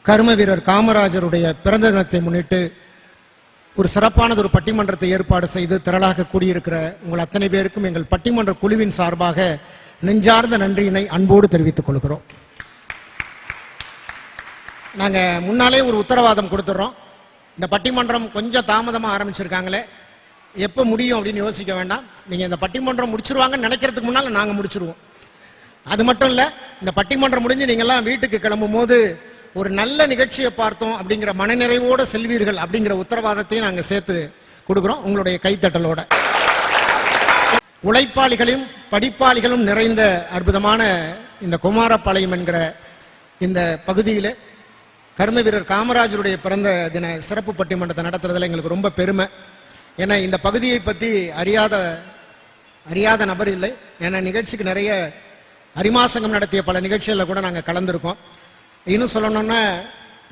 கர்ம வீரர் காமராஜருடைய பிறந்த தினத்தை முன்னிட்டு ஒரு சிறப்பானது ஒரு பட்டிமன்றத்தை ஏற்பாடு செய்து திரளாக கூடியிருக்கிற உங்கள் அத்தனை பேருக்கும் எங்கள் பட்டிமன்ற குழுவின் சார்பாக நெஞ்சார்ந்த நன்றியினை அன்போடு தெரிவித்துக் கொள்கிறோம். நாங்கள் முன்னாலே ஒரு உத்தரவாதம் கொடுத்துட்றோம். இந்த பட்டிமன்றம் கொஞ்சம் தாமதமாக ஆரம்பிச்சிருக்காங்களே, எப்போ முடியும் அப்படின்னு யோசிக்க வேண்டாம். நீங்கள் இந்த பட்டிமன்றம் முடிச்சிருவாங்கன்னு நினைக்கிறதுக்கு முன்னால் நாங்கள் முடிச்சிருவோம். அது மட்டும் இல்லை, இந்த பட்டிமன்றம் முடிஞ்சு நீங்கள்லாம் வீட்டுக்கு கிளம்பும் போது ஒரு நல்ல நிகழ்ச்சியை பார்த்தோம் அப்படிங்கிற மனநிறைவோடு செல்வீர்கள் அப்படிங்கிற உத்தரவாதத்தையும் நாங்கள் சேர்த்து கொடுக்குறோம் உங்களுடைய கைத்தட்டலோட. உழைப்பாளிகளையும் படிப்பாளிகளும் நிறைந்த அற்புதமான இந்த குமாரபாளையம் என்கிற இந்த பகுதியில் கர்ம வீரர் காமராஜருடைய பிறந்த தின சிறப்பு பட்டிமன்றத்தை நடத்துறதுல எங்களுக்கு ரொம்ப பெருமை. ஏன்னா இந்த பகுதியை பற்றி அறியாத நபர் இல்லை. ஏன்னா நிகழ்ச்சிக்கு நிறைய அரிமாசங்கம் நடத்திய பல நிகழ்ச்சிகளில் கூட நாங்கள் கலந்துருக்கோம். இன்னும் சொல்லணும்னா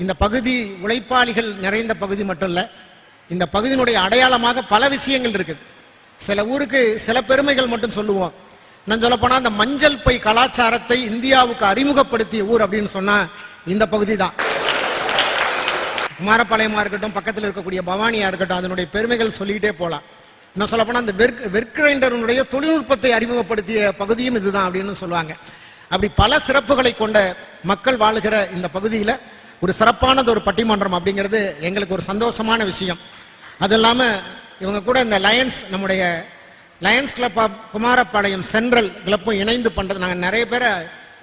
இந்த பகுதி உழைப்பாளிகள் நிறைந்த பகுதி மட்டும் இல்லை, இந்த பகுதியினுடைய அடையாளமாக பல விஷயங்கள் இருக்குது. சில ஊருக்கு சில பெருமைகள் மட்டும் சொல்லுவோம். நான் சொல்லப்போனால் அந்த மஞ்சள் பை கலாச்சாரத்தை இந்தியாவுக்கு அறிமுகப்படுத்திய ஊர் அப்படின்னு சொன்னால் இந்த பகுதி தான். குமாரபாளையமாக இருக்கட்டும், பக்கத்தில் இருக்கக்கூடிய பவானியாக இருக்கட்டும், அதனுடைய பெருமைகள் சொல்லிக்கிட்டே போகலாம். இன்னும் சொல்லப்போனால் அந்த வெர்கிரைண்டருடைய தொழில்நுட்பத்தை அறிமுகப்படுத்திய பகுதியும் இதுதான் அப்படின்னு சொல்லுவாங்க. அப்படி பல சிறப்புகளை கொண்ட மக்கள் வாழுகிற இந்த பகுதியில் ஒரு சிறப்பானது ஒரு பட்டிமன்றம் அப்படிங்கிறது எங்களுக்கு ஒரு சந்தோஷமான விஷயம். அது இல்லாமல் இவங்க கூட இந்த நம்முடைய Lions Club of Kumarapalayam central கிளப்பும் இணைந்து பண்ணுறது நாங்கள் நிறைய பேரை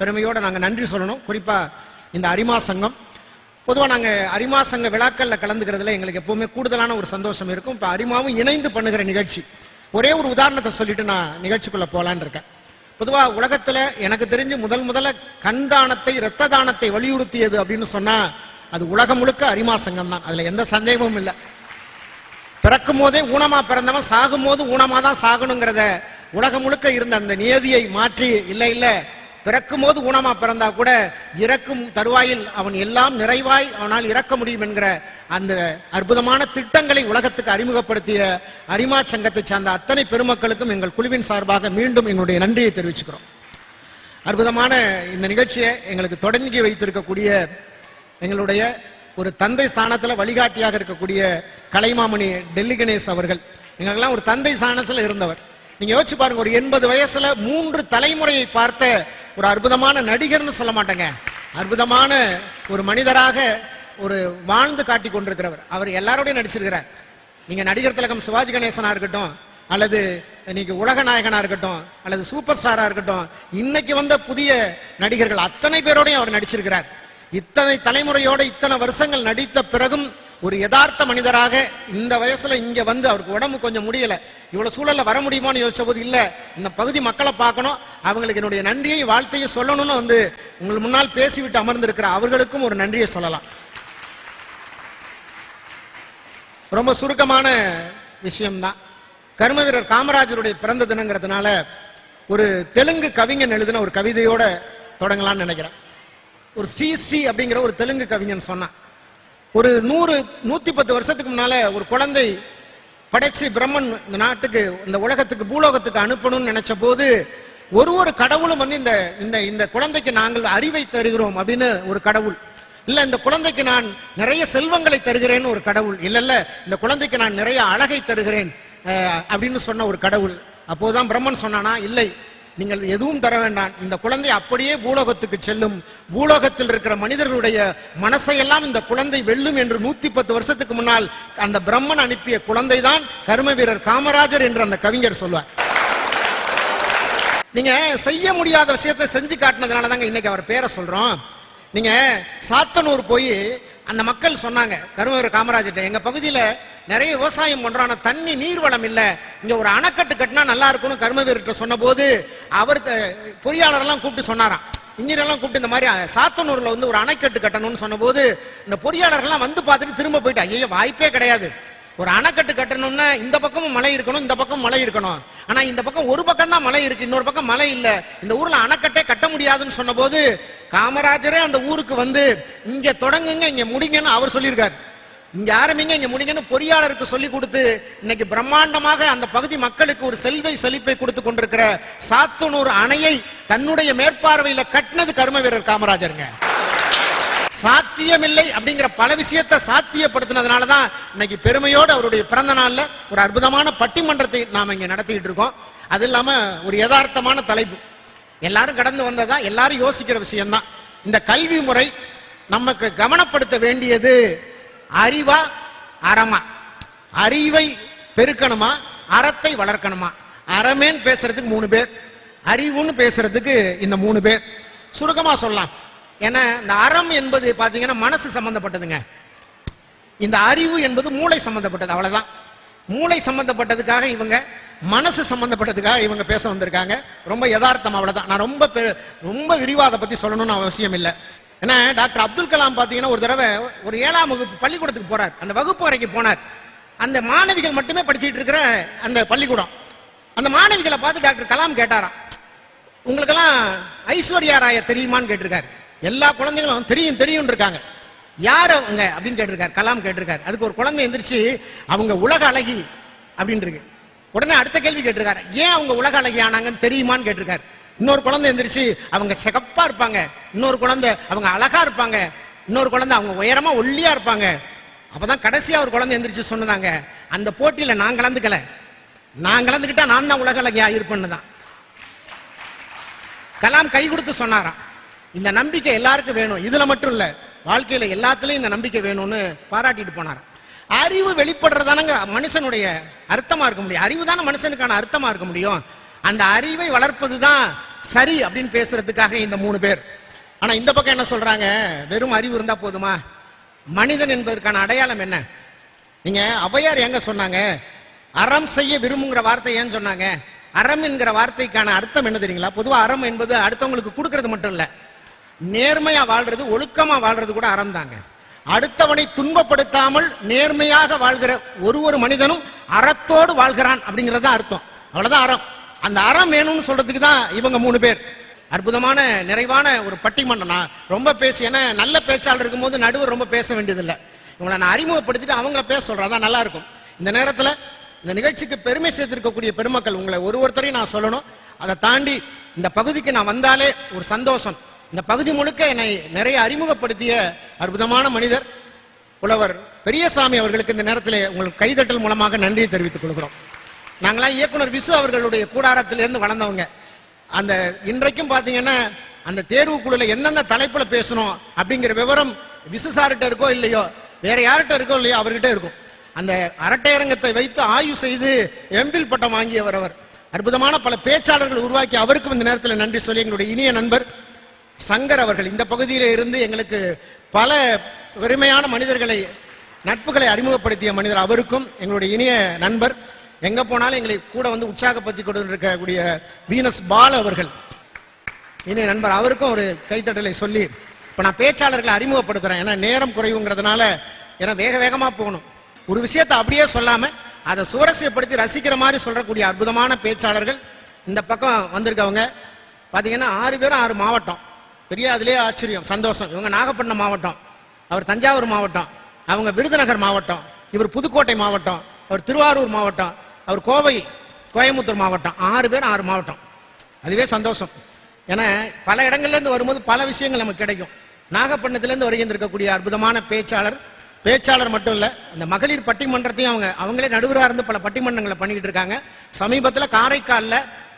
பெருமையோடு நாங்கள் நன்றி சொல்லணும். குறிப்பாக இந்த அரிமா சங்கம். பொதுவாக நாங்கள் அரிமா சங்க விழாக்களில் கலந்துக்கிறதுல எங்களுக்கு எப்போவுமே கூடுதலான ஒரு சந்தோஷம் இருக்கும். இப்போ அரிமாவும் இணைந்து பண்ணுகிற நிகழ்ச்சி. ஒரே ஒரு உதாரணத்தை சொல்லிட்டு நான் நிகழ்ச்சிக்குள்ளே போகலான்னு இருக்கேன். பொதுவாக உலகத்தில் எனக்கு தெரிஞ்சு முதல்ல கண் தானத்தை இரத்த தானத்தை வலியுறுத்தியது அப்படின்னு சொன்னால் அது உலகம் முழுக்க அரிமா சங்கம் தான். அதில் எந்த சந்தேகமும் இல்லை. பிறக்கும் போதே ஊனமா பிறந்தவன் சாகும் போது ஊனமா தான் சாகணுங்கிறத உலகம் முழுக்க இருந்த அந்த நியதியை மாற்றி இல்லை பிறக்கும் போது ஊனமா பிறந்தா கூட இறக்கும் தருவாயில் அவன் எல்லாம் நிறைவாய் அவனால் இறக்க முடியும் என்கிற அந்த அற்புதமான திட்டங்களை உலகத்துக்கு அறிமுகப்படுத்திய அரிமா சங்கத்தை சார்ந்த அத்தனை பெருமக்களுக்கும் எங்கள் குழுவின் சார்பாக மீண்டும் எங்களுடைய நன்றியை தெரிவிச்சுக்கிறோம். அற்புதமான இந்த நிகழ்ச்சியை எங்களுக்கு தொடங்கி வைத்திருக்கக்கூடிய எங்களுடைய ஒரு தந்தை ஸ்தானத்தில் வழிகாட்டியாக இருக்கக்கூடிய கலைமாமணி டெல்லி கணேஷ் அவர்கள் எங்களுக்கெல்லாம் ஒரு தந்தை ஸ்தானத்தில் இருந்தவர். நீங்க யோசிச்சு பாருங்க, ஒரு 80 வயசுல 3 தலைமுறையை பார்த்த ஒரு அற்புதமான நடிகர்னு சொல்ல மாட்டேங்க, அற்புதமான ஒரு மனிதராக ஒரு வாழ்ந்து காட்டி கொண்டிருக்கிறவர். அவர் எல்லாரோடையும் நடிச்சிருக்கிறார். நீங்க நடிகர் திலகம் சிவாஜி கணேசனா இருக்கட்டும், அல்லது இன்னைக்கு உலக நாயகனா இருக்கட்டும், அல்லது சூப்பர் ஸ்டாரா இருக்கட்டும், இன்னைக்கு வந்த புதிய நடிகர்கள் அத்தனை பேரோடையும் அவர் நடிச்சிருக்கிறார். இத்தனை தலைமுறையோட இத்தனை வருஷங்கள் நடித்த பிறகும் ஒரு யதார்த்த மனிதராக இந்த வயசுல இங்க வந்து அவருக்கு உடம்பு கொஞ்சம் முடியல, இவ்வளவு சூழல்ல வர முடியுமான்னு யோசிச்ச போது இல்ல, இந்த பகுதி மக்களை பார்க்கணும், அவங்களுக்கு என்னுடைய நன்றியை வாழ்த்தையும் சொல்லணும்னு வந்து உங்களுக்கு முன்னால் பேசிவிட்டு அமர்ந்திருக்கிற அவர்களுக்கும் ஒரு நன்றியை சொல்லலாம். ரொம்ப சுருக்கமான விஷயம்தான். கர்ம வீரர் காமராஜருடைய பிறந்த தினங்கிறதுனால ஒரு தெலுங்கு கவிஞன் எழுதின ஒரு கவிதையோட தொடங்கலாம்னு நினைக்கிறேன். ஒரு ஸ்ரீ அப்படிங்கிற ஒரு தெலுங்கு கவிஞன் சொன்னான், ஒரு 110 வருஷத்துக்கு முன்னால ஒரு குழந்தை படைச்சு பிரம்மன் இந்த நாட்டுக்கு இந்த உலகத்துக்கு பூலோகத்துக்கு அனுப்பணும்னு நினைச்ச போது ஒரு கடவுளும் வந்து இந்த குழந்தைக்கு நாங்கள் அறிவை தருகிறோம் அப்படின்னு ஒரு கடவுள் இல்ல, இந்த குழந்தைக்கு நான் நிறைய செல்வங்களை தருகிறேன்னு ஒரு கடவுள் இல்ல, இந்த குழந்தைக்கு நான் நிறைய அழகை தருகிறேன் அப்படின்னு சொன்ன ஒரு கடவுள். அப்போதான் பிரம்மன் சொன்னானா, இல்லை நீங்கள் எதுவும் தர வேண்டாம், இந்த குழந்தை அப்படியே பூலோகத்துக்கு செல்லும், பூலோகத்தில் இருக்கிற மனிதர்களுடைய மனசையெல்லாம் இந்த குழந்தை வெல்லும் என்று 110 வருஷத்துக்கு முன்னால் அந்த பிரம்மன் அனுப்பிய குழந்தை தான் கர்ம வீரர் காமராஜர் என்று அந்த கவிஞர் சொல்வார். நீங்க செய்ய முடியாத விஷயத்தை செஞ்சு காட்டினதுனால தாங்க இன்னைக்கு அவர் பேரை சொல்றோம். நீங்க சாத்தனூர் போய் அந்த மக்கள் சொன்னாங்க கர்ம வீரர் காமராஜர், எங்க பகுதியில நிறைய விவசாயம் பண்றோம், ஆனா தண்ணி நீர்வளம் இல்ல, இங்க ஒரு அணைக்கட்டு கட்டினா நல்லா இருக்கும்னு கர்ம வீரர்கிட்ட சொன்ன போது அவர் பொறியாளரெல்லாம் கூப்பிட்டு சொன்னாராம், இன்ஜினியரெல்லாம் கூப்பிட்டு இந்த மாதிரி சாத்தனூர்ல வந்து ஒரு அணைக்கட்டு கட்டணும்னு சொன்ன போது இந்த பொறியாளர்கள்லாம் வந்து பார்த்துட்டு திரும்ப போயிட்டு, ஐயோ வாய்ப்பே கிடையாது, ஒரு அணைக்கட்டு கட்டணும்னா இந்த பக்கமும் மழை இருக்கணும், இந்த பக்கம் மழை இருக்கணும், ஆனா இந்த பக்கம் ஒரு பக்கம் தான் மழை இருக்கு, இன்னொரு பக்கம் மழை இல்ல, இந்த ஊர்ல அணைக்கட்டே கட்ட முடியாதுன்னு சொன்ன போது காமராஜரே அந்த ஊருக்கு வந்து இங்க தொடங்குங்க இங்க முடிங்கன்னு அவர் சொல்லியிருக்காரு. இங்க ஆரம்பிங்க இங்க முடிங்கன்னு பொறியாளருக்கு சொல்லி கொடுத்து இன்னைக்கு பிரம்மாண்டமாக அந்த பகுதி மக்களுக்கு ஒரு செல்வை செழிப்பை கொடுத்து கொண்டிருக்கிற சாத்தனூர் அணையை தன்னுடைய மேற்பார்வையில கட்டினது கர்ம வீரர் காமராஜருங்க. சாத்தியமில்லை அப்படிங்கிற பல விஷயத்தை சாத்தியப்படுத்தினதுனால தான் இன்னைக்கு பெருமையோடு அவருடைய பிறந்த நாள்ல ஒரு அற்புதமான பட்டிமன்றத்தை நாம இங்க நடத்திட்டு இருக்கோம். அது இல்லாம ஒரு யதார்த்தமான தலைப்பு, எல்லாரும் கடந்து வந்ததா, எல்லாரும் யோசிக்கிற விஷயம்தான். இந்த கல்வி முறை நமக்கு கவனப்படுத்த வேண்டியது அறிவா அறமா, அறிவை பெருக்கணுமா அறத்தை வளர்க்கணுமா? அறமேன்னு பேசுறதுக்கு 3 பேர், அறிவுன்னு பேசுறதுக்கு இந்த 3 பேர். சுருக்கமா சொல்லலாம். ஏன்னா இந்த அறம் என்பது பாத்தீங்கன்னா மனசு சம்பந்தப்பட்டதுங்க, இந்த அறிவு என்பது மூளை சம்பந்தப்பட்டது. அவ்வளவுதான். மூளை சம்பந்தப்பட்டதுக்காக இவங்க, மனசு சம்பந்தப்பட்டதுக்காக இவங்க பேச வந்திருக்காங்க. ரொம்ப யதார்த்தம். அவ்வளவுதான். நான் ரொம்ப விரிவா அதை பத்தி சொல்லணும்னு அவசியம் இல்லை. ஏன்னா டாக்டர் அப்துல் கலாம் பாத்தீங்கன்னா ஒரு தடவை ஒரு 7ஆம் வகுப்பு பள்ளிக்கூடத்துக்கு போறார். அந்த வகுப்பு வரைக்கும் போனார். அந்த மாணவிகள் மட்டுமே படிச்சுட்டு இருக்கிற அந்த பள்ளிக்கூடம். அந்த மாணவிகளை பார்த்து டாக்டர் கலாம் கேட்டாராம், உங்களுக்கெல்லாம் ஐஸ்வர்யா ராய தெரியுமான்னு கேட்டிருக்காரு. எல்லா குழந்தைகளும் தெரியும் தெரியும் இருக்காங்க. யார் அவங்க அப்படின்னு கேட்டிருக்காரு. கலாம் கேட்டிருக்காரு. அதுக்கு ஒரு குழந்தை எந்திரிச்சு அவங்க உலக அழகி அப்படின்னு இருக்கு. உடனே அடுத்த கேள்வி கேட்டிருக்காரு, ஏன் அவங்க உலக அழகி ஆனாங்கன்னு தெரியுமான்னு கேட்டிருக்காரு. இன்னொரு குழந்தை எந்திரிச்சு அவங்க சிகப்பா இருப்பாங்க, இன்னொரு குழந்தை அவங்க அழகா இருப்பாங்க, இன்னொரு குழந்தை அவங்க உயரமா ஒல்லியா இருப்பாங்க. அப்பதான் கடைசியா ஒரு குழந்தை எந்திரிச்சு சொன்னாங்க, அந்த போட்டியில நான் கலந்துக்கல, நான் கலந்துக்கிட்டா நான் தான் உலக அழகியா இருப்பேன்னு தான் கலாம் கை கொடுத்து சொன்னாராம். இந்த நம்பிக்கை எல்லாருக்கும் வேணும், இதுல மட்டும் இல்ல, வாழ்க்கையில எல்லாத்துலயும் இந்த நம்பிக்கை வேணும்னு பாராட்டிட்டு போனாராம். அறிவு வெளிப்படுறதானங்க மனுஷனுடைய அர்த்தமா இருக்க முடியும். அறிவு தானே மனுஷனுக்கான அர்த்தமா இருக்க முடியும். அந்த அறிவை வளர்ப்பதுதான் சரி அப்படின்னு பேசுறதுக்காக இந்த 3 பேர். ஆனா இந்த பக்கம் என்ன சொல்றாங்க, வெறும் அறிவு இருந்தா போதுமா? மனிதன் என்பதற்கான அடையாளம் என்ன? நீங்க ஔவையார் எங்க சொன்னாங்க, அறம் செய்ய விரும்புங்கிற வார்த்தை ஏன் சொன்னாங்க? அறம் என்கிற வார்த்தைக்கான அர்த்தம் என்ன தெரியுங்களா? பொதுவா அறம் என்பது அடுத்தவங்களுக்கு கொடுக்கறது மட்டும் இல்ல, நேர்மையா வாழ்றது, ஒழுக்கமா வாழ்றது கூட அறம் தாங்க. அடுத்தவனை துன்பப்படுத்தாமல் நேர்மையாக வாழ்கிற ஒரு மனிதனும் அறத்தோடு வாழ்கிறான் அப்படிங்கறது அர்த்தம். அவ்வளவுதான் அறம். அந்த அறம் வேணும்னு சொல்றதுக்கு தான் இவங்க 3 பேர். அற்புதமான நிறைவான ஒரு பட்டிமன்றம். நான் ரொம்ப பேசி, ஏன்னா நல்ல பேச்சாளர் இருக்கும்போது நடுவர் ரொம்ப பேச வேண்டியதில்லை. இவங்களை நான் அறிமுகப்படுத்திட்டு அவங்கள பேச சொல்றேன், அதான் நல்லா இருக்கும். இந்த நேரத்தில் இந்த நிகழ்ச்சிக்கு பெருமை சேர்த்திருக்கக்கூடிய பெருமக்கள் உங்களை ஒருத்தரையும் நான் சொல்லணும். அதை தாண்டி இந்த பகுதிக்கு நான் வந்தாலே ஒரு சந்தோஷம். இந்த பகுதி முழுக்க என்னை நிறைய அறிமுகப்படுத்திய அற்புதமான மனிதர் புலவர் பெரியசாமி அவர்களுக்கு இந்த நேரத்தில் உங்களுக்கு கைதட்டல் மூலமாக நன்றியை தெரிவித்துக் கொள்கிறோம். நாங்களாம் இயக்குனர் விசு அவர்களுடைய கூடாரத்திலிருந்து வளர்ந்தவங்க. அந்த இன்றைக்கும் பாத்தீங்கன்னா அந்த தேர்வு குழுல எந்தெந்த தலைப்புல பேசணும் அப்படிங்கிற விவரம் விசு சார்கிட்ட இருக்கோ இல்லையோ, வேற யார்கிட்ட இருக்கோ இல்லையோ அவர்கிட்ட இருக்கும். அந்த அரட்டையரங்கத்தை வைத்து ஆய்வு செய்து எம்பில் பட்டம் வாங்கியவர் அவர். அற்புதமான பல பேச்சாளர்கள் உருவாக்கி அவருக்கும் இந்த நேரத்தில் நன்றி சொல்லி, எங்களுடைய இனிய நண்பர் சங்கர் அவர்கள் இந்த பகுதியில இருந்து எங்களுக்கு பல பெருமையான மனிதர்களை, நட்புகளை அறிமுகப்படுத்திய மனிதர், அவருக்கும் எங்களுடைய இனிய நண்பர், எங்க போனாலும் எங்களை கூட வந்து உற்சாகப்படுத்தி கொண்டு இருக்கக்கூடிய வீனஸ் பால் அவர்கள் இனிய நண்பர், அவருக்கும் ஒரு கைத்தட்டலை சொல்லி இப்ப நான் பேச்சாளர்களை அறிமுகப்படுத்துறேன். ஏன்னா நேரம் குறைவுங்கிறதுனால, ஏன்னா வேகமா போகணும். ஒரு விஷயத்தை அப்படியே சொல்லாம அதை சுவரசியப்படுத்தி ரசிக்கிற மாதிரி சொல்றக்கூடிய அற்புதமான பேச்சாளர்கள் இந்த பக்கம் வந்திருக்கவங்க. பாத்தீங்கன்னா 6 பேரும் 6 மாவட்டம். பெரிய அதுலேயே ஆச்சரியம், சந்தோஷம். இவங்க நாகப்பட்டினம் மாவட்டம், அவர் தஞ்சாவூர் மாவட்டம், அவங்க விருதுநகர் மாவட்டம், இவர் புதுக்கோட்டை மாவட்டம், அவர் திருவாரூர் மாவட்டம், அவர் கோயம்புத்தூர் மாவட்டம். 6 பேர் 6 மாவட்டம். அதுவே சந்தோஷம். ஏன்னா பல இடங்கள்ல இருந்து வரும்போது பல விஷயங்கள் நமக்கு கிடைக்கும். நாகப்பட்டினத்திலிருந்து வருகின்றிருக்கக்கூடிய அற்புதமான பேச்சாளர் மட்டும் இல்ல, அந்த மகளிர் பட்டிமன்றத்தையும் அவங்களே நடுவராக இருந்து பல பட்டிமன்றங்களை பண்ணிக்கிட்டு இருக்காங்க. சமீபத்தில்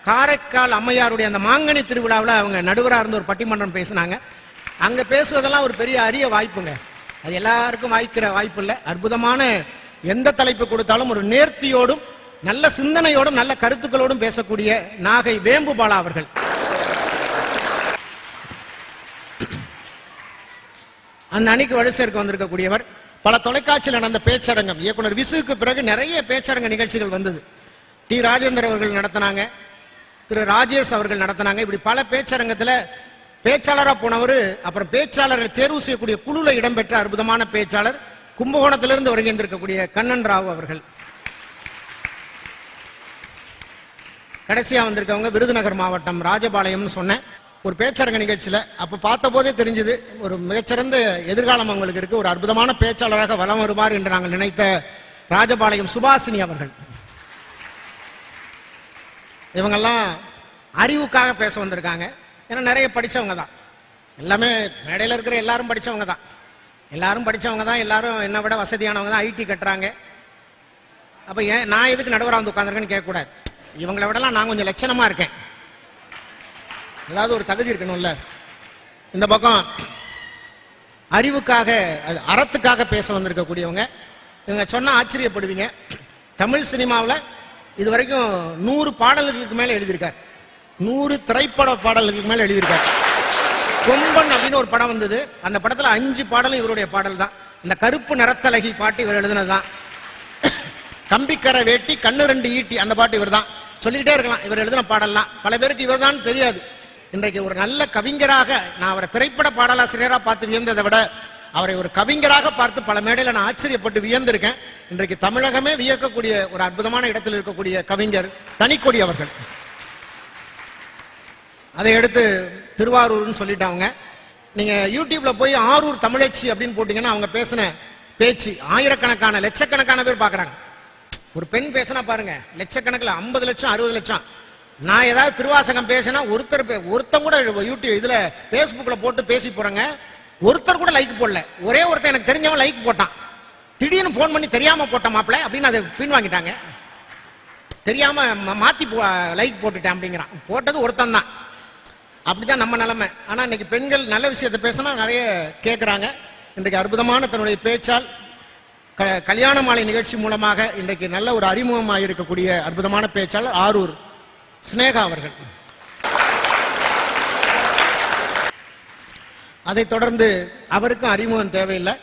காரைக்கால் அம்மையாருடைய அந்த மாங்கனி திருவிழாவில் அவங்க நடுவராக இருந்து ஒரு பட்டிமன்றம் பேசினாங்க. அங்க பேசுவதெல்லாம் ஒரு பெரிய அரிய வாய்ப்புங்க. அது எல்லாருக்கும் வாய்க்கிற வாய்ப்பு இல்லை. அற்புதமான எந்த தலைப்பு கொடுத்தாலும் ஒரு நேர்த்தியோடும் நல்ல சிந்தனையோடும் நல்ல கருத்துக்களோடும் பேசக்கூடிய நாகை வேம்புபாலா அவர்கள். அந்த அணிக்கு வலு சேர்க்க வந்திருக்கக்கூடியவர். பல தொலைக்காட்சியில் நடந்த பேச்சரங்கம், இயக்குனர் விசுக்கு பிறகு நிறைய பேச்சரங்க நிகழ்ச்சிகள் வந்தது. டி ராஜேந்தர் அவர்கள் நடத்தினாங்க, திரு ராஜேஷ் அவர்கள் நடத்தினாங்க. இப்படி பல பேச்சரங்கத்தில் பேச்சாளராக போனவர். அப்புறம் பேச்சாளர்களை தேர்வு செய்யக்கூடிய குழுல இடம்பெற்ற அற்புதமான பேச்சாளர் கும்பகோணத்திலிருந்து வருகின்றிருக்கக்கூடிய கண்ணன் ராவ் அவர்கள். கடைசியா வந்திருக்கவங்க விருதுநகர் மாவட்டம் ராஜபாளையம்னு சொன்னேன். ஒரு பேச்சரங்க நிகழ்ச்சியில அப்ப பார்த்த போதே தெரிஞ்சது ஒரு மிகச்சிறந்த எதிர்காலம் அவங்களுக்கு இருக்கு. ஒரு அற்புதமான பேச்சாளராக வலம் வருமாறு என்று நாங்கள் நினைத்த ராஜபாளையம் சுபாசினி அவர்கள். இவங்கெல்லாம் அறிவுக்காக பேச வந்திருக்காங்க. ஏன்னா நிறைய படிச்சவங்க தான். எல்லாமே மேடையில் இருக்கிற எல்லாரும் படித்தவங்க தான், எல்லாரும் என்னை விட வசதியானவங்க தான், ஐடி கட்டுறாங்க. அப்போ ஏன் நான் எதுக்கு நடுவராக வந்து உட்காந்துருக்கேன்னு கேட்கக்கூடாது. இவங்களை விடலாம் நான் கொஞ்சம் லட்சணமாக இருக்கேன், ஏதாவது ஒரு தகுதி இருக்கணும்ல. இந்த பக்கம் அறிவுக்காக அறத்துக்காக பேச வந்திருக்கக்கூடியவங்க. இவங்க சொன்னால் ஆச்சரியப்படுவீங்க. தமிழ் சினிமாவில் இது வரைக்கும் 100 பாடல்களுக்கு மேலே எழுதியிருக்கார், 100 திரைப்பட பாடல்களுக்கு மேலே எழுதியிருக்கார். கொம்பன் அப்படின்னு ஒரு படம் வந்தது, அந்த படத்தில் 5 பாடலும் இவருடைய பாடல் தான். இந்த கருப்பு நிறத்தழகி பாட்டு இவர் எழுதினது தான். கம்பிக்கரை வேட்டி கண்ணு 2 ஈட்டி அந்த பாட்டு இவர் தான். சொல்லிக்கிட்டே இருக்கலாம் இவர் எழுதின பாடல்லாம். பல பேருக்கு இவர் தான் தெரியாது. இன்றைக்கு ஒரு நல்ல கவிஞராக, நான் அவரை திரைப்பட பாடலாசிரியராக பார்த்து வியந்ததை விட அவரை ஒரு கவிஞராக பார்த்து பல மேடையில் நான் ஆச்சரியப்பட்டு வியந்திருக்கேன். இன்றைக்கு தமிழகமே வியக்கக்கூடிய ஒரு அற்புதமான இடத்தில் இருக்கக்கூடிய கவிஞர் தனிக்கொடி அவர்கள். அதை எடுத்து திருவாரூர்னு சொல்லிட்டாங்க. நீங்க யூடியூப்ல போய் ஆரூர் தமிழச்சி அப்படின்னு போட்டீங்கன்னா அவங்க பேசின பேச்சு ஆயிரக்கணக்கான லட்சக்கணக்கான பேர் பாக்குறாங்க. ஒரு பெண் பேசினா பாருங்க, லட்சக்கணக்கில் 50 லட்சம் 60 லட்சம். நான் ஏதாவது திருவாசகம் பேசினா ஒருத்தன் கூட யூடியூப் இதுல பேஸ்புக்ல போட்டு பேசி போறேங்க, ஒருத்தர் கூட லைக் போடல. ஒரே ஒருத்தர் எனக்கு தெரிஞ்சவன் லைக் போட்டான், திடீர்னு போன் பண்ணி தெரியாம போட்ட மாப்பிள்ள அப்படின்னு அதை பின் வாங்கிட்டாங்க. தெரியாம மாத்தி லைக் போட்டுட்டேன் அப்படிங்கிறான். போட்டது ஒருத்தன் தான். அப்படிதான் நம்ம நிலைமை. ஆனா இன்னைக்கு பெண்கள் நல்ல விஷயத்தை பேசினா நிறைய கேட்கிறாங்க. இன்றைக்கு அற்புதமான தன்னுடைய பேச்சால் கல்யாண மாலை நிகழ்ச்சி மூலமாக இன்றைக்கு நல்ல ஒரு அறிமுகமாக இருக்கக்கூடிய அற்புதமான பேச்சாளர் ஆரூர் ஸ்னேகா அவர்கள். அதை தொடர்ந்து அவருக்கும் அறிமுகம் தேவையில்லை,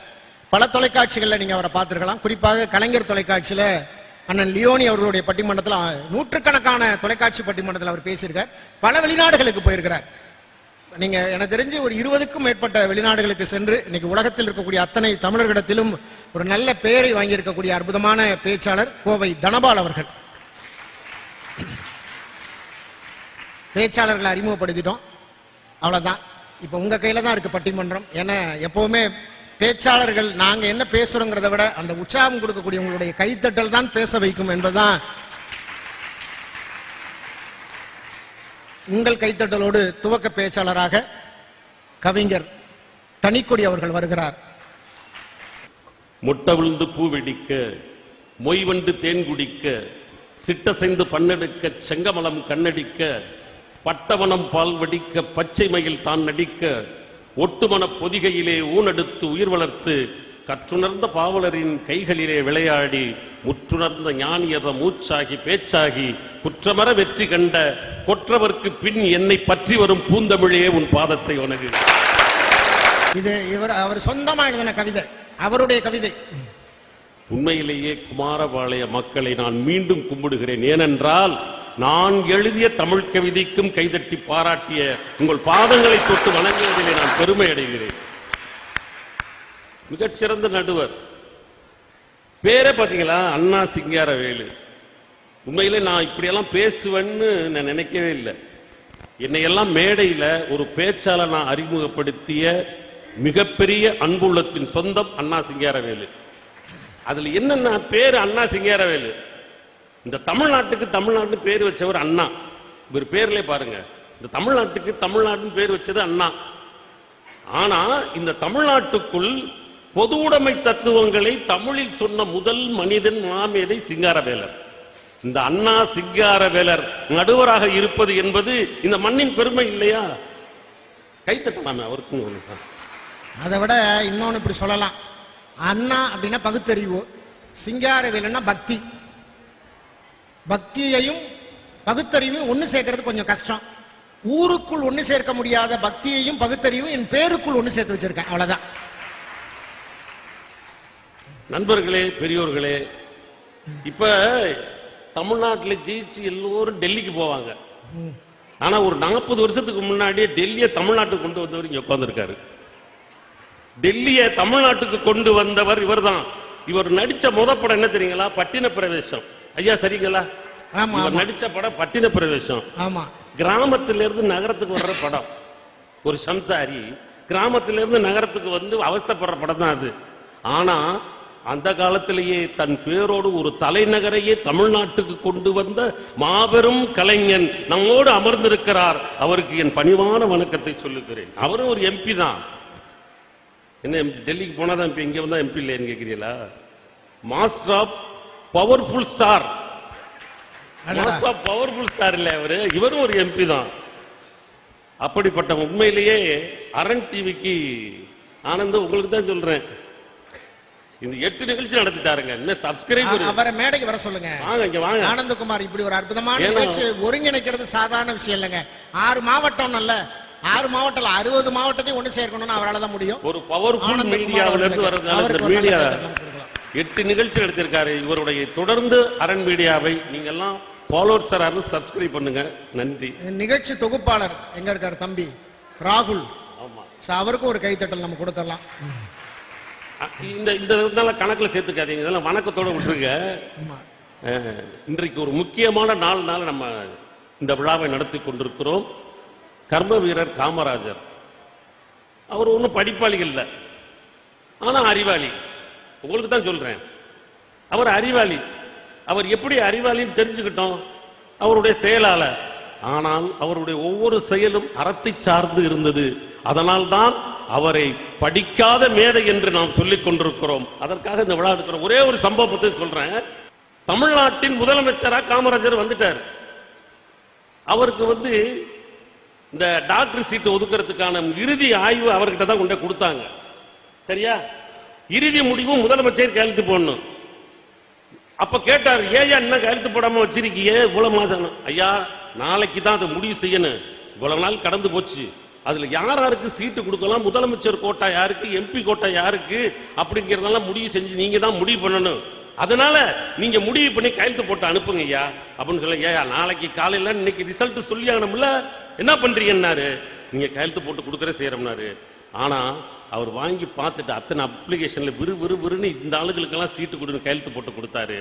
பல தொலைக்காட்சிகளில் நீங்க அவரை பார்த்திருக்கலாம். குறிப்பாக கலைஞர் தொலைக்காட்சியில் அண்ணன் லியோனி அவர்களுடைய பட்டிமன்றத்தில் 100கணக்கான தொலைக்காட்சி பட்டிமன்றத்தில் அவர் பேசியிருக்கார். பல வெளிநாடுகளுக்கு போயிருக்கிறார். நீங்க எனக்கு தெரிஞ்சு ஒரு 20க்கும் மேற்பட்ட வெளிநாடுகளுக்கு சென்று இன்னைக்கு உலகத்தில் இருக்கக்கூடிய அத்தனை தமிழர்களிடத்திலும் ஒரு நல்ல பெயரை வாங்கியிருக்கக்கூடிய அற்புதமான பேச்சாளர் கோவை தனபால் அவர்கள். பேச்சாளர்களை அறிமுகப்படுத்திட்டோம், அவ்வளவுதான். இப்ப உங்க கையில தான் இருக்கு பட்டிமன்றம். ஏன்னா எப்பவுமே பேச்சாளர்கள் நாங்க என்ன பேசுறோங்கிறத விட அந்த உற்சாகம் கொடுக்கக்கூடிய உங்களுடைய கைத்தட்டல் தான் பேச வைக்கும் என்பதுதான். உங்கள் கைத்தட்டலோடு துவக்க பேச்சாளராக கவிஞர் தனிக்கொடி அவர்கள் வருகிறார். முட்டவிழ்ந்து பூவெடிக்க, மொய்வண்டு தேன் குடிக்க, சிட்டசைந்து பண்ணெடுக்க, செங்கமலம் கண்ணடிக்க, பட்டவனம் பால் வடிக்க, பச்சை மயில் தான் நடிக்க, ஒட்டுமன பொதிகையிலே ஊனெடுத்து உயிர் வளர்த்து, கற்றுணர்ந்த பாவலரின் கைகளிலே விளையாடி, முற்றுணர்ந்த ஞானியத மூச்சாகி பேச்சாகி, குற்றமர வெற்றி கண்ட கொற்றவர்க்கு பின் என்னை பற்றி வரும் பூந்தமிழே உன் பாதத்தை வணங்கு. இது அவர் சொந்தமா எழுதின கவிதை, அவருடைய கவிதை. உண்மையிலேயே குமாரபாளைய மக்களை நான் மீண்டும் கும்பிடுகிறேன். ஏனென்றால் நான் எழுதிய தமிழ் கவிதைக்கும் கைதட்டி பாராட்டிய உங்கள் பாதங்களை தொட்டு வணங்குவதிலே நான் பெருமை அடைகிறேன். மிகச்சிறந்த நடுவர். பேரே பாத்தீங்களா, அண்ணா சிங்காரவேலு. உண்மையிலே நான் இப்படியெல்லாம் பேசுவேன்னு நான் நினைக்கவே இல்லை. என்னையெல்லாம் மேடையில் ஒரு பேச்சாளர் நான் அறிமுகப்படுத்திய மிகப்பெரிய அன்புள்ளத்தின் சொந்தம் அண்ணா சிங்காரவேலு. அதுல என்னன்னா பேரு அண்ணா சிங்காரவேலு. இந்த தமிழ்நாட்டு பேர் வச்சவர் அண்ணா. இவர் பேர்ல பாருங்க, இந்த தமிழ்நாட்டுக்கு தமிழ்நாட்டுன்னு பேர் வச்சது அண்ணா. ஆனா இந்த தமிழ்நாட்டுக்குள் பொது உடைமை தத்துவங்களை தமிழில் சொன்ன முதல் மனிதன் மாமேதை சிங்காரவேலர். இந்த அண்ணா சிங்காரவேலர் நடுவராக இருப்பது என்பது இந்த மண்ணின் பெருமை இல்லையா? கைத்தட்டலாமே அவருக்கு. அதை விட இன்னொன்னு இப்படி சொல்லலாம், அண்ணா அப்படின்னா பகுத்தறிவு, சிங்காரவேலன்னா பக்தி. பக்தியையும் பகுத்தறிவையும் ஒன்னு சேர்க்கறது கொஞ்சம் கஷ்டம். ஊருக்குள் ஒன்னு சேர்க்க முடியாத பக்தியையும் பகுத்தறிவும் என் பேருக்குள் ஒன்னு சேர்த்து வச்சிருக்கேன், அவ்வளவுதான். நண்பர்களே, பெரியோர்களே, இப்ப தமிழ்நாட்டில் ஜெயிச்சு எல்லோரும் டெல்லிக்கு போவாங்க. ஆனா ஒரு 40 வருஷத்துக்கு முன்னாடியே டெல்லியை தமிழ்நாட்டுக்கு கொண்டு வந்தவர் இங்க உட்கார்ந்துருக்காரு. டெல்லியை தமிழ்நாட்டுக்கு கொண்டு வந்தவர் இவர் தான். இவர் நடிச்ச படம் என்ன தெரியுங்களா? பட்டின பிரவேசம். ஐயா சரிங்களா? இவர் நடிச்ச படம் பட்டின பிரவேசம். கிராமத்திலிருந்து நகரத்துக்கு வர்ற படம். ஒரு சம்சாரி கிராமத்திலிருந்து நகரத்துக்கு வந்து அவஸ்தைப்படுற படம் தான் அது. ஆனா அந்த காலத்திலேயே தன் பேரோடு ஒரு தலைநகரையே தமிழ்நாட்டுக்கு கொண்டு வந்த மாபெரும் கலைஞன் நம்மோடு அமர்ந்திருக்கிறார். அவருக்கு என் பணிவான வணக்கத்தை சொல்லுகிறேன். அவரும் ஒரு எம்பி தான். என்ன டெல்லிக்கு போனாதான் எம்பி, இங்க வந்தா எம்பி இல்லைன்னு கேட்கிறீங்களா? Master of powerful star, master of powerful star இல்ல அவரு, இவரும் ஒரு எம்பி தான். அப்படிப்பட்ட உண்மையிலேயே அரண் டிவிக்கு ஆனந்தம். உங்களுக்கு தான் சொல்றேன், இந்த 8 நிகழ்ச்சி நடத்திட்டாருங்க. இன்னும் சப்ஸ்கிரைபர் அவரை மேடைக்கு வர சொல்லுங்க. வாங்க இங்க வாங்க. ஆனந்தகுமார் இப்படி ஒரு அற்புதமான நிகழ்ச்சி ஒருங்கிணைக்கிறது சாதாரண விஷயம் இல்லைங்க. 6 மாவட்டம் அல்ல, 6 மாவட்டம் 60 மாவட்டத்தையும் ஒண்ணு சேர்க்கணும்னு அவரால் தான் முடியும். ஒரு பவர்ஃபுல் மீடியாவில இருந்து வரதுனால இந்த மீடியா 8 நிகழ்ச்சி நடத்திருக்காரு. இவருடைய தொடர்ந்து அரண் மீடியாவை நீங்க எல்லாம் ஃபாலோவர்ஸா இருந்து சப்ஸ்கிரைப் பண்ணுங்க. நன்றி. நிகழ்ச்சி தொகுப்பாளர் எங்க இருக்காரு? தம்பி ராகுல். ஆமா, அவருக்கும் ஒரு கைத்தட்டல் நம்ம கொடுத்துடலாம். இந்த கணக்குல சேர்த்துக்காதீங்க, இதெல்லாம் வணக்கத்தோட விட்டுருங்க. இன்றைக்கு ஒரு முக்கியமான நாள்னால நம்ம இந்த விழாவை நடத்தி கொண்டிருக்கிறோம். கர்ம வீரர் காமராஜர் அவர் ஒன்றும் படிப்பாளிகள் இல்லை, ஆனா அறிவாளி. உங்களுக்கு தான் சொல்றேன், அவர் அறிவாளி. அவர் எப்படி அறிவாளின்னு தெரிஞ்சுக்கிட்டோம்? அவருடைய செயலால. ஆனால் அவருடைய ஒவ்வொரு செயலும் அறத்தை சார்ந்து இருந்தது. அதனால்தான் அவரை படிக்காத மேதை என்று நாம் சொல்லிக் கொண்டிருக்கிறோம். அதற்காக இந்த விழா எடுக்கிறோம். ஒரே ஒரு சம்பவத்தை சொல்றேன். தமிழ்நாட்டின் முதலமைச்சராக காமராஜர் வந்துட்டார். அவருக்கு இந்த டாக்டர் சீட்டு ஒதுக்கிறதுக்கான இறுதி ஆய்வு அவர்கிட்ட தான் கொண்டு கொடுத்தாங்க. சரியா? இறுதி முடிவு முதலமைச்சர் கையெழுத்து போடணும். அப்ப கேட்டார், ஏயா என்ன கையெழுத்து போடாம வச்சிருக்கீங்க இவ்வளவு மாதம்? ஐயா, நாளைக்கு தான் அதை முடிவு செய்யணும். இவ்வளவு நாள் கடந்து போச்சு, அதுல யாருக்கு சீட்டு கொடுக்கலாம், முதலமைச்சர் கோட்டா யாருக்கு, எம்பி கோட்டா யாருக்கு அப்படிங்கறதெல்லாம் முடிவு செஞ்சு நீங்க தான் முடிவு பண்ணணும். அதனால நீங்க முடிவு பண்ணி கையெழுத்து போட்டு அனுப்புங்க ஐயா அப்படின்னு சொல்ல. ஏயா, நாளைக்கு காலையில இன்னைக்கு ரிசல்ட் சொல்லி ஆகணும்ல, என்ன பண்றீங்கன்னாரு. நீங்க கையெழுத்து போட்டு கொடுக்கற செய்யறோம்னாரு. ஆனா அவர் வாங்கி பார்த்துட்டு அத்தனை அப்ளிகேஷன்ல விறுன்னு இந்த ஆளுகளுக்கெல்லாம் சீட்டு கொடுன்னு கையெழுத்து போட்டு கொடுத்தாரு.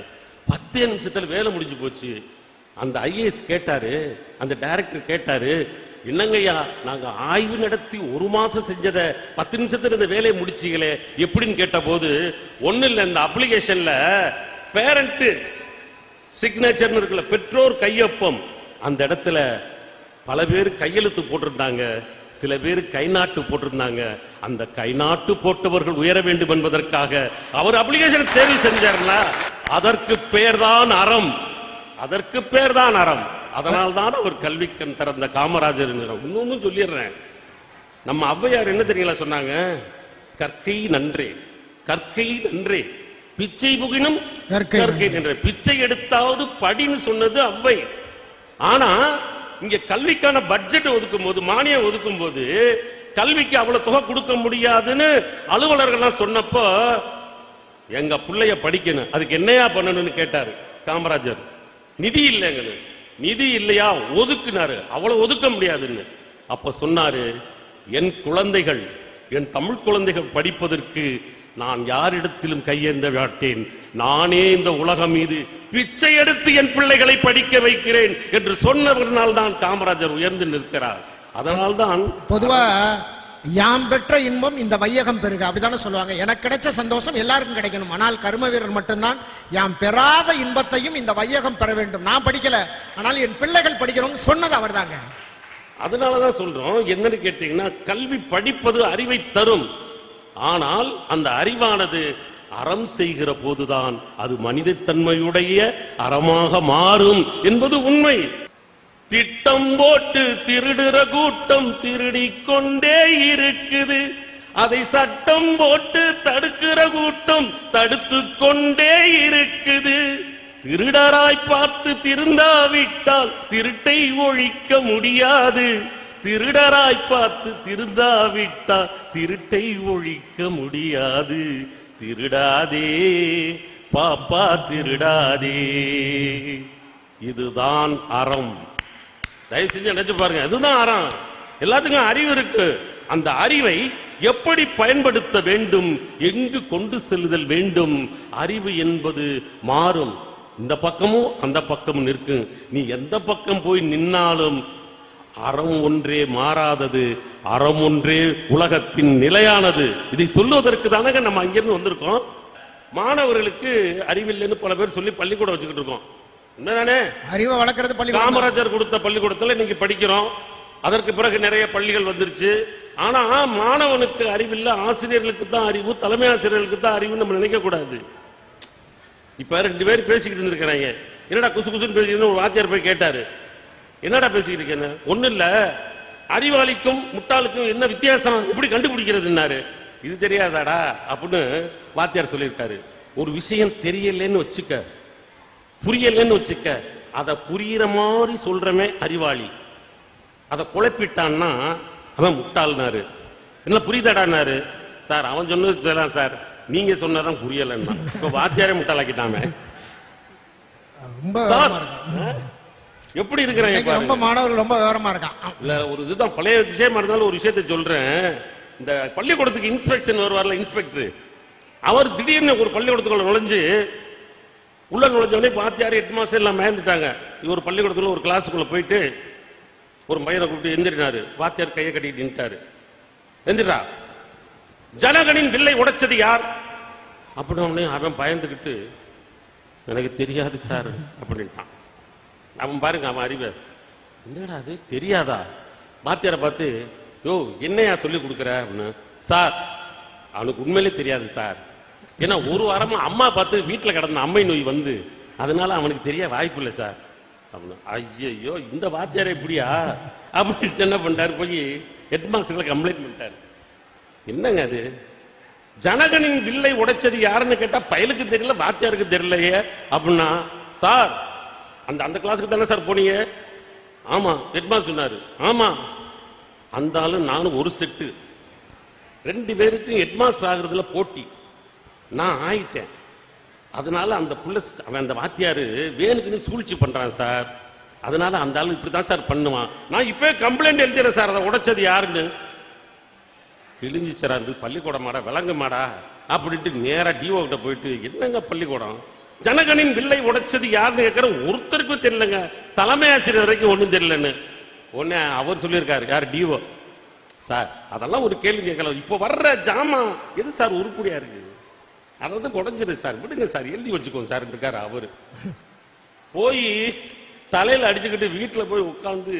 10 நிமிஷத்துல வேலை முடிஞ்சு போச்சு. அந்த ஐஏஎஸ் கேட்டாரு, அந்த டைரக்டர் கேட்டாரு, என்னங்கய்யா நாங்க ஆய்வு நடத்தி 1 மாசம் செஞ்சத 10 நிமிஷத்துல இந்த வேலையை முடிச்சீங்களே எப்படின்னு கேட்ட போது, ஒண்ணு இல்ல, இந்த அப்ளிகேஷன்ல பேரண்ட் சிக்னேச்சர் இருக்குல்ல, பெற்றோர் கையொப்பம், அந்த இடத்துல பல பேர் கையெழுத்து போட்டிருந்தாங்க, சில பேர் கைநாட்டு போட்டிருந்தாங்க. அந்த கைநாட்டு போட்டவர்கள் உயர வேண்டும் என்பதற்காக அவர் அப்ளிகேஷன் தேர்வு செஞ்சார்ல, அதற்கு பேர்தான் அறம், அதற்கு பேர்தான் அறம். அதனால்தான் அவர் கல்விக்கண் திறந்த காமராஜர். இன்னொன்னு சொல்லிடுறேன், நம்ம ஔவையார் என்ன தெரியல சொன்னாங்க? கற்கை நன்றே, கற்கை நன்றே, பிச்சை புகினும் கற்கை நன்றே. பிச்சை எடுத்தாவது படின்னு சொன்னது ஔவை. ஆனா இங்க கல்விக்கான பட்ஜெட் ஒதுக்கும் போது, மானியம் ஒதுக்கும் போது, கல்விக்கு அவ்வளவு தொகை கொடுக்க முடியாதுன்னு அலுவலர்கள் சொன்னப்போ, எங்க பிள்ளைய படிக்கணும், அதுக்கு என்னையா பண்ணணும்னு கேட்டாரு காமராஜர். நிதி இல்லைங்க, நிதி இல்லையா, ஒதுக்குனாரு. அவ்வளவு ஒதுக்க முடியாதுன்னு. அப்ப சொன்னாரு, என் குழந்தைகள், என் தமிழ் குழந்தைகள் படிப்பதற்கு நான் யாரிடத்திலும் கையேந்த மாட்டேன், நானே இந்த உலகம் மீது பிச்சை எடுத்து என் பிள்ளைகளை படிக்க வைக்கிறேன் என்று சொன்னவர்களால் தான் காமராஜர் உயர்ந்து நிற்கிறார். அதனால்தான் பொதுவா யாம் பெற்ற இன்பம் இந்த வையகம் பெருக, அப்படித்தானே சொல்லுவாங்க. எனக்கு கிடைச்ச சந்தோஷம் எல்லாருக்கும் கிடைக்கணும். ஆனால் கர்ம வீரர் மட்டும்தான் யாம் பெறாத இன்பத்தையும் இந்த வையகம் பெற வேண்டும். நான் படிக்கல, ஆனால் என் பிள்ளைகள் படிக்கணும் சொன்னது அவர் தாங்க. அதனாலதான் சொல்றோம், என்னன்னு கேட்டீங்கன்னா, கல்வி படிப்பது அறிவை தரும். ஆனால் அந்த அறிவானது அறம் செய்கிற போதுதான் அது மனிதத்தன்மையுடைய அறமாக மாறும் என்பது உண்மை. திட்டம் போட்டு திருடுற கூட்டம் திருடிக்கொண்டே இருக்குது, அதை சட்டம் போட்டு தடுக்கிற கூட்டம் தடுத்து கொண்டே இருக்குது. திருடராய் பார்த்து திருந்தாவிட்டால் திருட்டை ஒழிக்க முடியாது, திருடராய் பார்த்து திருந்தாவிட்டால் திருட்டை ஒழிக்க முடியாது. திருடாதே பாப்பா திருடாதே, இதுதான் அறம். தயவு செஞ்சு நினைச்சு பாருங்க, இதுதான் அறம். எல்லாத்துக்கும் அறிவு இருக்கு. அந்த அறிவை எப்படி பயன்படுத்த வேண்டும், எங்கு கொண்டு செல்லுதல் வேண்டும். அறிவு என்பது மாறும், இந்த பக்கமும் அந்த பக்கமும் நிற்கும். நீ எந்த பக்கம் போய் நின்னாலும் அறம் ஒன்றே மாறாதது, அறம் ஒன்றே உலகத்தின் நிலையானது. இதை சொல்லுவதற்கு தானே நம்ம அங்கிருந்து வந்திருக்கோம். மாணவர்களுக்கு அறிவில்லைன்னு பல பேர் சொல்லி பள்ளிக்கூடம் வச்சுக்கிட்டு இருக்கோம். உண்மைதானே? அறிவை வளர்க்கறது பள்ளிக்கூடம். காமராஜர் கொடுத்த பள்ளிக்கூடத்துல இன்னைக்கு படிக்கிறோம். அதற்கு பிறகு நிறைய பள்ளிகள் வந்துருச்சு. ஆனா மாணவனுக்கு அறிவில்லை, ஆசிரியர்களுக்கு தான் அறிவு, தலைமை ஆசிரியர்களுக்கு தான் அறிவு நம்ம நினைக்க கூடாது. இப்ப 2 பேர் பேசிக்கிட்டு இருந்திருக்கிறாங்க. என்னடா குசு குசுன்னு பேசிக்கிட்டு ஒரு வாத்தியார் போய் கேட்டாரு, என்னடா பேசிக்கிட்டு இருக்கேன்னு. ஒண்ணு இல்ல, அறிவாளிக்கும் முட்டாளுக்கும் என்ன வித்தியாசம், எப்படி கண்டுபிடிக்கிறதுன்னாரு. இது தெரியாதாடா அப்படின்னு வாத்தியார் சொல்லியிருக்காரு. ஒரு விஷயம் தெரியலன்னு வச்சுக்க, புரியலன்னு வச்சுக்க, அதை புரியுற மாதிரி சொல்றமே அறிவாளி. அதை குழப்பிட்டான்னா அவன் முட்டாள்னாரு. என்ன புரியுதாடான்னாரு. சார் அவன் சொன்னது சொல்லலாம் சார், நீங்க சொன்னதான் புரியலன்னா. இப்ப வாத்தியாரே முட்டாளாக்கிட்டாமே. எப்படி இருக்கிறாங்க ரொம்ப மாணவர்கள் ரொம்ப விவரமா இருக்கான். இல்ல ஒரு இதுதான் பழைய விஷயமா இருந்தாலும் ஒரு விஷயத்தை சொல்றேன். இந்த பள்ளிக்கூடத்துக்கு இன்ஸ்பெக்ஷன் வருவார்ல, இன்ஸ்பெக்டர், அவர் திடீர்னு ஒரு பள்ளிக்கூடத்துக்குள்ள நுழைஞ்சு உள்ள நுழைஞ்சவனே வாத்தியார் ஹெட் மாஸ்டர் எல்லாம் மயந்துட்டாங்க. இவர் பள்ளிக்கூடத்துல ஒரு கிளாஸுக்குள்ள போயிட்டு ஒரு பையனை கூப்பிட்டு எந்திரினாரு. வாத்தியார் கையை கட்டிட்டு நின்ட்டாரு. எந்திரா, ஜனகனின் வில்லை உடைச்சது யார் அப்படின்னு அவன் பயந்துகிட்டு, எனக்கு தெரியாது சார் அப்படின்ட்டான். அவன் பாருங்க, அவன் அறிவை என்னடா அது தெரியாதா. வாத்தியாரை பார்த்து, யோ என்னையா சொல்லி கொடுக்குற அப்படின்னு. சார் அவனுக்கு உண்மையிலே தெரியாது சார், ஏன்னா ஒரு வாரமா அம்மா பார்த்து வீட்டில் கிடந்த அம்மை நோய் வந்து அதனால அவனுக்கு தெரிய வாய்ப்பு இல்லை சார் அப்படின்னு. ஐயோ இந்த வாத்தியாரை இப்படியா அப்படின்னு என்ன பண்ணிட்டாரு, போய் ஹெட் மாஸ்டர்ல கம்ப்ளைண்ட் பண்ணிட்டாரு. என்னங்க அது, ஜனகனின் வில்லை உடைச்சது யாருன்னு கேட்டா பயலுக்கு தெரியல, வாத்தியாருக்கு தெரியலையே அப்படின்னா. சார் அந்த அந்த கிளாஸுக்கு தானே சார் போனீங்க. ஆமா. ஹெட் மாஸ்டர் சொன்னாரு. ஆமா. அந்த ஆளு நானும் ஒரு செட்டு, 2 பேருக்கும் ஹெட் மாஸ்டர் ஆகுறதுல போட்டி. நான் ஆயிட்டேன். அதனால அந்த புள்ள அவன் அந்த வாத்தியாரு வேணுக்குன்னு சூழ்ச்சி பண்றான் சார். அதனால அந்த ஆளு இப்படிதான் சார் பண்ணுவான். நான் இப்ப கம்ப்ளைண்ட் எழுதிறேன் சார், அதை உடைச்சது யாருன்னு. கிழிஞ்சிச்சரா இருந்து பள்ளிக்கூடமாடா விளங்க மாடா அப்படின்ட்டு நேரா டிஓ கிட்ட போயிட்டு, என்னங்க பள்ளிக்கூடம், ஜனகனின் வில்லை உடைச்சது யாருன்னு கேட்கிற, ஒருத்தருக்கும் தெரியலங்க, தலைமை ஆசிரியர் வரைக்கும் ஒண்ணும் தெரியலன்னு. உடனே அவர் சொல்லியிருக்காரு, யார் டிஓ, சார் அதெல்லாம் ஒரு கேள்வி கேட்கலாம், இப்போ வர்ற ஜாமா எது சார் உருப்படியா இருக்கு, அதாவது உடைஞ்சிரு சார், விடுங்க சார் எழுதி வச்சுக்கோங்க சார் இருக்காரு. அவரு போய் தலையில அடிச்சுக்கிட்டு வீட்டுல போய் உட்காந்து,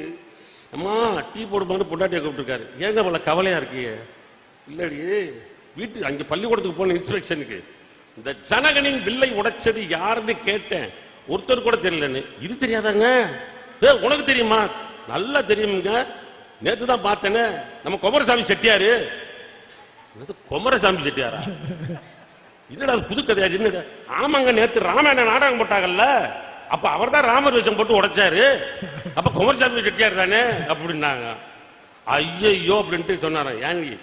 அம்மா டீ போடுமான்னு பொண்டாட்டியை கூப்பிட்டுருக்காரு. ஏங்க அவளை கவலையா இருக்கிய. இல்லடி வீட்டு அங்க பள்ளிக்கூடத்துக்கு போன இன்ஸ்பெக்ஷனுக்கு இந்த ஜனகனின் வில்லை உடைச்சது யாருன்னு கேட்டேன், ஒருத்தர் கூட தெரியலன்னு. இது தெரியாதாங்க, உனக்கு தெரியுமா, நல்லா தெரியுங்க, நேத்து தான் பார்த்தேன்னு, நம்ம குமரசாமி செட்டியாரு. குமரசாமி செட்டியாரா, என்னடா புது கதையா, என்னடா. ஆமாங்க, நேத்து ராமாயண நாடகம் போட்டாங்கல்ல, அப்ப அவர் தான் ராமர் வேஷம் போட்டு உடைச்சாரு, அப்ப குமரசாமி செட்டியார் தானே அப்படின்னாங்க. ஐயோ அப்படின்ட்டு சொன்னாராம். ஏங்க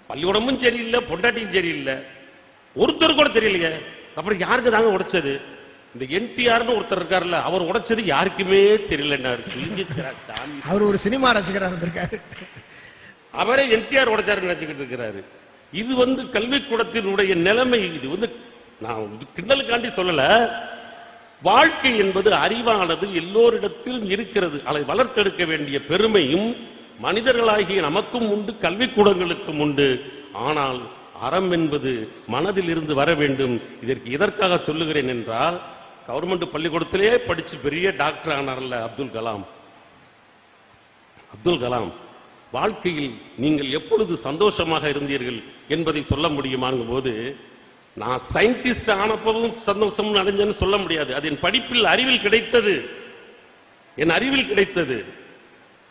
பள்ளிக்கூடமும் சரியில்லை, பொண்டாட்டியும் சரியில்லை, ஒருத்தர் கூட தெரியலையே, அப்புறம் யாருக்கு தாங்க உடைச்சது. இந்த என்டிஆர்னு ஒருத்தர் இருக்காருல்ல, அவர் உடைச்சது யாருக்குமே தெரியலன்னாரு. அவர் ஒரு சினிமா ரசிகராக இருந்திருக்காரு, அவரே என்டிஆர் உடைச்சாரு நினைச்சுக்கிட்டு இருக்கிறாரு. இது கல்விக்கூடத்தினுடைய நிலைமை. இது நான் கிண்டலுக்காண்டி சொல்லல. வாழ்க்கை என்பது அறிவானது எல்லோரிடத்திலும் இருக்கிறது. அதை வளர்த்தெடுக்க வேண்டிய பெருமையும் மனிதர்களாகிய நமக்கும் உண்டு, கல்விக்கூடங்களுக்கும் உண்டு. ஆனால் அறம் என்பது மனதில் இருந்து வர வேண்டும். இதற்கு எதற்காக சொல்லுகிறேன் என்றால், கவர்மெண்ட் பள்ளிக்கூடத்திலே படிச்சு பெரிய டாக்டர் ஆனார்ல அப்துல் கலாம். அப்துல் கலாம் வாழ்க்கையில் நீங்கள் எப்பொழுது சந்தோஷமாக இருந்தீர்கள் என்பதை சொல்ல முடியுமாங்கும் போது, நான் சயின்டிஸ்ட் ஆனப்பவும் சந்தோஷம் அடைஞ்சேன்னு சொல்ல முடியாது. அது என் படிப்பில் அறிவில் கிடைத்தது, என் அறிவில் கிடைத்தது.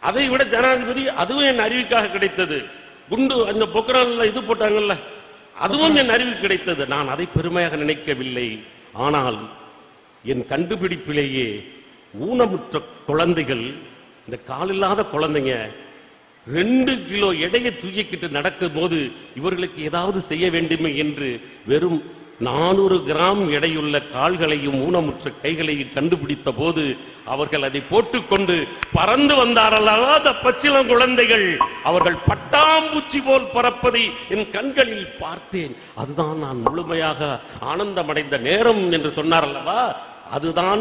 அதை விட ஜனாதிபதி, அதுவும் என் அறிவுக்காக கிடைத்தது. குண்டு அந்த பொக்ரான்ல இது போட்டாங்கல்ல, அதுவும் என் அறிவு கிடைத்தது. நான் அதை பெருமையாக நினைக்கவில்லை. ஆனால் என் கண்டுபிடிப்பிலேயே ஊனமுற்ற குழந்தைகள், இந்த காலில்லாத குழந்தைங்க 2 கிலோ எடையை தூக்கிக்கிட்டு நடக்கும் போது இவர்களுக்கு ஏதாவது செய்ய வேண்டுமே என்று வெறும் 400 கிராம் எடையுள்ள கால்களையும் ஊனமுற்ற கைகளையும் கண்டுபிடித்த போது அவர்கள் அதை போட்டுக்கொண்டு பறந்து வந்தாரல்லவா அந்த பச்சிளம் குழந்தைகள், அவர்கள் பட்டாம்பூச்சி போல் பறப்பதை என் கண்களில் பார்த்தேன். அதுதான் நான் முழுமையாக ஆனந்தமடைந்த நேரம் என்று சொன்னார் அல்லவா. அதுதான்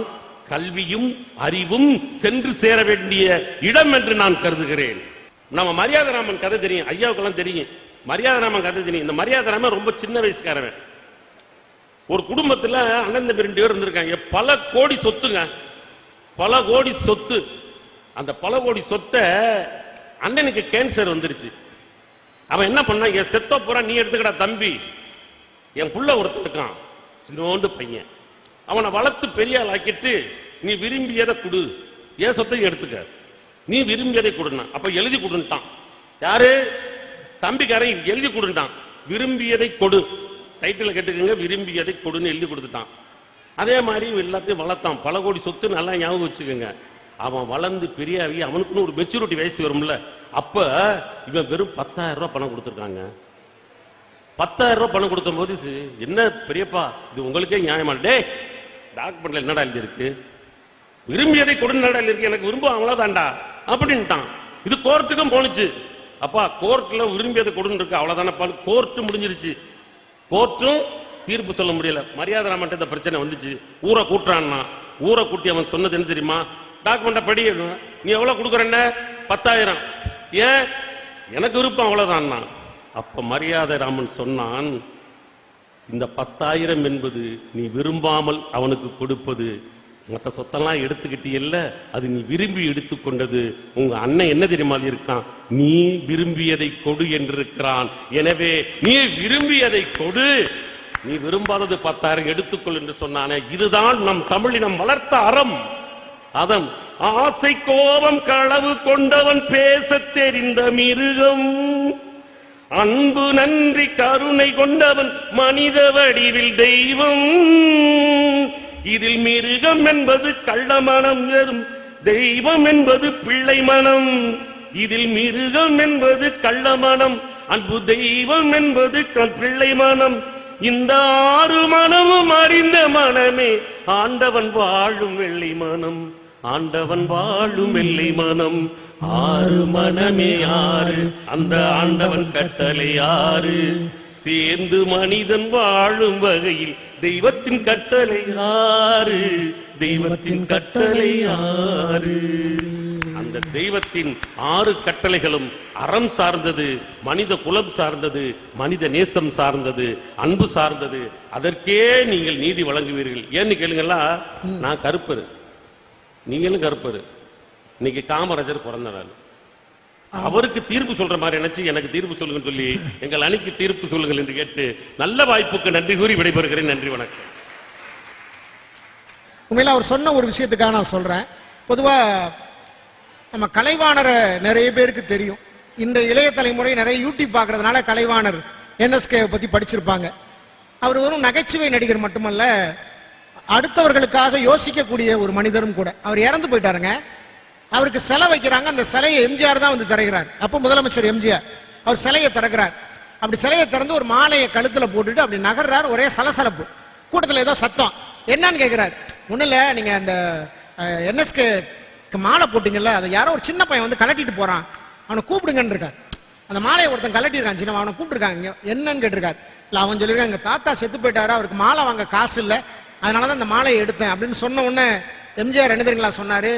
கல்வியும் அறிவும் சென்று சேர வேண்டிய இடம் என்று நான் கருதுகிறேன். நம்ம மரியாதராமன் கதை தெரியும், ஐயாவுக்கெல்லாம் தெரியும். மரியாதராமன் கதை தெரியும். இந்த மரியாதராமன் ரொம்ப சின்ன வயசுக்காரவன். ஒரு குடும்பத்துல அண்ணன் தம்பி 2 பேர் இருந்திருக்காங்க. பல கோடி சொத்துங்க, பல கோடி சொத்து. அந்த பல கோடி சொத்தை அண்ணனுக்கு கேன்சர் வந்துருச்சு. அவன் என்ன பண்ணா, என் செத்த பூரா நீ எடுத்துக்கடா தம்பி. என் புள்ள ஒருத்தன் இருக்கான், சின்னோண்டு பையன். அவனை வளர்த்து பெரிய ஆள் ஆக்கிட்டு நீ விரும்பியதை கொடு, என் சொத்தையும் எடுத்துக்க, நீ விரும்பியதை கொடுனா. அப்ப எழுதி கொடுன்ட்டான். யாரு? தம்பிக்காரன் எழுதி கொடுன்ட்டான். விரும்பியதை கொடு, டைட்டில் கேட்டுக்கங்க, விரும்பியதை கொடுன்னு எழுதி கொடுத்துட்டான். அதே மாதிரி எல்லாத்தையும் வளர்த்தான். பல கோடி சொத்து, நல்லா ஞாபகம் வச்சுக்கோங்க. அவன் வளர்ந்து பெரியாவி, அவனுக்குன்னு ஒரு மெச்சூரிட்டி வயசு வரும்ல. அப்ப இவன் வெறும் 10,000 ரூபாய் பணம் கொடுத்துருக்காங்க. 10,000 ரூபாய் பணம் கொடுத்த போது, என்ன பெரியப்பா இது உங்களுக்கே நியாயமா? டே, டாக்குமெண்ட்ல என்னடா எழுதி இருக்கு? விரும்பியதை கொடுநடா இருக்கு, எனக்கு விரும்பும் அவ்வளவுதான்டா அப்படின்ட்டான். இது கோர்ட்டுக்கும் போனுச்சு. அப்பா கோர்ட்ல விரும்பியதை கொடுன்னு இருக்கு, அவ்வளவுதானப்பா. கோர்ட்டு முடிஞ்சிருச்சு. கோர்ட்டும் தீர்ப்பு சொல்ல முடியல. மரியாதை ராமன் இந்த பிரச்சனை வந்துச்சு. ஊரை கூட்டுறான்னா, ஊரை கூட்டி அவன் சொன்னது என்ன தெரியுமா? டாக்குமெண்ட படி, நீ எவ்வளவு கொடுக்குறேன்ன? 10,000. ஏன்? எனக்கு விருப்பம் அவ்வளவுதான். அப்ப மரியாதை ராமன் சொன்னான், இந்த 10,000 என்பது நீ விரும்பாமல் அவனுக்கு கொடுப்பது. மற்ற சொத்தெல்லாம் எடுத்துக்கிட்டீல்ல, அது நீ விரும்பி எடுத்துக்கொண்டது. உங்க அண்ணன் என்ன தெரியுமா இருக்கான்? நீ விரும்பியதை கொடு என்றிருக்கிறான். எனவே நீ விரும்பியதை கொடு, நீ விரும்பாதது 10,000 எடுத்துக்கொள் என்று சொன்னானே. இதுதான் நம் தமிழினம் வளர்த்த அறம். அதன் ஆசை கோபம் களவு கொண்டவன் பேச தெரிந்த மிருகம், அன்பு நன்றி கருணை கொண்டவன் மனித வடிவில் தெய்வம். இதில் மிருகம் என்பது கள்ளமனம் வெறும், தெய்வம் என்பது பிள்ளை மனம். இதில் மிருகம் என்பது கள்ளமனம், அன்பு தெய்வம் என்பது பிள்ளை மனம். இந்த 6 மனமும் அறிந்த மனமே ஆண்டவன் வாழும் வெள்ளை மனம், ஆண்டவன் வாழும் வெள்ளை மனம். 6 மனமே 6, அந்த ஆண்டவன் கட்டளை 6. சேர்ந்து மனிதன் வாழும் வகையில் தெய்வத்தின் கட்டளை 6, தெய்வத்தின் கட்டளை 6. அந்த தெய்வத்தின் 6 கட்டளைகளும் அறம் சார்ந்தது, மனித குலம் சார்ந்தது, மனித நேசம் சார்ந்தது, அன்பு சார்ந்தது. அதற்கே நீங்கள் நீதி வழங்குவீர்கள். ஏன்னு கேளுங்களா, நான் கருப்பரு, நீங்களும் கருப்பரு. இன்னைக்கு காமராஜர் பிறந்த நாள். அவருக்கு தீர்ப்பு சொல்ற மாதிரி நினைச்சு எனக்கு தீர்ப்பு சொல்லுங்க சொல்லி எங்கள் அணிக்கு தீர்ப்பு சொல்லுங்கள் என்று கேட்டு நல்ல வாய்ப்புக்கு நன்றி கூறி விடைபெறுகிறேன். நன்றி, வணக்கம். உண்மையில அவர் சொன்ன ஒரு விஷயத்துக்காக நான் சொல்றேன். பொதுவா நம்ம கலைவாணரை நிறைய பேருக்கு தெரியும். இந்த இளைய தலைமுறை நிறைய யூடியூப் பார்க்கறதுனால கலைவாணர் NSK பத்தி படிச்சிருப்பாங்க. அவர் வெறும் நகைச்சுவை நடிகர் மட்டுமல்ல, அடுத்தவர்களுக்காக யோசிக்கக்கூடிய ஒரு மனிதரும் கூட. அவர் இறந்து போயிட்டாருங்க. அவருக்கு சிலை வைக்கிறாங்க. அந்த சிலையை எம்ஜிஆர் தான் வந்து திறக்கிறார். அப்போ முதலமைச்சர் எம்ஜிஆர். அவர் சிலையை திறக்கிறார். அப்படி சிலையை திறந்து ஒரு மாலையை கழுத்துல போட்டுட்டு அப்படி நகர்றார். ஒரே சலசலப்பு. கூட்டத்தில் ஏதோ சத்தம். என்னன்னு கேட்கிறார். ஒன்றும் இல்லை, நீங்க அந்த NSK மாலை போட்டீங்கல்ல, அதை யாரோ ஒரு சின்ன பையன் வந்து கலட்டிட்டு போறான், அவனை கூப்பிடுங்கன்னு இருக்கார். அந்த மாலையை ஒருத்தன் கலட்டிருக்கான், சின்ன அவனை கூப்பிட்டுருக்காங்க. என்னன்னு கேட்டிருக்காரு. இல்லை, அவன் சொல்லியிருக்கான், எங்க தாத்தா செத்து போயிட்டாரு, அவருக்கு மாலை வாங்க காசு இல்லை, அதனாலதான் இந்த மாலையை எடுத்தேன் அப்படின்னு சொன்ன உடனே எம்ஜிஆர் என்ன தெரியுங்களா சொன்னாரு?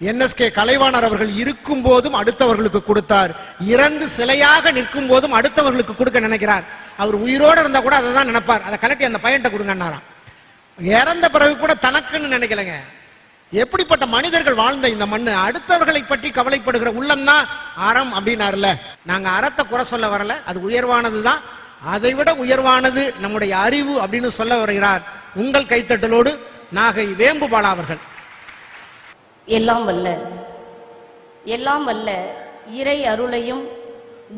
NSK கலைவாணர் அவர்கள் இருக்கும் போதும் அடுத்தவர்களுக்கு கொடுத்தார், இறந்து சிலையாக நிற்கும் போதும் அடுத்தவர்களுக்கு கொடுக்க நினைக்கிறார். அவர் உயிரோடு இருந்தா கூட அதை தான் நினைப்பார். அதை கலட்டி அந்த பையன்ட்ட கொடுங்கன்னாராம். இறந்த பிறகு கூட தனக்குன்னு நினைக்கலங்க. எப்படிப்பட்ட மனிதர்கள் வாழ்ந்த இந்த மண்ணு, அடுத்தவர்களை பற்றி கவலைப்படுகிற உள்ளம் தான் அறம் அப்படின்னாருல. நாங்க அறத்தை குறை சொல்ல வரல, அது உயர்வானதுதான். அதை விட உயர்வானது நம்முடைய அறிவு அப்படின்னு சொல்ல வருகிறார். உங்கள் கைத்தட்டலோடு நாகை வேம்புபாலா அவர்கள். எல்லாம் வல்ல இறை அருளையும்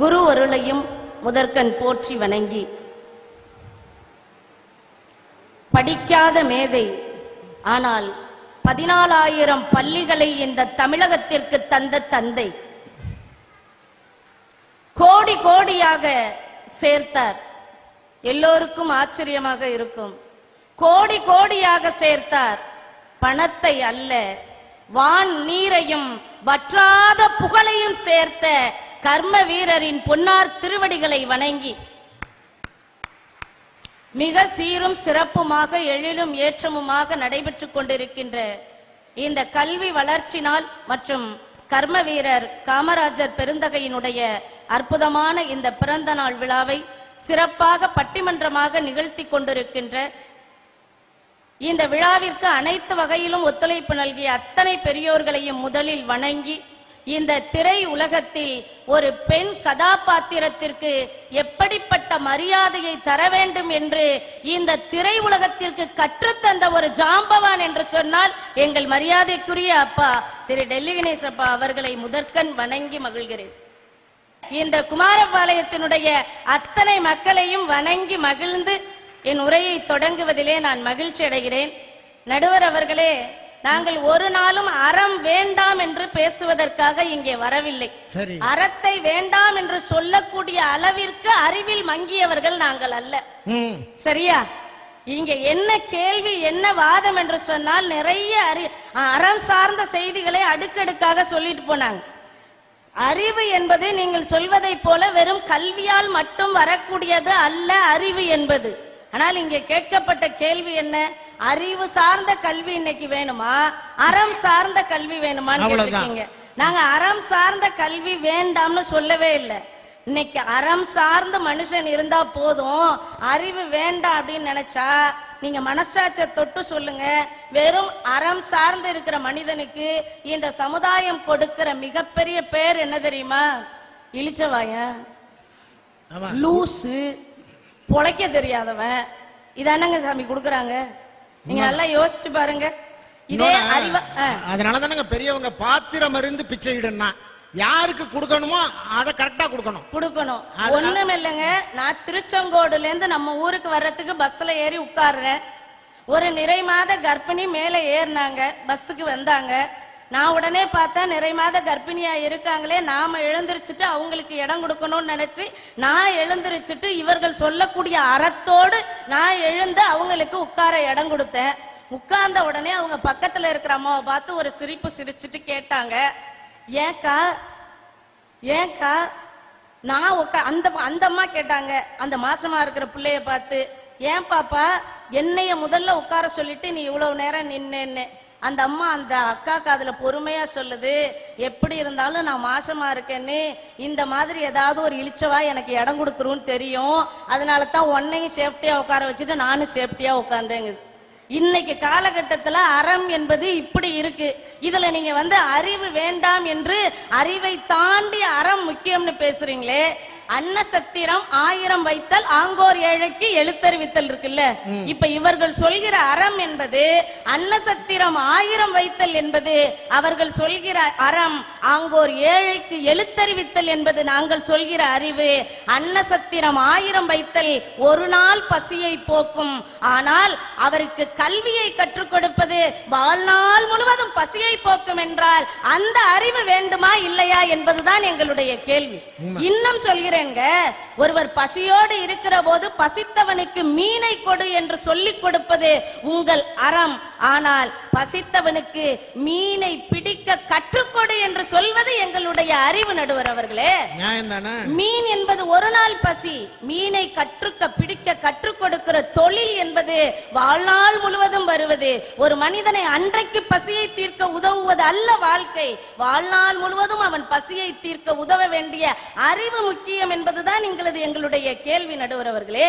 குரு அருளையும் முதற்கண் போற்றி வணங்கி, படிக்காத மேதை ஆனால் 14,000 பள்ளிகளை இந்த தமிழகத்திற்கு தந்த தந்தை, கோடி கோடியாக சேர்த்தார். எல்லோருக்கும் ஆச்சரியமாக இருக்கும். கோடி கோடியாக சேர்த்தார். பணத்தை அல்ல, வான் நீரையும் வற்றாத புகழையும் சேர்த்த கர்ம வீரரின் பொன்னார் திருவடிகளை வணங்கி, மிக சீரும் சிறப்புமாக எழிலும் ஏற்றமுமாக நடைபெற்றுக் கொண்டிருக்கின்ற இந்த கல்வி வளர்ச்சி நாள் மற்றும் கர்ம வீரர் காமராஜர் பெருந்தகையினுடைய அற்புதமான இந்த பிறந்த நாள் விழாவை சிறப்பாக பட்டிமன்றமாக நிகழ்த்தி கொண்டிருக்கின்ற இந்த விழாவிற்கு அனைத்து வகையிலும் ஒத்துழைப்பு நல்கிய அத்தனை பெரியோர்களையும் முதலில் வணங்கி, இந்த திரை உலகத்தில் ஒரு பெண் கதாபாத்திரத்திற்கு எப்படிப்பட்ட மரியாதையை தர வேண்டும் என்று இந்த திரை உலகத்திற்கு கற்றுத்தந்த ஒரு ஜாம்பவான் என்று சொன்னால் எங்கள் மரியாதைக்குரிய அப்பா திரு டெல்லி கணேஷ் அப்பா அவர்களை முதற்கண் வணங்கி மகிழ்கிறேன். இந்த குமாரபாளையத்தினுடைய அத்தனை மக்களையும் வணங்கி மகிழ்ந்து என் உரையை தொடங்குவதிலே நான் மகிழ்ச்சி அடைகிறேன். நடுவர் அவர்களே, நாங்கள் ஒரு நாளும் அறம் வேண்டாம் என்று பேசுவதற்காக இங்கே வரவில்லை. அறத்தை வேண்டாம் என்று சொல்லக்கூடிய அளவிற்கு அறிவில் மங்கியவர்கள் நாங்கள் அல்ல. சரியா? இங்க என்ன கேள்வி, என்ன வாதம் என்று சொன்னால் நிறைய அறம் சார்ந்த செய்திகளை அடுக்கடுக்காக சொல்லிட்டு போனாங்க. அறிவு என்பது நீங்கள் சொல்வதை போல வெறும் கல்வியால் மட்டும் வரக்கூடியது அல்ல அறிவு என்பது. ஆனால் இங்கே கேட்கப்பட்ட கேள்வி என்ன? அறிவு சார்ந்த கல்வி இன்னைக்கு வேணுமா, அறம் சார்ந்த கல்வி வேணுமான்னு கேட்டிருக்கீங்க. நாங்க அறம் சார்ந்த கல்வி வேண்டாம்னு சொல்லவே இல்லை. இன்னைக்கு அறம் சார்ந்த மனுஷன் இருந்தா போதும், அறிவு வேண்டாம் அப்படின்னு நினைச்சா நீங்க மனசாட்சியை தொட்டு சொல்லுங்க. வெறும் அறம் சார்ந்து இருக்கிற மனிதனுக்கு இந்த சமுதாயம் கொடுக்கிற மிகப்பெரிய பேர் என்ன தெரியுமா? இளிச்சவாயன், லூசு, பொழைக்க தெரியாதவன். இதானங்க சாமி கொடுக்கறாங்க. நீங்க நல்லா யோசிச்சு பாருங்க. இதே அறிவு. அதனாலதானங்க பெரியவங்க பாத்திரம் இருந்து பிச்சை இடனா யாருக்கு கொடுக்கணுமோ அதை கரெக்டா கொடுக்கணும். ஒண்ணும் இல்லைங்க. நான் திருச்செங்கோடுல இருந்து நம்ம ஊருக்கு வர்றதுக்கு பஸ்ல ஏறி உட்கார்றேன். ஒரு நிறை மாத கர்ப்பிணி மேல ஏறினாங்க, பஸ்ஸுக்கு வந்தாங்க. நான் உடனே பார்த்தா நிறை மாத கர்ப்பிணியா இருக்காங்களே, நாம எழுந்திருச்சுட்டு அவங்களுக்கு இடம் கொடுக்கணும்னு நினைச்சு நான் எழுந்திருச்சுட்டு இவர்கள் சொல்லக்கூடிய அறத்தோடு நான் எழுந்து அவங்களுக்கு உட்கார இடம் கொடுத்தேன். உட்கார்ந்த உடனே அவங்க பக்கத்துல இருக்கிற அம்மாவை பார்த்து ஒரு சிரிப்பு சிரிச்சுட்டு கேட்டாங்க, ஏக்கா நான் அந்த அம்மா கேட்டாங்க அந்த மாசமா இருக்கிற பிள்ளைய பார்த்து, ஏன் பாப்பா என்னைய முதல்ல உட்கார சொல்லிட்டு நீ இவ்வளவு நேரம் நின்னேன்னு. அந்த அம்மா அந்த அக்கா காதுல பொறுமையா சொல்லுது, எப்படி இருந்தாலும் நான் மாசமா இருக்கேன்னு இந்த மாதிரி ஏதாவது ஒரு இழிச்சவா எனக்கு இடம் கொடுத்துருன்னு தெரியும், அதனால தான் உன்னையும் சேஃப்டியா உட்கார வச்சுட்டு நானும் சேஃப்டியா உட்கார்ந்தேங்க. இன்னைக்கு காலகட்டத்துல அறம் என்பது இப்படி இருக்கு. இதுல நீங்க அறிவு வேண்டாம் என்று அறிவை தாண்டி அறம் முக்கியம்னு பேசுறீங்களே. அன்னசத்திரம் 1000 வைத்தல் ஆங்கோர் ஏழைக்கு எழுத்தறிவித்தல் இருக்குல்ல. இப்ப இவர்கள் சொல்கிற அறம் என்பது அன்னசத்திரம் 1000 வைத்தல் என்பது அவர்கள் சொல்கிற அறம், ஆங்கோர் ஏழைக்கு எழுத்தறிவித்தல் என்பது நாங்கள் சொல்கிற அறிவு. அன்னசத்திரம் 1000 வைத்தல் ஒரு நாள் பசியை போக்கும், ஆனால் அவருக்கு கல்வியை கற்றுக் கொடுப்பது வாழ்நாள் முழுவதும் பசியை போக்கும் என்றால் அந்த அறிவு வேண்டுமா இல்லையா என்பதுதான் எங்களுடைய கேள்வி. இன்னும் சொல்கிற ஒருவர் பசியோடு இருக்கிற போது பசித்தவனுக்கு மீனை கொடு என்று சொல்லிக் கொடுப்பது உங்கள் அறம். ஆனால் பசித்தவனுக்கு மீனை பிடிக்க கற்றுக்கொடு என்று சொல்வது எங்களுடைய அறிவு. நடுவர் அவர்களே, மீன் என்பது ஒரு நாள் பசி, மீனை பிடிக்க கற்றுக் கொடுக்கிற தொழில் என்பது வாழ்நாள் முழுவதும் வருவது. ஒரு மனிதனை அன்றைக்கு பசியை தீர்க்க உதவுவது அல்ல வாழ்க்கை, வாழ்நாள் முழுவதும் அவன் பசியை தீர்க்க உதவ வேண்டிய அறிவு முக்கியம் என்பதுதான் எங்களுடைய கேள்வி. நடுவர் அவர்களே,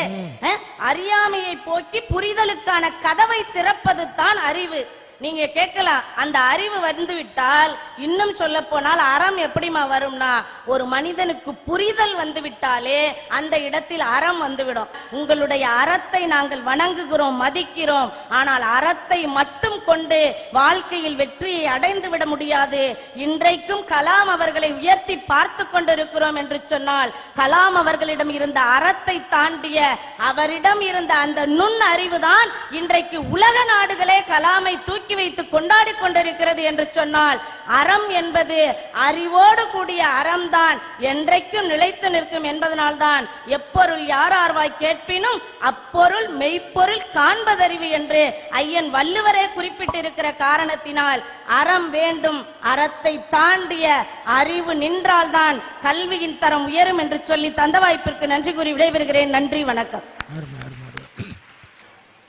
அறியாமையை போக்கி புரிதலுக்கான கதவை திறப்பது தான் அறிவு. நீங்க கேட்கலாம், அந்த அறிவு வந்துவிட்டால் இன்னும் சொல்ல போனால் அறம் எப்படிமா வரும்னா, ஒரு மனிதனுக்கு புரிதல் வந்துவிட்டாலே அந்த இடத்தில் அறம் வந்துவிடும். உங்களுடைய அறத்தை நாங்கள் வணங்குகிறோம், மதிக்கிறோம். ஆனால் அறத்தை மட்டும் கொண்டு வாழ்க்கையில் வெற்றியை அடைந்து விட முடியாது. இன்றைக்கும் கலாம் அவர்களை உயர்த்தி பார்த்து கொண்டிருக்கிறோம் என்று சொன்னால் கலாம் அவர்களிடம் இருந்த அறத்தை தாண்டிய அவரிடம் இருந்த அந்த நுண் அறிவுதான் இன்றைக்கு உலக நாடுகளே கலாமை தூக்கி வைத்து கொண்டாடி கொண்டிருக்கிறது என்று சொன்னால் அறம் என்பது அறிவோடு கூடிய அறம்தான் என்றைக்கும் நிலைத்து நிற்கும் என்பதனால்தான் எப்பொருள் யாரார்வாய் கேட்பினும் அப்பொருள் மெய்ப்பொருள் காண்பதறிவு என்று ஐயன் வள்ளுவரே குறிப்பிட்டிருக்கிற காரணத்தினால் அறம் வேண்டும். அறத்தை தாண்டிய அறிவு நின்றால்தான் கல்வியின் தரம் உயரும் என்று சொல்லி தந்த வாய்ப்பிற்கு நன்றி கூறி விடைபெறுகிறேன். நன்றி, வணக்கம்.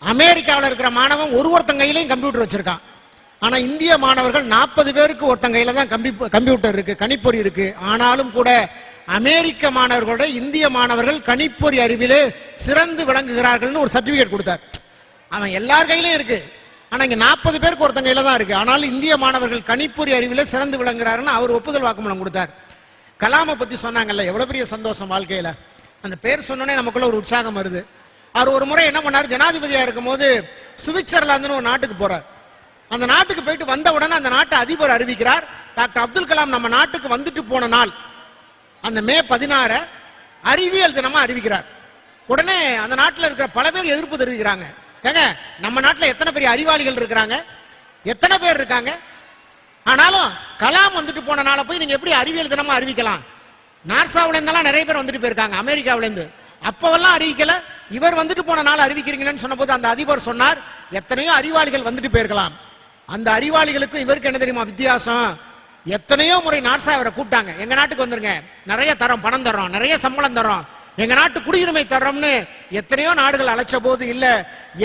அமெரிக்காவில் இருக்கிற மாணவன் ஒருத்தன் கையிலையும் கம்ப்யூட்டர் வச்சிருக்கான். ஆனா இந்திய மாணவர்கள் 40 பேருக்கு ஒருத்தன் கையில தான் கம்ப்யூட்டர் இருக்கு, கணிப்பொறி இருக்கு. ஆனாலும் கூட அமெரிக்க மாணவர்களோட இந்திய மாணவர்கள் கணிப்பொறி அறிவிலே சிறந்து விளங்குகிறார்கள் ஒரு சர்டிபிகேட் கொடுத்தார். அவன் எல்லார் கையிலும் இருக்கு. ஆனா இங்க 40 பேருக்கு ஒருத்தங்க கையில தான் இருக்கு. ஆனாலும் இந்திய மாணவர்கள் கணிப்பொறி அறிவில சிறந்து விளங்குறாருன்னு அவர் ஒப்புதல் வாக்குமூலம் கொடுத்தார். கலாமை பத்தி சொன்னாங்கல்ல, எவ்வளவு பெரிய சந்தோஷம் வாழ்க்கையில. அந்த பேர் சொன்னோடனே நமக்குள்ள ஒரு உற்சாகம் வருது. அவர் ஒரு முறை என்ன பண்ணார், ஜனாதிபதியா இருக்கும் போது சுவிட்சர்லாந்துன்னு ஒரு நாட்டுக்கு போறார். அந்த நாட்டுக்கு போயிட்டு வந்த உடனே அந்த நாட்டு அதிபர் அறிவிக்கிறார், டாக்டர் அப்துல் கலாம் நம்ம நாட்டுக்கு வந்துட்டு போன நாள் அந்த மே 16 அறிவியல் தினமா அறிவிக்கிறார். உடனே அந்த நாட்டில் இருக்கிற பல பேர் எதிர்ப்பு தெரிவிக்கிறாங்க. ஏங்க, நம்ம நாட்டில் எத்தனை பெரிய அறிவாளிகள் இருக்கிறாங்க, எத்தனை பேர் இருக்காங்க, ஆனாலும் கலாம் வந்துட்டு போன நாளை போய் நீங்க எப்படி அறிவியல் தினமா அறிவிக்கலாம்? நார்சாவில இருந்தெல்லாம் நிறைய பேர் வந்துட்டு போயிருக்காங்க, அமெரிக்காவில இருந்து, அப்பவெல்லாம் அறிவிக்கல, இவர் வந்துட்டு போன நாள் அறிவிக்கிறீங்கன்னு சொன்னபோது அந்த அதிபர் சொன்னார், எத்தனையோ அறிவாளிகள் வந்துட்டு போயிருக்கலாம், அந்த அறிவாளிகளுக்கும் இவருக்கு என்ன தெரியுமா வித்தியாசம்? எத்தனையோ முறை நார்சா அவரை கூப்பிட்டாங்க, எங்க நாட்டுக்கு வந்துருங்க, நிறைய தரோம், பணம் தரோம், நிறைய சம்பளம் தரோம், எங்க நாட்டு குடியுரிமை தர்றோம்னு எத்தனையோ நாடுகள் அழைச்ச போது இல்ல,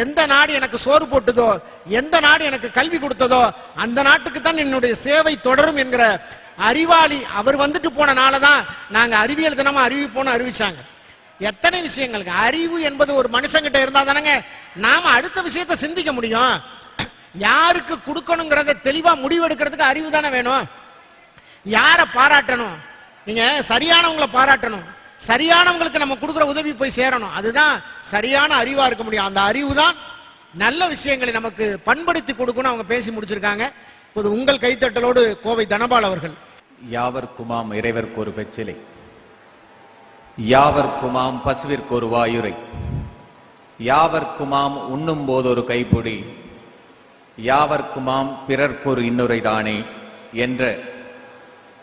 எந்த நாடு எனக்கு சோறு போட்டதோ, எந்த நாடு எனக்கு கல்வி கொடுத்ததோ அந்த நாட்டுக்கு தான் என்னுடைய சேவை தொடரும் என்கிற அறிவாளி அவர் வந்துட்டு போன நாளதான் நாங்க அறிவியல் தினமா அறிவிப்போம்னு அறிவிச்சாங்க. எத்தனை விஷயங்களுக்கு அறிவு என்பது ஒரு மனுஷங்கிட்ட இருந்தா தானங்க நாம அடுத்த விஷயத்தை சிந்திக்க முடியும். யாருக்கு கொடுக்கணுங்கிறத தெளிவா முடிவெடுக்கிறதுக்கு அறிவு தானே வேணும். யாரை பாராட்டணும், நீங்க சரியானவங்களை பாராட்டணும், சரியானவங்களுக்கு நம்ம கொடுக்குற உதவி போய் சேரணும், அதுதான் சரியான அறிவா இருக்க முடியும். அந்த அறிவு தான் நல்ல விஷயங்களை நமக்கு பண்படுத்தி கொடுக்கணும். அவங்க பேசி முடிச்சிருக்காங்க. இப்போது உங்கள் கைத்தட்டலோடு கோவை தனபால் அவர்கள். யாவர்க்குமாம் இறைவர்க்கு ஒரு பெச்சிலை, யாவர்க்குமாம் பசுவிற்கு ஒரு வாயுரை, யாவர்க்குமாம் உண்ணும் போது ஒரு கைப்பொடி, யாவர்க்குமாம் பிறர்க்கொரு இன்னுரை தானே என்ற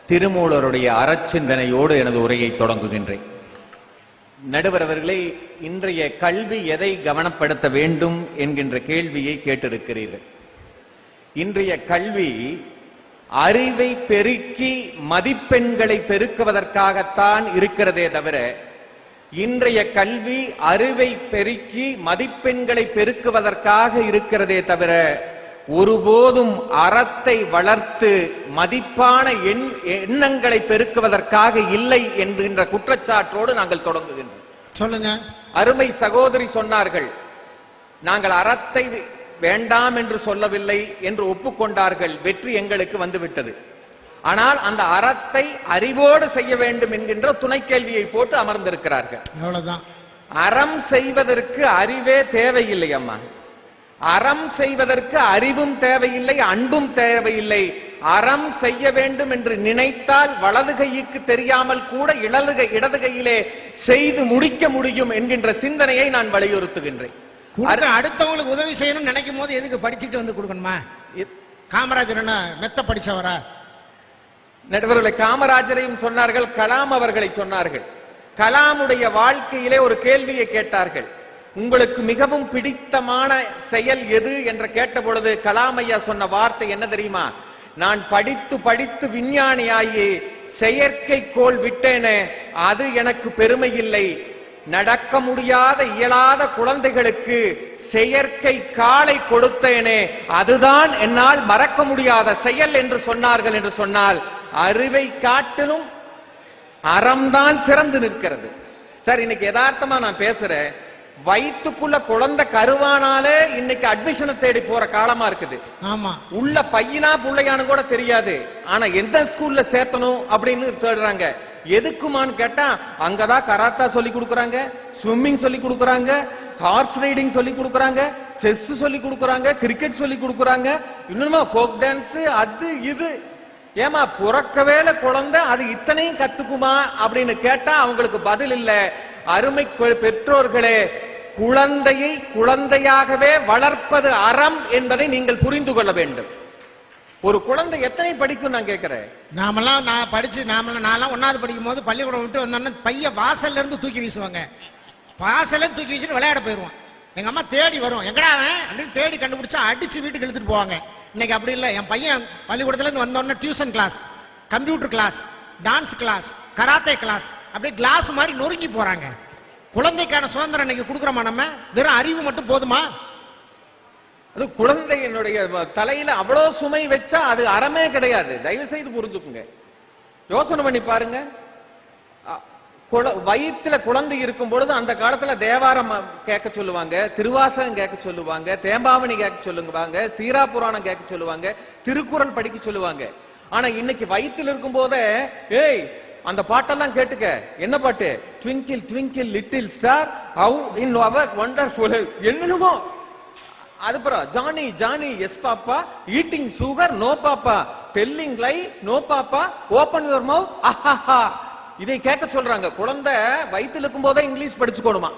திருமூலருடைய அறச்சிந்தனையோடு எனது உரையை தொடங்குகின்றேன். நடுவர் அவர்களே, இன்றைய கல்வி எதை கவனப்படுத்த வேண்டும் என்கின்ற கேள்வியை கேட்டிருக்கிறீர்கள். இன்றைய கல்வி அறிவை பெருக்கி மதிப்பெண்களை பெருக்குவதற்காகத்தான் இருக்கிறதே தவிர, இன்றைய கல்வி அறிவை பெருக்கி மதிப்பெண்களை பெருக்குவதற்காக இருக்கிறதே தவிர ஒருபோதும் அறத்தை வளர்த்து மதிப்பான எண்ணங்களை பெருக்குவதற்காக இல்லை என்கின்ற குற்றச்சாட்டோடு நாங்கள் தொடங்குகின்றோம். சொல்லுங்க. அருமை சகோதரி சொன்னார்கள், நாங்கள் அறத்தை வேண்டாம் என்று சொல்லவில்லை என்று ஒப்புக்கொண்டார்கள், வெற்றி எங்களுக்கு வந்துவிட்டது. ஆனால் அந்த அறத்தை அறிவோடு செய்ய வேண்டும் என்கின்ற துணை கேள்வியை போட்டு அமர்ந்திருக்கிறார்கள். அவ்வளவுதான். அறம் செய்வதற்கு அறிவே தேவையில்லை அம்மா. அறம் செய்வதற்கு அறிவும் தேவையில்லை, அன்பும் தேவையில்லை. அறம் செய்ய வேண்டும் என்று நினைத்தால் வலது கைக்கு தெரியாமல் கூட இடது கையிலே செய்து முடிக்க முடியும் என்கின்ற சிந்தனையை நான் வலியுறுத்துகின்றேன். அடுத்தவங்களுக்கு உதவி செய்யணும் நினைக்கும் போது எதுக்கு படிச்சுட்டு வந்து கொடுக்கணுமா? காமராஜர் என்ன மெத்த படிச்சவரா? நடுவர்களை காமராஜரையும் சொன்னார்கள், கலாம் அவர்களை சொன்னார்கள். கலாமுடைய வாழ்க்கையிலே ஒரு கேள்வியை கேட்டார்கள், உங்களுக்கு மிகவும் பிடித்தமான செயல் எது என்று கேட்ட பொழுது கலாம் ஐயா சொன்ன வார்த்தை என்ன தெரியுமா? நான் படித்து படித்து விஞ்ஞானியாகி செயற்கைக்கோள் விட்டேனே, அது எனக்கு பெருமை இல்லை. நடக்க முடியாத இயலாத குழந்தைகளுக்கு செயற்கை காலை கொடுத்தேனே, அதுதான் என்னால் மறக்க முடியாத செயல் என்று சொன்னார்கள். என்று சொன்னால் அறிவை காட்டிலும் அறம்தான் சிறந்து நிற்கிறது. சார், இன்னைக்கு யதார்த்தமா நான் பேசுறேன், வயிற்றுக்குள்ள குழந்தை கருவானாலே இன்னைக்கு அட்மிஷனை தேடி போற காலமா இருக்குது. ஆமா, உள்ள பையனா புள்ளையானு கூட தெரியாது, ஆனா எந்த ஸ்கூல்ல சேர்த்தணும் அப்படின்னு தேடுறாங்க. எதுக்குமான்னு கேட்டா அங்கதான் கராத்தா சொல்லி கொடுக்கறாங்க, ஸ்விம்மிங் சொல்லி கொடுக்கறாங்க, ஹார்ஸ் ரைடிங் சொல்லி கொடுக்கறாங்க, செஸ் சொல்லி கொடுக்கறாங்க, கிரிக்கெட் சொல்லி கொடுக்கறாங்க, இன்னுமா ஃபோக் டான்ஸ், அது இது. ஏமா பிறக்கவேல குழந்தை அது இத்தனையும் கத்துக்குமா அப்படின்னு கேட்டா அவங்களுக்கு பதில் இல்ல. அருமை பெற்றோர்களே, குழந்தையை குழந்தையாகவே வளர்ப்பது அறம் என்பதை நீங்கள் புரிந்து கொள்ள வேண்டும். ஒரு குழந்தை எத்தனை படிக்கும் நான் கேட்கிறேன். நாமெல்லாம் நான் படிச்சு நான்லாம் 1வது படிக்கும் போது பள்ளிக்கூடம் விட்டு வந்தோன்னா பையன் வாசல்ல இருந்து தூக்கி வீசுவாங்க. வாசல்ல தூக்கி வீசிட்டு விளையாட போயிடுவான். எங்க அம்மா தேடி வரும், எங்கடா அவன் அப்படின்னு தேடி கண்டுபிடிச்சா அடிச்சு வீட்டுக்கு இழுத்துட்டு போவாங்க. இன்னைக்கு அப்படி இல்லை. என் பையன் பள்ளிக்கூடத்துல இருந்து வந்தோடனே tuition class, computer class, dance class, karate class, அப்படியே கிளாஸ் மாதிரி நொறுங்கி போறாங்க. குழந்தைக்கான சுதந்திரம் இன்னைக்கு கொடுக்குறோமா? நம்ம வெறும் அறிவு மட்டும் போதுமா? அது குழந்தையினுடைய தலையில அவ்வளவு சுமை வச்சா அது அறமே கிடையாது. தயவு செய்து புரிஞ்சுக்குங்க, யோசனை பண்ணி பாருங்க. வயிற்றுல குழந்தை இருக்கும் பொழுது அந்த காலத்துல தேவாரம் கேட்க சொல்லுவாங்க, திருவாசகம் கேட்க சொல்லுவாங்க, தேம்பாவணி கேட்க சொல்லுவாங்க, சீரா புராணம் கேட்க சொல்லுவாங்க, திருக்குறள் படிக்க சொல்லுவாங்க. ஆனா இன்னைக்கு வயிற்றுல இருக்கும் போதே ஏய் அந்த பாட்டெல்லாம் கேட்டுக்க. என்ன பாட்டு? Twinkle twinkle little star how in our wonderful என்னமோ. அதுப்புறம் Johnny Johnny yes papa, eating sugar no papa, telling lie no papa, open your mouth ஆஹா. இதை கேட்க சொல்றாங்க. குழந்தை வயிற்றில் இருக்கும் போதே இங்கிலீஷ் படிச்சுக்கணுமா.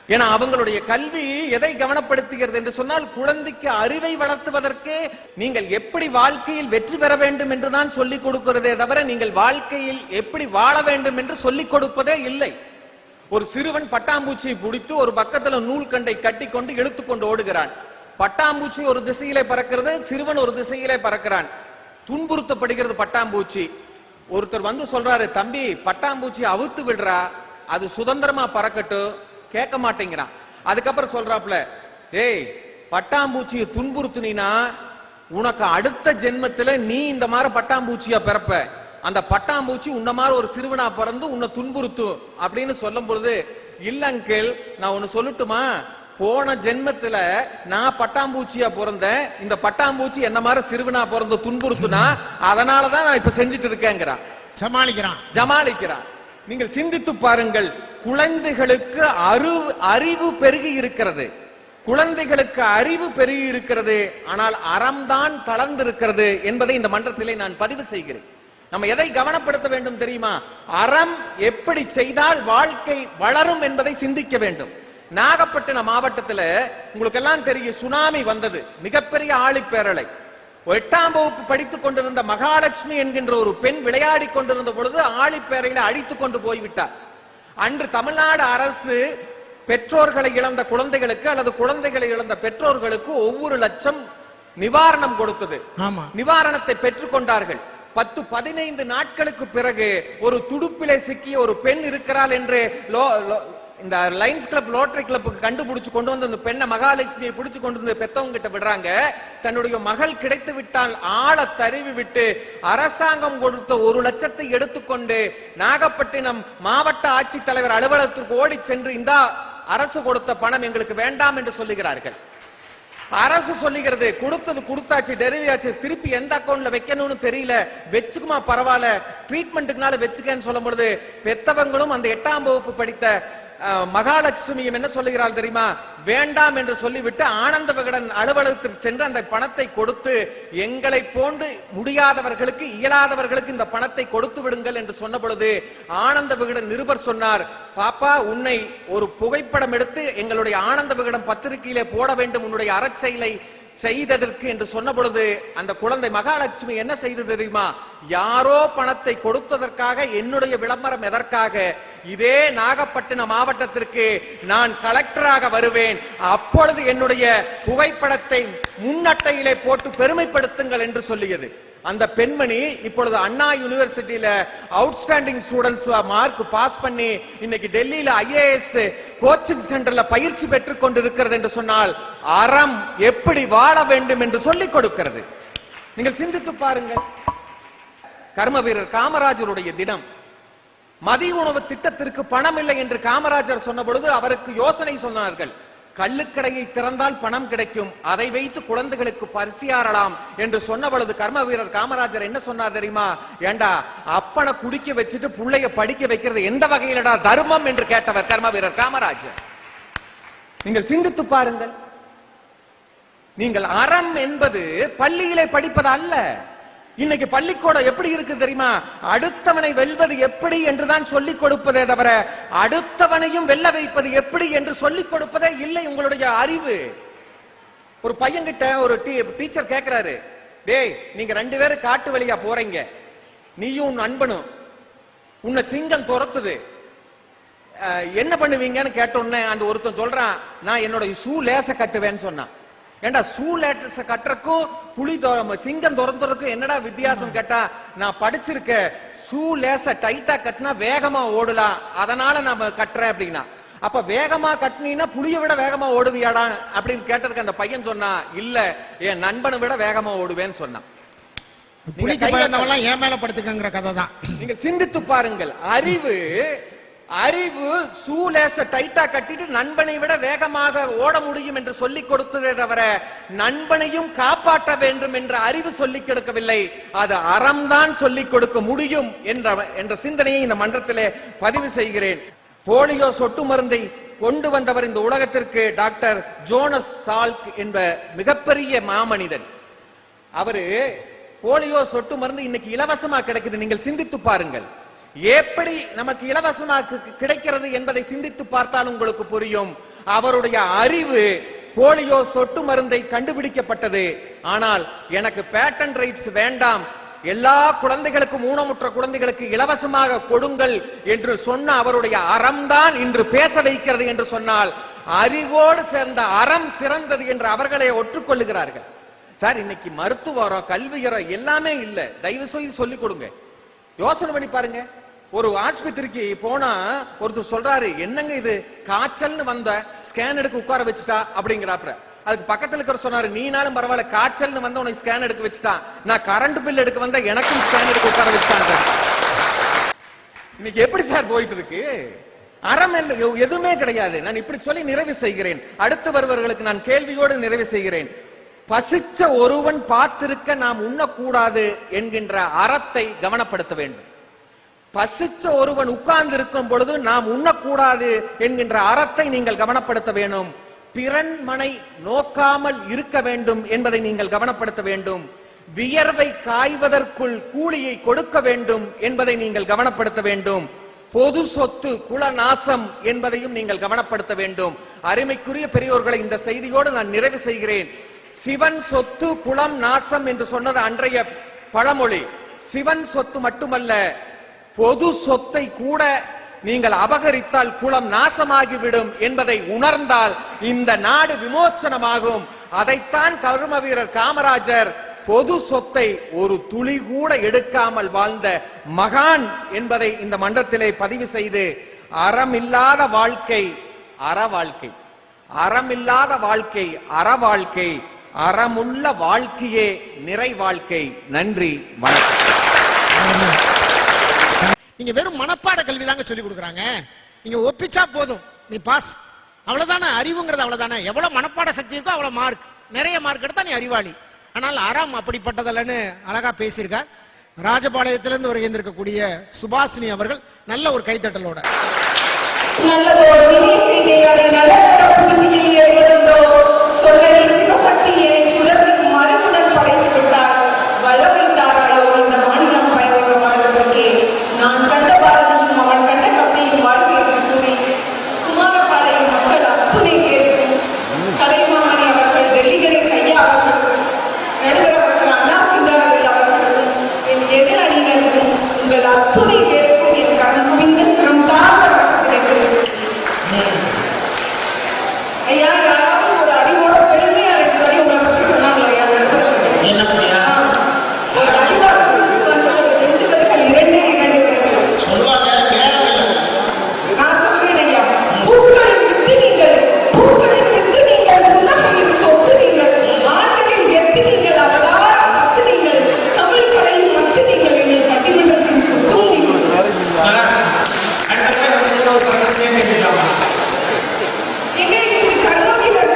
ஏன்னா அவங்களுடைய கல்வி எதை கவனப்படுத்துகிறது என்று சொன்னால், குழந்தைக்கு அறிவை வளர்த்துவதற்கு நீங்கள் எப்படி வாழ்க்கையில் வெற்றி பெற வேண்டும் என்றுதான் சொல்லிக் கொடுக்கிறதே தவிர, நீங்கள் வாழ்க்கையில் எப்படி வாழ வேண்டும் என்று சொல்லிக் கொடுப்பதே இல்லை. ஒரு சிறுவன் பட்டாம்பூச்சியை பிடித்து ஒரு பக்கத்துல நூல் கண்டை கட்டி கொண்டு இழுத்து கொண்டு ஓடுகிறான். பட்டாம்பூச்சி ஒரு திசையிலே பறக்கிறது, சிறுவன் ஒரு திசையிலே பறக்கிறான். துன்புறுத்தப்படுகிறது பட்டாம்பூச்சி. ஒருத்தர் வந்து சொல்றாரு, தம்பி பட்டாம்பூச்சி அவுத்து விடுறா, அது சுதந்திரமா பறக்கட்டும். கேட்க மாட்டேங்கிறான். அதுக்கப்புறம் சொல்றாப்ல, ஏய் பட்டாம்பூச்சியை துன்புறுத்தினா உனக்கு அடுத்த ஜென்மத்துல நீ இந்த மாதிரி பட்டாம்பூச்சியா பிறப்ப, அந்த பட்டாம்பூச்சி உன்ன மாதிரி ஒரு சிறுவனா பிறந்து உன்னை துன்புறுத்தும் அப்படின்னு சொல்லும் பொழுது, இல்ல அங்கிள் நான் ஒன்னு சொல்லட்டுமா, போன ஜென்மத்துல நான் பட்டாம்பூச்சியா பிறந்தேன், இந்த பட்டாம்பூச்சி என்ன மாதிரி சிறுவனா பிறந்து துன்புறுத்துனா அதனாலதான் நான் இப்ப செஞ்சுட்டு இருக்கேங்கிறான். ஜமாளிக்கிறான். நீங்கள் சிந்தித்து பாருங்கள். குழந்தைகளுக்கு அறிவு பெருகி இருக்கிறது, குழந்தைகளுக்கு அறிவு பெருகி இருக்கிறது, ஆனால் அறம்தான் தளர்ந்திருக்கிறது என்பதை இந்த மன்றத்திலே நான் பதிவு செய்கிறேன். நம்ம எதை கவனப்படுத்த வேண்டும் தெரியுமா? அறம் எப்படி செய்தால் வாழ்க்கை வளரும் என்பதை சிந்திக்க வேண்டும். நாகப்பட்டினம் மாவட்டத்தில் உங்களுக்கு எல்லாம் தெரியும், சுனாமி வந்தது, மிகப்பெரிய ஆழிப்பேரலை. 8ஆம் வகுப்பு படித்துக் கொண்டிருந்த மகாலட்சுமி என்கின்ற ஒரு பெண் விளையாடி கொண்டிருந்த பொழுது ஆழிப்பேரையில அழித்துக் கொண்டு போய்விட்டார். அன்று தமிழ்நாடு அரசு பெற்றோர்களை இழந்த குழந்தைகளுக்கு அல்லது குழந்தைகளை இழந்த பெற்றோர்களுக்கு ஒவ்வொரு லட்சம் நிவாரணம் கொடுத்தது. நிவாரணத்தை பெற்றுக் கொண்டார்கள். 10-15 நாட்களுக்கு பிறகு ஒரு துடுப்பிலே சிக்கிய ஒரு பெண் இருக்கிறாள் என்று இந்த லைன்ஸ் கிளப் ரோட்டரி கிளப்புக்கு கண்டுபிடிச்சு கொண்டு வந்து அந்த பெண்ணை மகாலட்சுமியை பிடிச்சு கொண்டு வந்து பெத்தவங்க கிட்ட விடுறாங்க. தன்னுடைய மகள் கிடைத்து விட்டால் ஆள தருவி விட்டு அரசாங்கம் கொடுத்த 1 லட்சத்தை எடுத்துக்கொண்டு நாகப்பட்டினம் மாவட்ட ஆட்சித்தலைவர் அலுவலகத்திற்கு ஓடி சென்று, இந்த அரசு கொடுத்த பணம் எங்களுக்கு வேண்டாம் என்று சொல்லுகிறார்கள். அரசு சொல்லுகிறது, கொடுத்தது கொடுத்தாச்சு, டெலிவரி ஆச்சு, திருப்பி எந்த அக்கௌண்ட்ல வைக்கணும்னு தெரியல, வெச்சுக்குமா பரவாயில்ல, ட்ரீட்மெண்ட்டுக்குனால வெச்சுக்கன்னு சொல்லும் பொழுது பெத்தவங்களும் அந்த 8ஆம் வகுப்பு படித்த மகாலட்சுமியும் என்ன சொல்லுகிறாள் தெரியுமா? வேண்டாம் என்று சொல்லிவிட்டு ஆனந்த விகடன் அலுவலகத்திற்கு சென்று அந்த பணத்தை கொடுத்து, எங்களை போன்று முடியாதவர்களுக்கு இயலாதவர்களுக்கு இந்த பணத்தை கொடுத்து விடுங்கள் என்று சொன்ன பொழுது ஆனந்த விகடன் நிருபர் சொன்னார், பாப்பா உன்னை ஒரு புகைப்படம் எடுத்து எங்களுடைய ஆனந்த விகடன் பத்திரிகையிலே போட வேண்டும் உன்னுடைய அறச்செயலை செய்ததற்கு என்று சொன்ன பொழுது அந்த குழந்தை மகாலட்சுமி என்ன செய்தது தெரியுமா? யாரோ பணத்தை கொடுத்ததற்காக என்னுடைய விளம்பரம் எதற்காக? இதே நாகப்பட்டினம் மாவட்டத்திற்கு நான் கலெக்டராக வருவேன், அப்பொழுது என்னுடைய புகைப்படத்தை முன்னட்டையிலே போட்டு பெருமைப்படுத்துங்கள் என்று சொல்லியது. அந்த பெண்மணி இப்பொழுது அண்ணா யூனிவர்சிட்டியில அவுட்ஸ்டாண்டிங் ஸ்டூடெண்ட்ஸ் மார்க் பாஸ் பண்ணி இன்னைக்கு டெல்லியில IAS கோச்சிங் சென்டர்ல பயிற்சி பெற்றுக் கொண்டிருக்கிறது என்று சொன்னால் அறம் எப்படி வாழ வேண்டும் என்று சொல்லிக் கொடுக்கிறது. நீங்கள் சிந்தித்து பாருங்கள். கர்ம வீரர் காமராஜருடைய தினம். மதிய உணவு திட்டத்திற்கு பணம் இல்லை என்று காமராஜர் சொன்ன பொழுது அவருக்கு யோசனை சொன்னார்கள். கள்ளுக்கடையை திறந்தால் பணம் கிடைக்கும், அதை வைத்து குழந்தைகளுக்கு பரிசியாரலாம் என்று சொன்ன பொழுது கர்ம வீரர் காமராஜர் என்ன சொன்னார் தெரியுமா? ஏண்டா அப்பனை குடிக்க வச்சுட்டு பிள்ளைய படிக்க வைக்கிறது எந்த வகையிலடா தர்மம் என்று கேட்டவர் கர்ம வீரர் காமராஜர். நீங்கள் சிந்தித்து பாருங்கள். நீங்கள் அறம் என்பது பள்ளியிலே படிப்பது அல்ல. இன்னைக்கு பள்ளிக்கூடம் எப்படி இருக்கு தெரியுமா? அடுத்தவனை வெல்வது எப்படி என்றுதான் சொல்லிக் கொடுப்பதே தவிர அடுத்தவனையும் வெல்ல வைப்பது எப்படி என்று சொல்லிக் கொடுப்பதே இல்லை. உங்களுடைய அறிவு. ஒரு பையன்கிட்ட ஒரு டீச்சர் கேட்கிறாரு, டேய் நீங்க 2 பேரும் காட்டு வழியா போறீங்க, நீயும் நண்பனும், உன்னை சிங்கம் துரத்துது, என்ன பண்ணுவீங்கன்னு கேட்டோன்னே அந்த ஒருத்தன் சொல்றான், நான் என்னோட ஷூ லேச கட்டுவேன்னு சொன்னான். ஏண்டா ஷூ லேட்டர்ஸ் கட்டுறக்கும் புலி சிங்கம் துரத்துறதுக்கும் என்னடா வித்தியாசம் கேட்டா, நான் படிச்சிருக்க ஷூ லேச டைட்டா கட்டினா வேகமா ஓடலாம், அதனால நம்ம கட்டுறேன் அப்படின்னா. அப்ப வேகமா கட்டினீங்கன்னா புலியை விட வேகமா ஓடுவியாடா அப்படின்னு கேட்டதுக்கு அந்த பையன் சொன்னா, இல்ல என் நண்பனை விட வேகமா ஓடுவேன்னு சொன்னான். புலிக்கு பயந்தவெல்லாம் ஏன் மேல படுத்துக்கங்கிற கதை தான். நீங்கள் சிந்தித்து பாருங்கள். அறிவு சூலேச டைட்டா கட்டிட்டு நண்பனை விட வேகமாக ஓட முடியும் என்று சொல்லிக் கொடுத்ததே தவிர நண்பனையும் காப்பாற்ற வேண்டும் என்ற அறிவு சொல்லிக் கொடுக்கவில்லை. அது அறம்தான் சொல்லிக் கொடுக்க முடியும் என்ற சிந்தனையை இந்த மன்றத்திலே பதிவு செய்கிறேன். போலியோ சொட்டு மருந்தை கொண்டு வந்தவர் இந்த உலகத்திற்கு டாக்டர் ஜோனஸ் சால்க் என்ற மிகப்பெரிய மாமனிதன். அவரு போலியோ சொட்டு மருந்து இன்னைக்கு இலவசமா கிடைக்குது. நீங்கள் சிந்தித்து பாருங்கள், எப்படி நமக்கு இலவசமாக கிடைக்கிறது என்பதை சிந்தித்து பார்த்தால் உங்களுக்கு புரியும். அவருடைய அறிவு போலியோ சொட்டு மருந்தை கண்டுபிடிக்கப்பட்டது. ஆனால் எனக்கு பேட்டன்ட் ரைட்ஸ் வேண்டாம், எல்லா குழந்தைகளுக்கும் ஊனமுற்ற குழந்தைகளுக்கு இலவசமாக கொடுங்கள் என்று சொன்ன அவருடைய அறம்தான் இன்று பேச வைக்கிறது என்று சொன்னால் அறிவோடு சேர்ந்த அறம் சிறந்தது என்று அவர்களே ஒற்றுக்கொள்ளுகிறார்கள். சார், இன்னைக்கு மருத்துவரோ கல்வியரோ எல்லாமே இல்ல, தயவு செய்து சொல்லிக் கொடுங்க. யோசனை பண்ணி பாருங்க. ஒரு ஆஸ்பத்திரிக்கு போனா ஒருத்தர் சொல்றாரு, என்னங்க இது காய்ச்சல்னு வந்த ஸ்கேன் எடுக்க உட்கார வச்சுட்டா அப்படிங்கிறாப்ல. அதுக்கு பக்கத்துல இருக்கிற சொன்னாரு, நீனாலும் பரவாயில்ல, காய்ச்சல்னு வந்த உனக்கு ஸ்கேன் எடுக்க வச்சுட்டான், நான் கரண்ட் பில் எடுக்க வந்தா எனக்கும் ஸ்கேன் எடுக்க உட்கார வச்சுட்டாங்க. இன்னைக்கு எப்படி சார் போயிட்டு இருக்கு? அறம் எதுவுமே கிடையாது. நான் இப்படி சொல்லி நிறைவு செய்கிறேன். அடுத்து வருபவர்களுக்கு நான் கேள்வியோடு நிறைவு செய்கிறேன். பசிச்ச ஒருவன் பார்த்திருக்க நாம் உண்ணக்கூடாது என்கின்ற அறத்தை கவனப்படுத்த வேண்டும். பசிச்ச ஒருவன் உட்கார்ந்து இருக்கும் பொழுது நாம் உண்ணக்கூடாது என்கின்ற அறத்தை நீங்கள் கவனப்படுத்த வேண்டும். பிறன் மனை நோக்காமல் இருக்க வேண்டும் என்பதை நீங்கள் கவனப்படுத்த வேண்டும். வியர்வை காய்வதற்குள் கூலியை கொடுக்க வேண்டும் என்பதை நீங்கள் கவனப்படுத்த வேண்டும். பொது சொத்து குலநாசம் என்பதையும் நீங்கள் கவனப்படுத்த வேண்டும். அருமைக்குரிய பெரியோர்களை, இந்த செய்தியோடு நான் நிறைவு செய்கிறேன். சிவன் சொத்து குலம் நாசம் என்று சொன்னது அன்றைய பழமொழி. சிவன் சொத்து மட்டுமல்ல, பொது சொத்தை கூட நீங்கள் அபகரித்தால் குலம் நாசமாகிவிடும் என்பதை உணர்ந்தால் இந்த நாடு விமோச்சனமாகும். அதைத்தான் கர்ம வீரர் காமராஜர் பொது சொத்தை ஒரு துளி கூட எடுக்காமல் வாழ்ந்த மகான் என்பதை இந்த மன்றத்திலே பதிவு செய்து, அறமில்லாத வாழ்க்கை அற வாழ்க்கை, அறமில்லாத வாழ்க்கை அற வாழ்க்கை, அறமுள்ள வாழ்க்கையே நிறை வாழ்க்கை. நன்றி, வணக்கம். நீங்க வெறும் மனப்பாட கல்வி தாங்க சொல்லி கொடுக்குறாங்க. நீங்க ஒப்பிச்சா போதும், நீ பாஸ், அவ்வளவுதானே. அறிவுங்கிறது அவ்வளவுதானே. எவ்வளவு மனப்பாட சக்தி இருக்கோ அவ்வளவு மார்க், நிறைய மார்க் எடுத்தா நீ அறிவாளி. ஆனால் அறம் அப்படிப்பட்டதல்லன்னு அழகா பேசியிருக்கார். ராஜபாளையத்திலிருந்து வருகின்றிருக்கக்கூடிய சுபாஷினி அவர்கள் நல்ல ஒரு கைத்தட்டலோட நல்லதோர் வினை செய்கையாலே நல்ல புழுதியில் ஏறுவதுண்டோ சொல்லடி சிவசக்தியை சுடர்வின் மறுமுடன் படைத்து விட்டார். வல்லமை தாராயோ இந்த மாநிலம் பயன்பட வாழ்வதற்கே. நான் கண்ட பாரதியும் அவன் கண்ட கவிதையும் வாழ்க்கை என்று கூறி குமாரபாளைய மக்கள் அத்துணை கேட்கும். கலைமாமணி அவர்கள், டெல்லிகரை ஐயா அவர்கள், நடுவர் அவர்கள், அண்ணா சிங்காரவேல் அவர்கள், என் எதிர் அணியினரும் உங்கள் அத்துணை பேருக்கும் என் கரம் குவிந்த சிரம் தாழ்ந்த ஐயா. யாராவது ஒரு அறிவோட பெருமையா இருக்கிறதை உங்களை பத்தி சொன்னாங்களா? ஒரு அடிவாசி முடிச்சு வந்து 2 வரிகள் 2 வரிகள் சொல்லுவாங்க. நான் சொல்றேன் ஐயா, பூக்களின் வித்து நீங்கள், பூக்களின் வித்து நீங்கள், புன்னகையின் சொத்து நீங்கள், ஆண்களில் எத்து நீங்கள், அவளால் பத்து நீங்கள், தமிழ் கலையின் மத்து நீங்கள், எங்கள் பட்டிமன்றத்தின் சொத்தும் நீங்கள். எங்கே கர்மவீரர்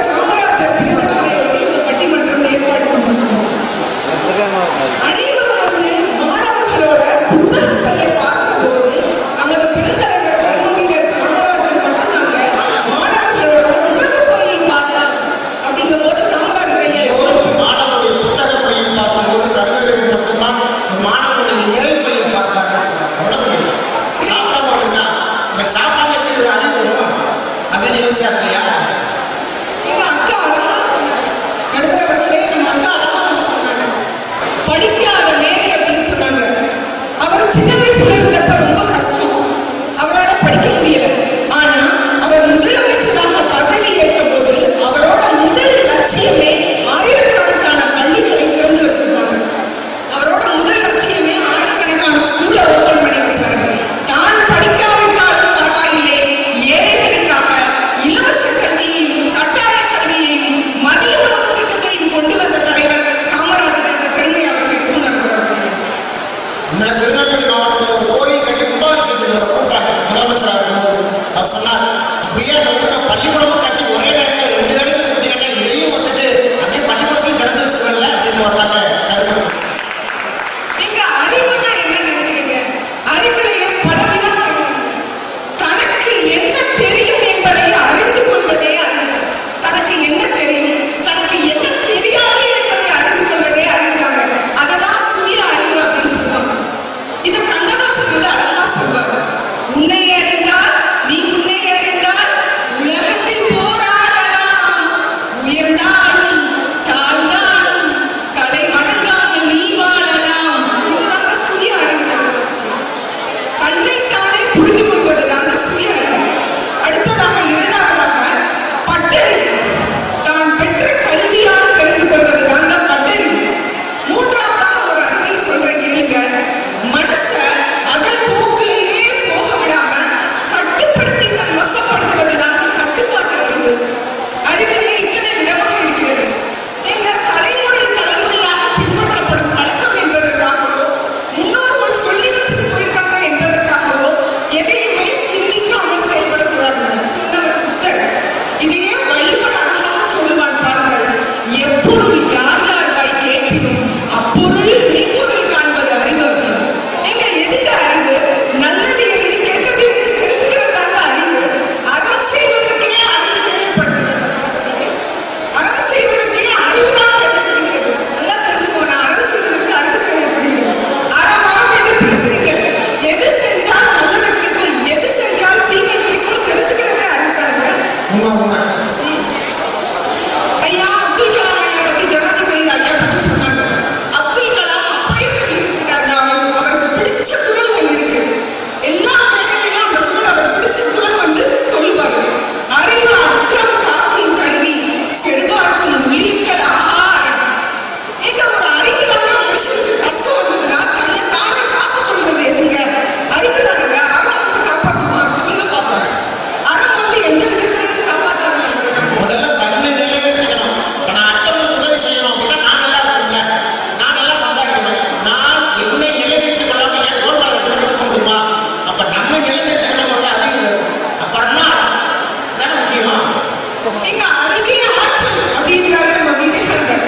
எங்க அறிவே ஆற்றல் அப்படின்றாரு நம்ம விவேகானந்தர்.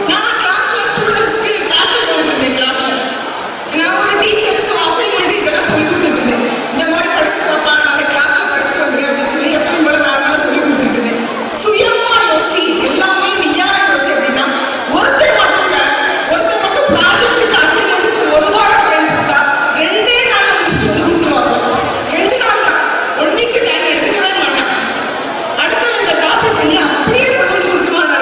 நான் கிளாஸ்ல ஸ்டூடெண்ட்ஸ்க்கு கிளாஸ் எடுத்துட்டு இருந்தேன். கிளாஸ்ல நான் ஒரு டீச்சர், ஸோ அசைன்மெண்ட் இதெல்லாம் சொல்லி கொடுத்துட்டு இருந்தேன். இந்த மாதிரி படிச்சுட்டு வாப்பா, நாளைக்கு கிளாஸ்ல படிச்சுட்டு வந்துரு அப்படின்னு சொல்லி எப்பவும் போல நார்மலா சொல்லி கொடுத்துட்டு இருந்தேன். சுயமா யோசி, எல்லாமே நீயா யோசி அப்படின்னா ஒருத்தர் மட்டும் ப்ராஜெக்ட்டுக்கு அசைன்மெண்ட்டுக்கு ஒரு வாரம் டைம் கொடுத்தா 2 நாள் முடிச்சுட்டு வந்து கொடுத்துருவாங்க. 2 நாள் தான், 1 வீக் டைம் எடுத்துக்கவே மாட்டான். அடுத்தவங்க இதை காப்பி பண்ணி அப்படியே கொண்டு வந்து கொடுத்துருவாங்க.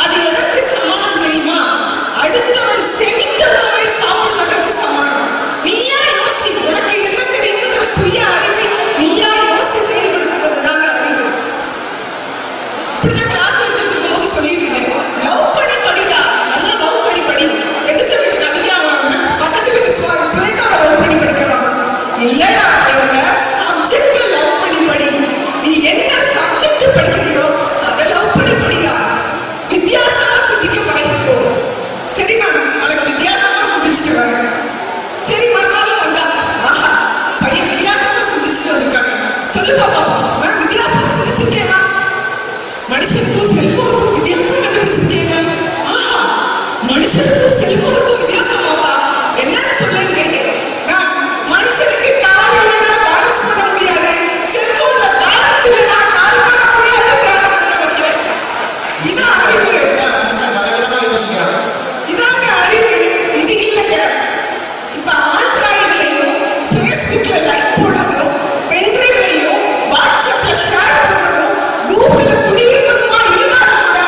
அது எதற்கு சமானம் தெரியுமா? அடுத்தவன் செமித்த உணவை சாப்பிடுவதற்கு சமானம். நீயா யோசி, உனக்கு என்ன தெரியும்ன்ற சுய அறிவை நீயா யோசி செயல்படுத்துவதுதான் அறிவு. இப்படிதான் கிளாஸ் எடுத்துட்டு இருக்கும்போது சொல்லிட்டு இருந்தேன், லவ் பண்ணி படிடா, நல்லா லவ் பண்ணி படி. எதிர்த்த வீட்டு கவிதா வாங்கினா பக்கத்து வீட்டு சுவேதாவை லவ் பண்ணி படிக்கலாம். இல்லடா, சப்ஜெக்ட் லவ் பண்ணி படி. நீ என்ன சப்ஜெக்ட் படிக்கிறியோ அதை லவ் பண்ணி படிடா. வித்தியாசமா சிந்திக்க பழகிக்கோ. சரி மேம், அவளுக்கு வித்தியாசமா சிந்திச்சுட்டு வரேன். சரி, மறுநாளும் வந்தா, ஆஹா பையன் வித்தியாசமா சிந்திச்சுட்டு வந்திருக்காங்க. சொல்லு பாப்பா, மேம் வித்தியாசமா சிந்திச்சிருக்கேன் மேம். மனுஷனுக்கும் செல்போனுக்கும் வித்தியாசம் கண்டுபிடிச்சிருக்கேன் மேம். ஆஹா, மனுஷனுக்கும் செல்போனுக்கும் வித்தியாசமாப்பா, என்னன்னு சொல்லுன்னு கேட்டேன். மேம், மனுஷனுக்கு கால் இல்லைன்னா பேலன்ஸ் பண்ண முடியாது, செல்போன்ல பேலன்ஸ் இல்லைன்னா கால் பண்ண முடியாது. இதான் அறிவு. இதாங்க அறிவு. இது இல்லைங்க. இப்ப ஆண்ட்ராய்டுலையும் ஃபேஸ்புக்ல லைக் போடுறதும், பென்ட்ரைவ்லையும் வாட்ஸ்அப்ல ஷேர் பண்றதும், கூகுள்ல குடியிருப்பதுமா இருந்தாலும் கூட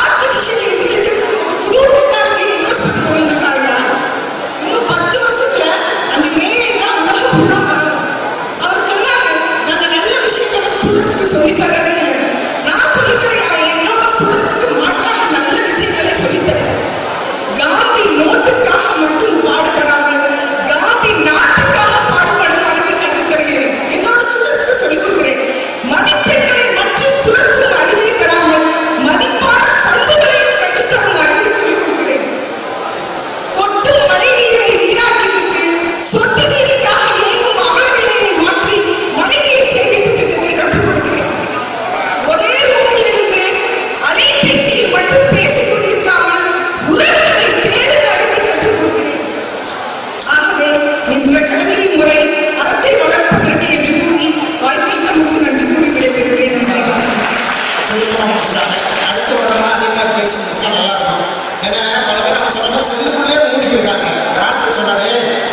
ஆர்டிபிஷியல் இன்டெலிஜென்ஸ் புது டெக்னாலஜி இன்வெஸ்ட் பண்ணி போயிருக்காங்க. இன்னும் 10 வருஷத்துல அந்த ஏஐலாம் உலகம் ஃபுல்லா வரணும். அவர் சொன்னாரு, நாங்க நல்ல விஷயங்களை ஸ்டூடெண்ட்ஸ்க்கு சொல்லித்தரதே இல்லை. நான் சொல்லித்தரேன், என்னோட ஸ்டூடெண்ட்ஸ்க்கு மாற்றாக நல்ல விஷயங்களை சொல்லித்தரேன். காந்தி நோட்டுக்காக மட்டும் பாடுபடாமல் காந்தி நாட்டுக்காக பாடுபடும் அறிவை கற்றுத் தருகிறேன். என்னோட ஸ்டூடெண்ட்ஸ்க்கு சொல்லிக் கொடுக்கிறேன். மதிப்பெண்களை மட்டும் துரத்தும் அறிவை பெறாமல் மதிப்பான பண்புகளையும் கற்றுத்தரும் அறிவை சொல்லிக் கொடுக்கிறேன். கொட்டும் மழை நீரை வீணாக்கிவிட்டு சொட்டு நீருக்காக இயங்கும் அவலநிலையை மாற்றி மழை நீர் சேமிப்பு திட்டத்தை கற்றுக் கொடுக்கிறேன். ஒரே ரூமில் இருந்து அலைபேசியில் மட்டும் பேசிக் கொண்டிருக்காமல் உறவுகளை தேடும் அறிவை கற்றுக் கொடுக்கிறேன். ஆகவே இன்ற கல்வி முறை அறத்தை வளர்ப்பதற்கு என்று கூறி வாய்ப்பளித்த முக்கு நன்றி கூறி விடைபெறுகிறேன். அடுத்த வருடமா அதே மாதிரி பேசி முடிச்சா நல்லா இருக்கும். ஏன்னா பல பேர் நம்ம சொன்ன செல்லுக்குள்ளே மூடி இருக்காங்க. கிராமத்தை சொன்னாரு,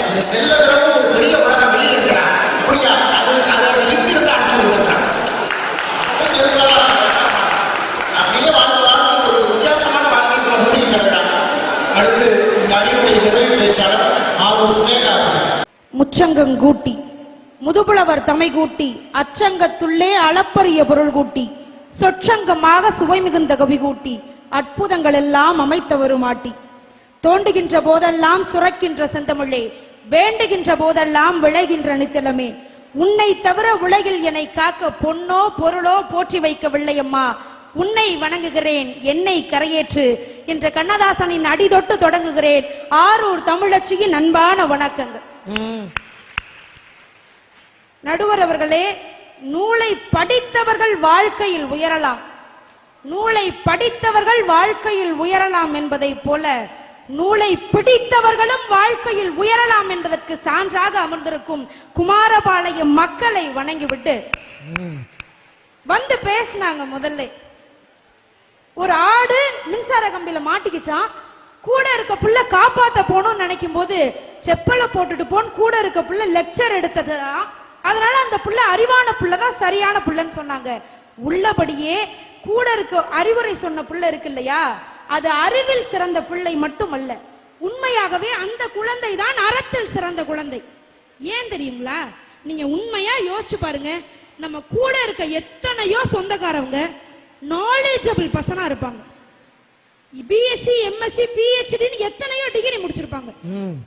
இந்த செல்ல விடவும் ஒரு பெரிய உலகம் வெளியில் இருக்கிறா. அப்படியா? அதோட லிங்க் இருந்து அடிச்சு விடுறான். அப்படியே வாழ்ந்து ஒரு வித்தியாசமான வாழ்க்கைக்குள்ள மூடி கிடக்கிறான். அடுத்து இந்த அடியுடைய நிறைவு பேச்சாளர் ஆரூர் சுனேகா. முச்சங்கங்கூட்டி முதுபுலவர் தமை கூட்டி அச்சங்கத்துள்ளே அளப்பரிய பொருள் கூட்டி சொச்சங்கமாக சுவை மிகுந்த கவி கூட்டி அற்புதங்கள் எல்லாம் அமைத்தவரும் ஆட்டி தோண்டுகின்ற போதெல்லாம் சுரக்கின்ற செந்தமிழே வேண்டுகின்ற போதெல்லாம் விளைகின்ற நித்திலமே உன்னை தவிர உலகில் என்னை காக்க பொன்னோ பொருளோ போற்றி வைக்கவில்லையம்மா உன்னை வணங்குகிறேன் என்னை கரையேற்று என்ற கண்ணதாசனின் அடிதொட்டு தொடங்குகிறேன். ஆரூர் தமிழச்சியின் அன்பான வணக்கங்கள். நடுவர் அவர்களே, நூலை படித்தவர்கள் வாழ்க்கையில் உயரலாம், நூலை படித்தவர்கள் வாழ்க்கையில் உயரலாம் என்பதை போல நூலை பிடித்தவர்களும் வாழ்க்கையில் உயரலாம் என்பதற்கு சான்றாக அமர்ந்திருக்கும் குமாரபாளையம் மக்களை வணங்கிவிட்டு வந்து பேசினாங்க. முதல்ல ஒரு ஆடு மின்சார கம்பியில மாட்டிக்கிச்சான். கூட இருக்க புள்ள காப்பாத்த போனோம்னு நினைக்கும் போது செப்பலை போட்டுட்டு போன்னு கூட இருக்க புள்ள லெக்சர் எடுத்தது. அதனால அந்த புள்ள அறிவான புள்ளதான் சரியான புள்ளன்னு சொன்னாங்க. உள்ளபடியே கூட இருக்க அறிவுரை சொன்ன புள்ள இருக்கு இல்லையா, அது அறிவில் சிறந்த பிள்ளை மட்டுமல்ல, உண்மையாகவே அந்த குழந்தை தான் அறத்தில் சிறந்த குழந்தை. ஏன் தெரியுங்களா? நீங்க உண்மையா யோசிச்சு பாருங்க. நம்ம கூட இருக்க எத்தனையோ சொந்தக்காரவங்க நாலேஜபிள் பர்சனா இருப்பாங்க. பிஎஸ்சி எம்எஸ்சி பிஹெச்டின்னு எத்தனையோ டிகிரி முடிச்சிருப்பாங்க.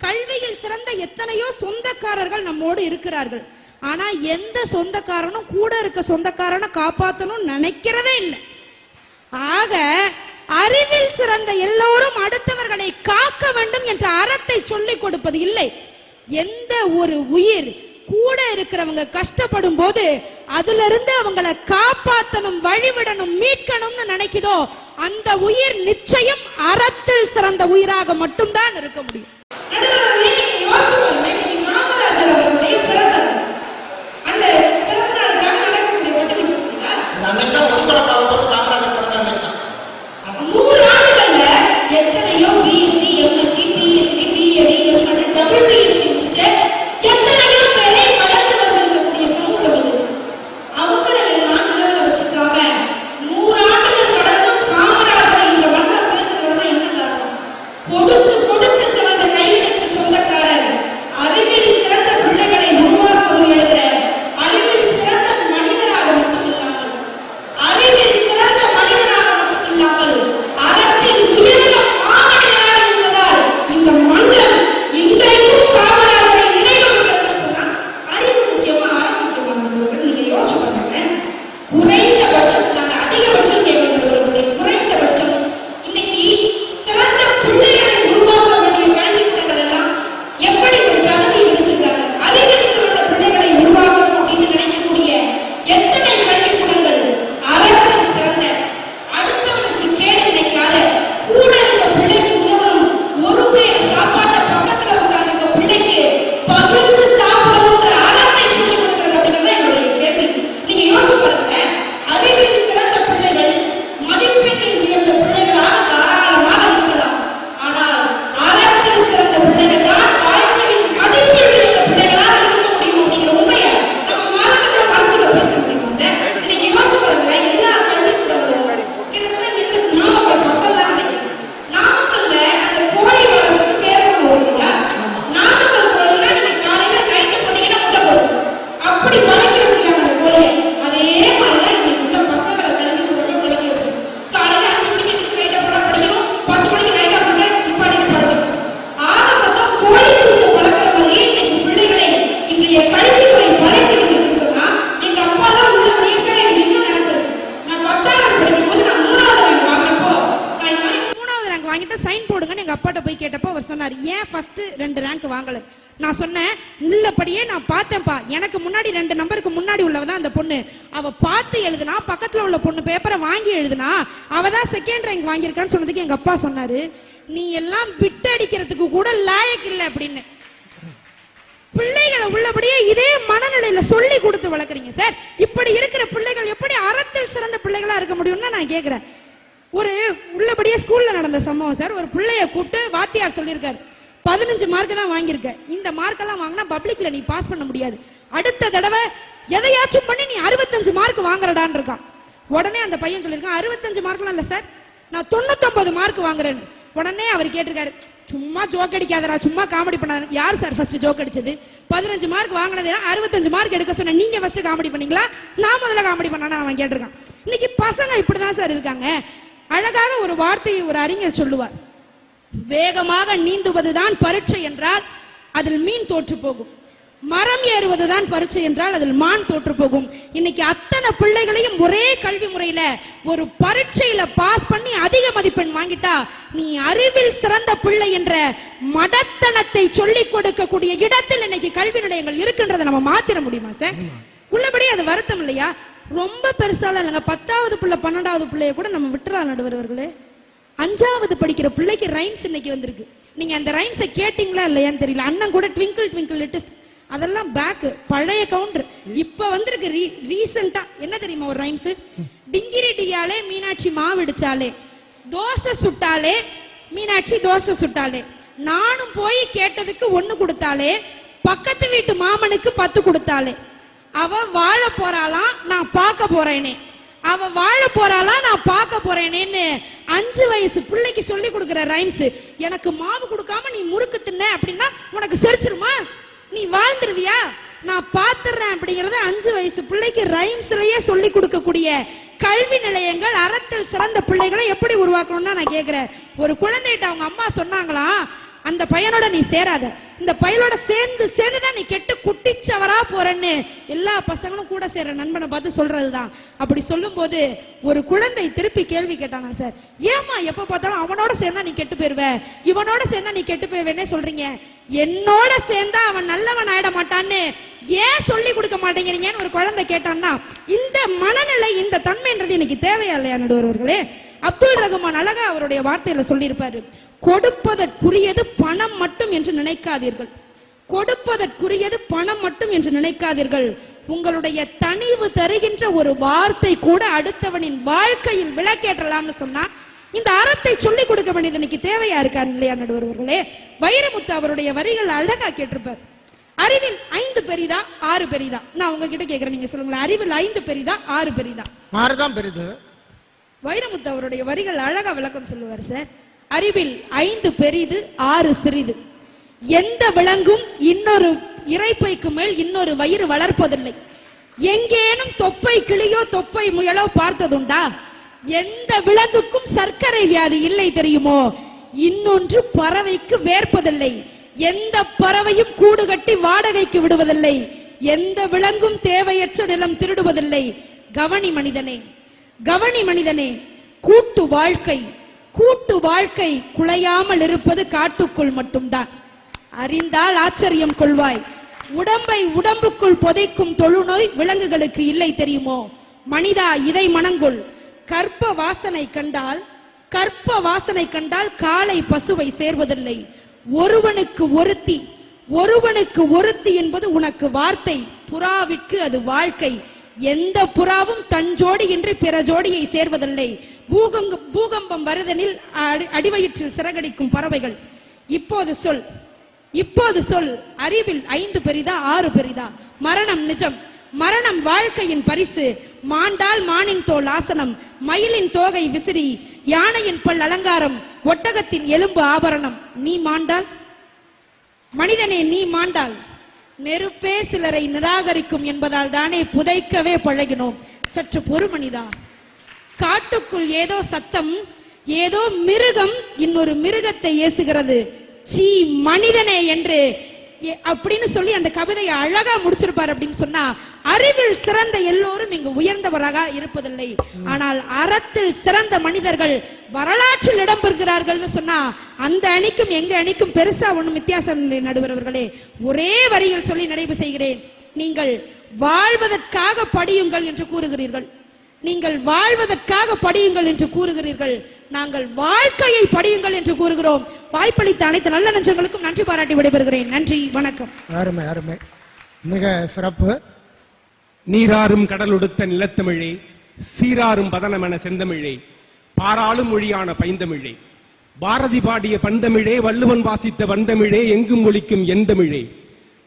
கல்வியில் சிறந்த எத்தனையோ சொந்தக்காரர்கள் நம்மோடு இருக்கிறார்கள். ஆனா எந்த சொந்தக்காரனும் கூட இருக்க சொந்தக்காரனை காப்பாற்றணும் நினைக்கிறதே இல்லை. ஆக அறிவில் சிறந்த எல்லோரும் அடுத்தவர்களை காக்க வேண்டும் என்ற அறத்தை சொல்லிக் கொடுப்பது இல்லை. எந்த ஒரு உயிர் கூட இருக்கிறவங்க கஷ்டப்படும் போது அதுல இருந்து அவங்களை காப்பாத்தணும், வழிவிடணும், மீட்கணும்னு நினைக்குதோ அந்த உயிர் நிச்சயம் அறத்தில் சிறந்த உயிராக மட்டும்தான் இருக்க முடியும். காமராஜர் அவர்களுடைய பிறந்த அந்த பிறந்த நாளுக்காக நடக்கக்கூடிய காமராஜர் பிறந்த 100 ஆண்டுகள்ல எத்தனையோ BSc, MSc, PhD, BEd, MEd, double PhD முடிச்ச எத்தனையோ பேரை கடந்து வந்திருக்கக்கூடிய சமூகம் இது. அவங்களை எல்லாம் நினைவுல வச்சுக்காம 100 ஆண்டுகள் கடந்தும் காமராஜரை இந்த மன்னர் பேசுறதுனா என்ன காரணம்? கொடுத்து கொடுத்து சிறந்த கைவிடுக்கு சொந்தக்காரர், அறிவில் சிறந்த பிள்ளைகளை உருவாக்க முயலுகிற, அறிவில் சிறந்த மனிதராக மட்டும் இல்லாமல், அறிவில் சிறந்த மனிதராக மட்டும் இல்லாமல் அறத்தில் உயர்ந்த மாமனிதராக இருந்ததால் இந்த மன்னர் இன்றைக்கும் காமராஜரை நினைவுகிறது. சொன்னா அறிவு முக்கியமா, அறம் முக்கியமானவர்கள் நீங்க யோசிச்சு பாருங்க. குறைந்தபட்சம், நாங்க அதிகபட்சம் கேட்கக்கூடிய குறைந்தபட்சம் இன்னைக்கு சிறந்த பிள்ளைகளை உருவாக்க வேண்டிய கல்விக்கூடங்கள் எல்லாம் எப்படி ஒரு தகுதி விதிச்சிருக்காங்க? அறிவில் சிறந்த பிள்ளைகளை உருவாக்கணும் அப்படின்னு நினைக்கக்கூடிய எத்தனை கல்விக்கூடங்கள் அறத்தில் சிறந்த, அடுத்தவனுக்கு கேடு நினைக்காத, கூட இருக்க பிள்ளைக்கு உதவணும், ஒரு பேர் சாப்பாட்டை பக்கத்துல உட்கார்ந்து பிள்ளைக்கு பகிர்ந்து சாப்பிடணும்ன்ற அறத்தை சொல்லிக் கொடுக்கிறது அப்படிங்கிறது என்னுடைய கேள்வி. நீங்க யோசிச்சு பாருங்க. அறிவில் சிறந்த பிள்ளைகள் மதிப்பெண்ணில் உயர்ந்த பிள்ளைகளாக தாராளமாக இருக்கலாம். ஆனால் அறத்தில் சிறந்த பிள்ளைகள் தான் வாழ்க்கையில் மதிப்பில் உயர்ந்த பிள்ளைகளாக இருக்க முடியும் அப்படிங்கிற உண்மையை நம்ம மறைச்சு பேச முடியுமா சார்? இன்னைக்கு யோசிச்சு பாருங்க. எல்லா கல்விக்கூடங்களும் கிட்டத்தட்ட இந்த நாமக்கல் பக்கம் தான் நினைக்கிறேன். நாமக்கல்ல அந்த கோழி வளர்ப்புக்கு பேர் கொண்டு வருவீங்க. நாமக்கல் கோழில நீங்க காலையில நைட்டு போட்டீங்கன்னா முட்டை போடும். அப்படி பழக்கி வச்சிருக்காங்க அந்த கோழியை. அதே மாதிரிதான் இன்னைக்கு உள்ள பசங்களை கல்விக்கூடங்கள் பழக்கி வச்சிருக்கு. காலையில 5 மணிக்கு எந்திரிச்சு லைட்டா போட்டா படிக்கணும், 10 மணிக்கு லைட்டா போட்டா நிப்பாட்டிட்டு படுக்கணும். ஆக மொத்தம் கோழி குஞ்சை பழக்கிற மாதிரியே இன்னைக்கு பிள்ளைகளை இன்றைய கல்வி முறை பழக்கி வச்சிருக்குன்னு சொன்னா, எங்க அப்பா எல்லாம் உள்ளபடியே சார் எனக்கு இன்னும் நடக்குது. நான் 10வது படிக்கும் போது நான் 3வது ரேங்க் வாங்கினப்போ நான் இந்த மாதிரி 3வது ரேங்க் வாங்கிட்டு சைன் போடுங்கன்னு எங்க அப்பாட்ட போய் கேட்டப்போ அவர் சொன்னார், ஏன் ஃபர்ஸ்ட் 2 ரேங்க் வாங்கல? நான் சொன்னேன், உள்ளபடியே நான் பார்த்தேன்ப்பா, எனக்கு முன்னாடி 2 நம்பருக்கு முன்னாடி உள்ளவ தான் அந்த பொண்ணு, அவ பார்த்து எழுதுனா, பக்கத்துல உள்ள பொண்ணு பேப்பரை வாங்கி எழுதுனா, அவ தான் செகண்ட் ரேங்க் வாங்கியிருக்கான்னு சொன்னதுக்கு எங்க அப்பா சொன்னாரு, நீ எல்லாம் பிட் அடிக்கிறதுக்கு கூட லாயக்கு இல்லை அப்படின்னு. பிள்ளைகளை உள்ளபடியே இதே மனநிலையில சொல்லி கொடுத்து வளர்க்குறீங்க சார். இப்படி இருக்கிற பிள்ளைகள் எப்படி அறத்தில் சிறந்த பிள்ளைகளா இருக்க முடியும்னு நான் கேட்கிறேன். ஒரு உள்ளபடியே ஸ்கூல்ல நடந்த சம்பவம் சார். ஒரு பிள்ளைய கூப்பிட்டு வாத்தியார் சொல்லியிருக்காரு, 15 மார்க் தான் வாங்கியிருக்க, இந்த மார்க் எல்லாம் வாங்கினா பப்ளிக்ல நீ பாஸ் பண்ண முடியாது, அடுத்த தடவை எதையாச்சும் பண்ணி நீ 65 மார்க் வாங்குறடான்னு இருக்கான். உடனே அந்த பையன் சொல்லியிருக்கான், 65 மார்க்லாம் இல்ல சார், நான் 99 மார்க் வாங்குறேன்னு. உடனே அவர் கேட்டிருக்காரு, சும்மா ஜோக் அடிக்காதரா, சும்மா காமெடி பண்ணாத. யார் சார் ஃபர்ஸ்ட் ஜோக் அடிச்சது? 15 மார்க் வாங்கினது 65 மார்க் எடுக்க சொன்ன நீங்க ஃபர்ஸ்ட் காமெடி பண்ணீங்களா, நான் முதல்ல காமெடி பண்ணான்னு அவன் கேட்டிருக்கான். இன்னைக்கு பசங்க இப்படிதான் சார் இருக்காங்க. அழகாக ஒரு வார்த்தையை ஒரு அறிஞர் சொல்லுவார், வேகமாக நீந்துவதுதான் பரீட்சை என்றால் அதில் மீன் தோற்று போகும், மரம் ஏறுவதுதான் பரீட்சை என்றால் அதில் மான் தோற்று போகும். இன்னைக்கு அத்தனை பிள்ளைகளையும் ஒரே கல்வி முறையில ஒரு பரீட்சையில பாஸ் பண்ணி அதிக மதிப்பெண் வாங்கிட்டா நீ அறிவில் சிறந்த பிள்ளை என்ற மடத்தனத்தை சொல்லிக் கொடுக்கக்கூடிய இடத்தில் இன்னைக்கு கல்வி நிலையங்கள் இருக்கின்றதை நம்ம மாத்திர முடியுமா சார்? உள்ளபடி அது வருத்தம் இல்லையா? ரொம்ப பெருசால இல்லைங்க, 10வது பிள்ளை 12வது பிள்ளைய கூட நம்ம விட்டுறலாம் நடுவர்களே. 5வது படிக்கிற பிள்ளைக்கு ரைம்ஸ் இன்னைக்கு வந்திருக்கு. நீங்க அந்த ரைம்ஸை கேட்டீங்களா இல்லையான்னு தெரியல. அண்ணன் கூட ட்விங்கிள் ட்விங்கிள் லிட்டில், அதெல்லாம் பேக் பழைய கவுண்டர். இப்ப வந்திருக்கு ரீசெண்டா என்ன தெரியுமா ஒரு ரைம்ஸ்? டிங்கிரி டியாலே மீனாட்சி மாவிடிச்சாலே, தோசை சுட்டாலே மீனாட்சி தோசை சுட்டாலே, நானும் போய் கேட்டதுக்கு 1 கொடுத்தாலே, பக்கத்து வீட்டு மாமனுக்கு 10 கொடுத்தாலே, அவ வாழ போறாளாம் நான் பார்க்க போறேனே, அவ வாழ போறாளா நான் பார்க்க போறேனேன்னு 5 வயசு பிள்ளைக்கு சொல்லி கொடுக்கிற ரைம்ஸ். எனக்கு மாவு கொடுக்காம நீ முறுக்கு தின்ன அப்படின்னா உனக்கு செரிச்சிருமா? நீ வாழ்ந்துருவியா? நான் பாத்துறேன் அப்படிங்கறத 5 வயசு பிள்ளைக்கு ரைம்ஸ்லயே சொல்லி கொடுக்கக்கூடிய கல்வி நிலையங்கள் அறத்தில் சிறந்த பிள்ளைகளை எப்படி உருவாக்கணும்னு நான் கேட்கிறேன். ஒரு குழந்தைகிட்ட அவங்க அம்மா சொன்னாங்களாம், அந்த பையனோட நீ சேராத, இந்த பையனோட சேர்ந்து சேர்ந்துதான் நீ கெட்டு குட்டிச்சவரா போறன்னு எல்லா பசங்களும் கூட சேர நண்பனை பார்த்து சொல்றதுதான். அப்படி சொல்லும் போது ஒரு குழந்தை திருப்பி கேள்வி கேட்டானா, சார் ஏமா எப்ப பார்த்தாலும் அவனோட சேர்ந்தா நீ கெட்டு போயிருவ, இவனோட சேர்ந்தா நீ கெட்டு போயிருவேன்னே சொல்றீங்க, என்னோட சேர்ந்தா அவன் நல்லவன் ஆயிட மாட்டான்னு ஏன் சொல்லி கொடுக்க மாட்டேங்கிறீங்கன்னு ஒரு குழந்தை கேட்டான்னா, இந்த மனநிலை, இந்த தன்மைன்றது எனக்கு தேவையா இல்லையா நடுவர்களே? அப்துல் ரகுமான் அழகா அவருடைய வார்த்தையில சொல்லியிருப்பாரு, கொடுப்பதற்குரியது பணம் மட்டும் என்று நினைக்காதீர்கள், கொடுப்பதற்குரியது பணம் மட்டும் என்று நினைக்காதீர்கள். உங்களுடைய தனிவு தருகின்ற ஒரு வார்த்தை கூட அடுத்தவனின் வாழ்க்கையில் விளக்கேற்றலாம்னு சொன்னா இந்த அறத்தை சொல்லிக் கொடுக்க வேண்டியது இன்னைக்கு தேவையா இருக்கா இல்லையா நடுவர்களே? வைரமுத்து அவருடைய வரிகள் அழகா கேட்டிருப்பார். அறிவில் 5 பெரிதா 6 பெரிதா? நான் உங்ககிட்ட கேட்கிறேன், நீங்க சொல்லுங்களேன். அறிவில் 5 பெரிதா 6 பெரிதா? 6 தான் பெரிது. வைரமுத்து அவருடைய வரிகள் அழகா விளக்கம் சொல்லுவார் சார். அறிவில் 5 பெரிது 6 சிறிது. எந்த விலங்கும் இன்னொரு இறைப்பைக்கு மேல் இன்னொரு வயிறு வளர்ப்பதில்லை. எங்கேனும் தொப்பை கிளியோ தொப்பை முயலோ பார்த்ததுண்டா? எந்த விலங்குக்கும் சர்க்கரை வியாதி இல்லை தெரியுமோ? இன்னொன்று பறவைக்கு வேர்ப்பதில்லை. எந்த பறவையும் கூடு கட்டி வாடகைக்கு விடுவதில்லை. எந்த விலங்கும் தேவையற்ற நிலம் திருடுவதில்லை. கவனி மனிதனே, கவனி மனிதனே, கூட்டு வாழ்க்கை, கூட்டு வாழ்க்கை குலையாமல் இருப்பது காட்டுக்குள் மட்டும்தான். அறிந்தால் ஆச்சரியம் கொள்வாய். உடம்பை உடம்புக்குள் புதைக்கும் தொழுநோய் விலங்குகளுக்கு இல்லை தெரியுமோ? மனிதா இதை மனங்கொள். கற்ப வாசனை கண்டால், கற்ப வாசனை கண்டால் காளை பசுவை சேர்வதில்லை. ஒருவனுக்கு ஒருத்தி, ஒருவனுக்கு ஒருத்தி என்பது உனக்கு வார்த்தை, புறாவிற்கு அது வாழ்க்கை. எந்த புறாவும் தன் ஜோடி என்று பிற ஜோடியை சேர்வதில்லை. பூகம்பம் வருதனில் அடிவயிற்றில் சிறகடிக்கும் பறவைகள். இப்போது சொல், இப்போது சொல், அறிவில் 5 பெரிதா 6 பெரிதா? மரணம் நிஜம், மரணம் வாழ்க்கையின் பரிசு. மாண்டால் மானின் தோல் ஆசனம், மயிலின் தோகை விசிறி, யானையின் பல் அலங்காரம், ஒட்டகத்தின் எலும்பு ஆபரணம். நீ மாண்டால், மனிதனே நீ மாண்டால் நெருப்பே சிலரை நிராகரிக்கும் என்பதால் தானே புதைக்கவே பழகினோம். சற்று பொறுமனிதா. காட்டுக்குள் ஏதோ சத்தம், ஏதோ மிருகம் இன்னொரு மிருகத்தை ஏசுகிறது. சீ மனிதனே என்று அப்படின்னு சொல்லி அந்த கவிதையை அழகா முடிச்சிருப்பார். அப்படின்னு சொன்னா, அறிவில் சிறந்த எல்லோரும் இங்கு உயர்ந்தவராக இருப்பதில்லை. ஆனால் அறத்தில் சிறந்த மனிதர்கள் வரலாற்றில் இடம்பெறுகிறார்கள் சொன்னா அந்த அணிக்கும் எங்க அணிக்கும் பெருசா ஒண்ணும் வித்தியாசம் இல்லை நடுவர்களே. ஒரே வரியில் சொல்லி நிறைவு செய்கிறேன். நீங்கள் வாழ்வதற்காக படியுங்கள் என்று கூறுகிறீர்கள், நீங்கள் வாழ்வதற்காக படியுங்கள் என்று கூறுகிறீர்கள். நாங்கள் வாழ்க்கையை படியுங்கள் என்று கூறுகிறோம். வாய்ப்பளித்த அனைத்து நல்ல நெஞ்சங்களுக்கும் நன்றி பாராட்டி விடைபெறுகிறேன். நன்றி, வணக்கம். அருமை அருமை, மிக சிறப்பு. நீராறும் கடலொடுத்த நிலத்தமிழே, சீராறும் பதனமென செந்தமிழே, பாராளும் மொழியான பைந்தமிழே, பாரதி பாடிய பந்தமிழே, வள்ளுவன் வாசித்த வந்தமிழே, எங்கும் ஒலிக்கும் எந்தமிழே,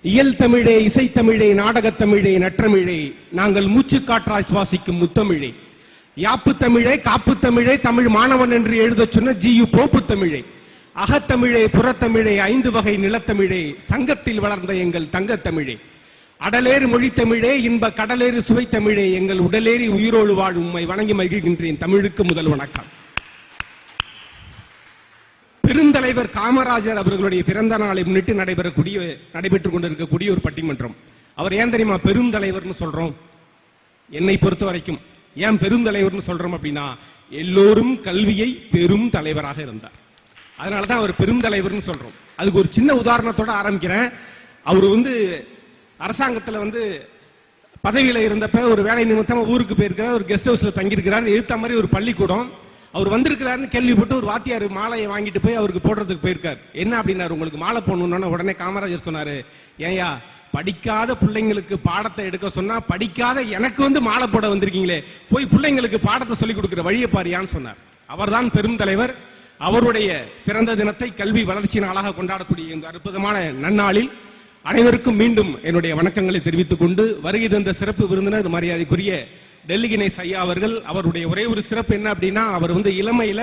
இயல் தமிழே, இசைத்தமிழே, நாடகத்தமிழே, நற்றமிழே, நாங்கள் மூச்சு காற்றாய் சுவாசிக்கும் முத்தமிழே, யாப்பு தமிழே, காப்பு தமிழே, தமிழ் மாணவன் என்று எழுதச் சொன்ன ஜியு போப்பு தமிழே, அகத்தமிழே, புறத்தமிழே, 5 வகை நிலத்தமிழே, சங்கத்தில் வளர்ந்த எங்கள் தங்கத்தமிழே, அடலேறு மொழித்தமிழே, இன்ப கடலேறு சுவைத்தமிழே, எங்கள் உடலேறி உயிரோடு வாழும் உம்மை வணங்கி மகிழ்கின்றேன். தமிழுக்கு முதல் வணக்கம். பெருந்தலைவர் காமராஜர் அவர்களுடைய பிறந்த நாளை முன்னிட்டு நடைபெற்றுக் கொண்டிருக்கக்கூடிய ஒரு பட்டிமன்றம். அவர் ஏன் தெரியுமா பெருந்தலைவர்னு சொல்றோம்? என்னை பொறுத்த வரைக்கும் ஏன் பெருந்தலைவர்னு சொல்றோம் அப்படின்னா, எல்லோரும் கல்வியை பெரும் தலைவராக இருந்தார், அதனாலதான் அவர் பெருந்தலைவர்னு சொல்றோம். அதுக்கு ஒரு சின்ன உதாரணத்தோட ஆரம்பிக்கிறேன். அவர் அரசாங்கத்துல பதவியில இருந்தப்ப ஒரு வேலை நிமித்தமா ஊருக்கு போயிருக்கிறார். ஒரு கெஸ்ட் ஹவுஸ்ல தங்கியிருக்கிறார். எதிர்த்த மாதிரி ஒரு பள்ளிக்கூடம். அவர் வந்திருக்கிறாருன்னு கேள்விப்பட்டு ஒரு வாத்தியார் மாலையை வாங்கிட்டு போய் அவருக்கு போடுறதுக்கு போயிருக்காரு. என்ன அப்படின்னாரு, உங்களுக்கு மாலை போடணும்னா உடனே காமராஜர் சொன்னாரு, ஏயா படிக்காத பிள்ளைங்களுக்கு பாடத்தை எடுக்க சொன்னா படிக்காத எனக்கு மாலை போட வந்திருக்கீங்களே, போய் பிள்ளைங்களுக்கு பாடத்தை சொல்லிக் கொடுக்கிற வழியை பாரியான்னு சொன்னார். அவர்தான் பெரும் தலைவர். அவருடைய பிறந்த தினத்தை கல்வி வளர்ச்சி நாளாக கொண்டாடக்கூடிய இந்த அற்புதமான நன்னாளில் அனைவருக்கும் மீண்டும் என்னுடைய வணக்கங்களை தெரிவித்துக் கொண்டு, வருகை தந்த சிறப்பு விருந்தினர் மரியாதைக்குரிய டெல்லி கணேஷ் ஐயா அவர்கள், அவருடைய ஒரே ஒரு சிறப்பு என்ன அப்படின்னா, அவர் இளமையில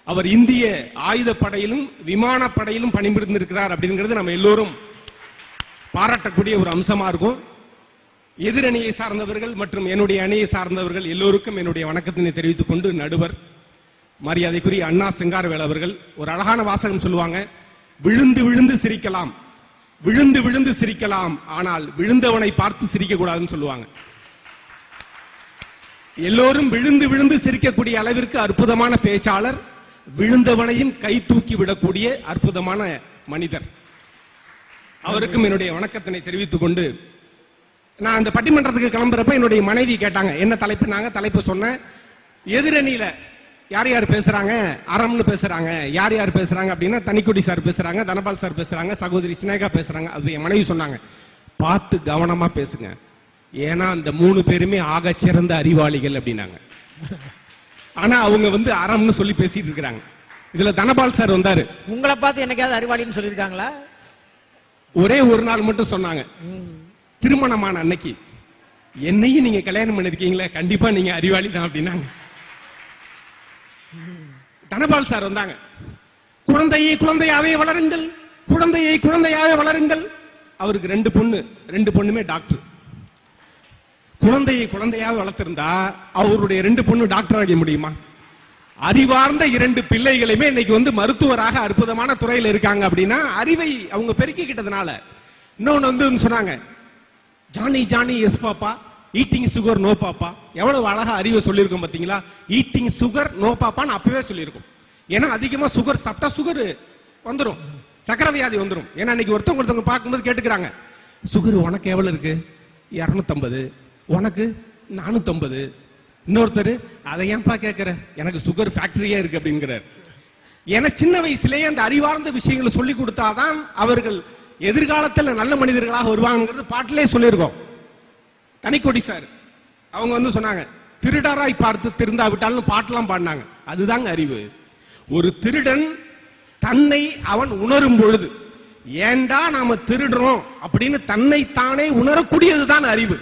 அவர் இந்திய ஆயுதப்படையிலும் விமானப்படையிலும் பணிபுரிந்திருக்கிறார் அப்படிங்கிறது நம்ம எல்லோரும் பாராட்டக்கூடிய ஒரு அம்சமா இருக்கும். எதிரணியை சார்ந்தவர்கள் மற்றும் என்னுடைய அணியை சார்ந்தவர்கள் எல்லோருக்கும் என்னுடைய வணக்கத்தினை தெரிவித்துக் கொண்டு, நடுவர் மரியாதைக்குரிய அண்ணா சிங்காரவேல் அவர்கள் ஒரு அழகான வாசகம் சொல்லுவாங்க, விழுந்து விழுந்து சிரிக்கலாம், விழுந்து விழுந்து சிரிக்கலாம், ஆனால் விழுந்தவனை பார்த்து சிரிக்க கூடாதுன்னு சொல்லுவாங்க. எல்லோரும் விழுந்து விழுந்து சிரிக்கக்கூடிய அளவிற்கு அற்புதமான பேச்சாளர், விழுந்தவனையும் கை தூக்கி விடக்கூடிய அற்புதமான மனிதர். அவருக்கும் என்னுடைய வணக்கத்தினை தெரிவித்துக் கொண்டு, நான் அந்த பட்டிமன்றத்துக்கு கிளம்புறப்ப என்னுடைய மனைவி கேட்டாங்க என்ன தலைப்பு. நாங்க தலைப்பு சொன்னேன், எதிரணியில யார் யார் பேசுறாங்க, அறம்னு பேசுறாங்க, யார் யார் பேசுறாங்க அப்படின்னா தனிக்குடி சார் பேசுறாங்க, தனபால் சார் பேசுறாங்க, சகோதரி சினேகா பேசுறாங்க. அது என் மனைவி சொன்னாங்க, பார்த்து கவனமா பேசுங்க, ஏன்னா அந்த 3 பேருமே ஆக சிறந்த அறிவாளிகள் அப்படின்னாங்க. ஆனா அவங்க அறம்னு சொல்லி பேசிட்டு இருக்கிறாங்க. இதுல தனபால் சார் வந்தாரு. உங்களை பார்த்து என்னைக்காவது அறிவாளின்னு சொல்லியிருக்காங்களா? ஒரே ஒரு நாள் மட்டும் சொன்னாங்க, திருமணமான அன்னைக்கு, என்னையும் நீங்க கல்யாணம் பண்ணிருக்கீங்களா, கண்டிப்பா நீங்க அறிவாளி தான் அப்படின்னாங்க. தனபால் சார் வந்தாங்க, குழந்தையை குழந்தையாவே வளருங்கள், குழந்தையை குழந்தையாவே வளருங்கள். அவருக்கு 2 பொண்ணு, 2 பொண்ணுமே டாக்டர். குழந்தையை குழந்தையாவே வளர்த்திருந்தா அவருடைய 2 பொண்ணு டாக்டர் ஆக முடியுமா? அறிவார்ந்த 2 பிள்ளைகளுமே இன்னைக்கு மருத்துவராக அற்புதமான துறையில் இருக்காங்க அப்படின்னா அறிவை அவங்க பெருக்கிக்கிட்டதுனால. இன்னொன்னு சொன்னாங்க, Johnny Johnny yes papa, eating sugar no papa. எவ்வளவு அழகா அறிவை சொல்லியிருக்கோம் பாத்தீங்களா? ஈட்டிங் சுகர் நோ பாப்பான்னு அப்பவே சொல்லியிருக்கோம். ஏன்னா அதிகமா சுகர் சாப்பிட்டா சுகர் வந்துடும், சக்கரை வியாதி வந்துடும். ஏன்னா இன்னைக்கு ஒருத்தவங்க பார்க்கும்போது கேட்டுக்கிறாங்க, சுகர் உனக்கு எவ்வளவு இருக்கு? 250. உனக்கு 450. இன்னொருத்தர், அதை ஏன்பா கேட்கிற, எனக்கு சுகர் ஃபேக்டரியா இருக்கு அப்படிங்கிறார். ஏன்னா சின்ன வயசுலேயே அந்த அறிவார்ந்த விஷயங்களை சொல்லி கொடுத்தாதான் அவர்கள் எதிர்காலத்தில் நல்ல மனிதர்களாக வருவாங்கிறது பாட்டிலே சொல்லியிருக்கோம். தனிக்கொடி சார் அவங்க சொன்னாங்க, திருடராய் பார்த்து திருந்தாவிட்டாலும் பாட்டெல்லாம் பாடினாங்க. அதுதாங்க அறிவு. ஒரு திருடன் தன்னை அவன் உணரும் பொழுது, ஏண்டா நாம திருடுறோம் அப்படின்னு தன்னைத்தானே உணரக்கூடியதுதான் அறிவு.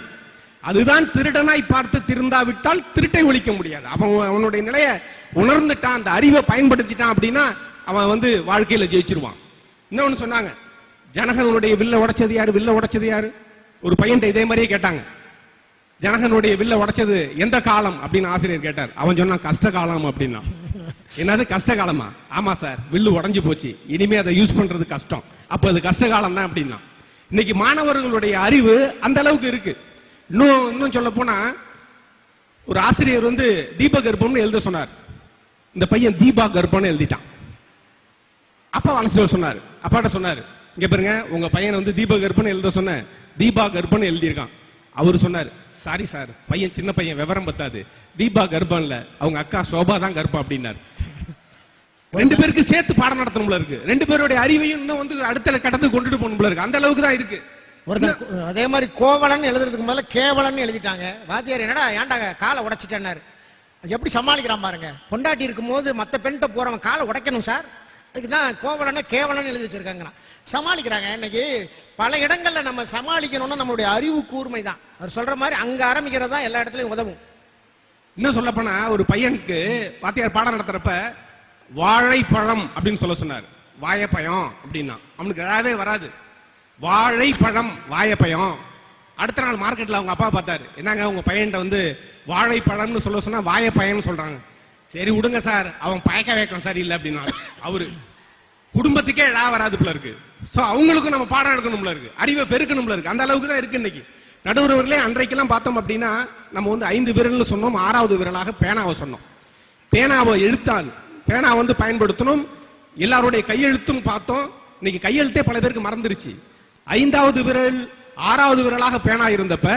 அதுதான் திருடனாய் பார்த்து திருந்தாவிட்டால் திருட்டை ஒழிக்க முடியாது. அவனுடைய நிலைய உணர்ந்துட்டான், அந்த அறிவை பயன்படுத்திட்டான் அப்படின்னா அவன் வாழ்க்கையில ஜெயிச்சிருவான். இன்னொன்னு சொன்னாங்க, ஜனகனுடைய வில்ல உடைச்சது யாரு, வில்ல உடைச்சது யாரு? ஒரு பையன் இதே மாதிரியே கேட்டாங்க, ஜனகனுடைய வில்ல உடைச்சது எந்த காலம் அப்படின்னு ஆசிரியர் கேட்டார். அவன் சொன்னான், கஷ்ட காலம் அப்படின்னா. என்னது கஷ்ட காலமா? ஆமா சார், வில்லு உடைஞ்சு போச்சு, இனிமே அதை யூஸ் பண்றது கஷ்டம், அப்ப அது கஷ்ட காலம் தான் அப்படின்னா. இன்னைக்கு மாணவர்களுடைய அறிவு அந்த அளவுக்கு இருக்கு. இன்னும் சொல்ல போனா, ஒரு ஆசிரியர் தீப கர்ப்பம்னு எழுத சொன்னார். இந்த பையன் தீபா கர்ப்பம்னு எழுதிட்டான். அப்பா ஆசிரியர் சொன்னார், அப்பாட்ட சொன்னாரு, இங்க பாருங்க உங்க பையன் தீப கர்ப்பம்னு எழுத சொன்ன, தீபா கர்ப்பம்னு எழுதியிருக்கான். அவரு சொன்னார், சாரி சார், பையன் சின்ன பையன், விவரம் பத்தாது, தீபா கர்ப்பம் இல்ல, அவங்க அக்கா சோபா தான் கர்ப்பம் அப்படின்னாரு. 2 பேருக்கு சேர்த்து பாடம் நடத்தணும்ல இருக்கு. 2 பேருடைய அறிவையும் இன்னும் அடுத்த கட்டத்துக்கு கொண்டுட்டு போகணும்ல இருக்கு. அந்த அளவுக்கு தான் இருக்கு. அதே மாதிரி கோவலன் எழுதுறதுக்கு முதல்ல கேவலன் எழுதிட்டாங்க. வாத்தியார் என்னடா ஏன்டா காலை உடைச்சிட்டேன்னாரு. அது எப்படி சமாளிக்கிறான் பாருங்க. பொண்டாட்டி இருக்கும்போது மற்ற பெண்கிட்ட போறவன் காலை உடைக்கணும் சார், அதுக்குதான் கோவலனை கேவலன் எழுதி வச்சிருக்காங்க. சமாளிக்கிறாங்க. இன்னைக்கு பல இடங்கள்ல நம்ம சமாளிக்கணும்னா நம்மளுடைய அறிவு கூர்மை தான். அவர் சொல்ற மாதிரி அங்க ஆரம்பிக்கிறதா எல்லா இடத்துலயும் உதவும். இன்னும் சொல்ல போனா, ஒரு பையனுக்கு வாத்தியார் பாடம் நடத்துறப்ப வாழைப்பழம் அப்படின்னு சொல்ல சொன்னார். வாழைப்பழம் அப்படின்னா அவனுக்கு அழவே வராது. வாழைப்பழம் வாழைப்பழம். அடுத்த நாள் மார்க்கெட்ல அவங்க அப்பா பார்த்தாரு, என்னங்க உங்க பையன்கிட்ட வாழைப்பழம்னு சொல்ல சொன்னா வாழைப்பழம்னு சொல்றாங்க. சரி விடுங்க சார், அவன் பழக்க வைக்கம் சரி இல்லை அப்படின்னா அவரு குடும்பத்துக்கே எழா வராது போல இருக்கு. சோ அவங்களுக்கும் நம்ம பாடம் எடுக்கணும்ல இருக்கு, அறிவை பெருக்கணும்ல இருக்கு. அந்த அளவுக்கு தான் இருக்கு இன்னைக்கு. நடுவர்களே, அன்றைக்கெல்லாம் பார்த்தோம் அப்படின்னா நம்ம 5 விரல்னு சொன்னோம், 6வது விரலாக பேனாவை சொன்னோம். பேனாவை எழுத்தால் பேனா பயன்படுத்தணும். எல்லாருடைய கையெழுத்தும் பார்த்தோம். இன்னைக்கு கையெழுத்தே பல பேருக்கு மறந்துருச்சு. 5வது விரல் 6வது விரலாக பேனா இருந்தப்ப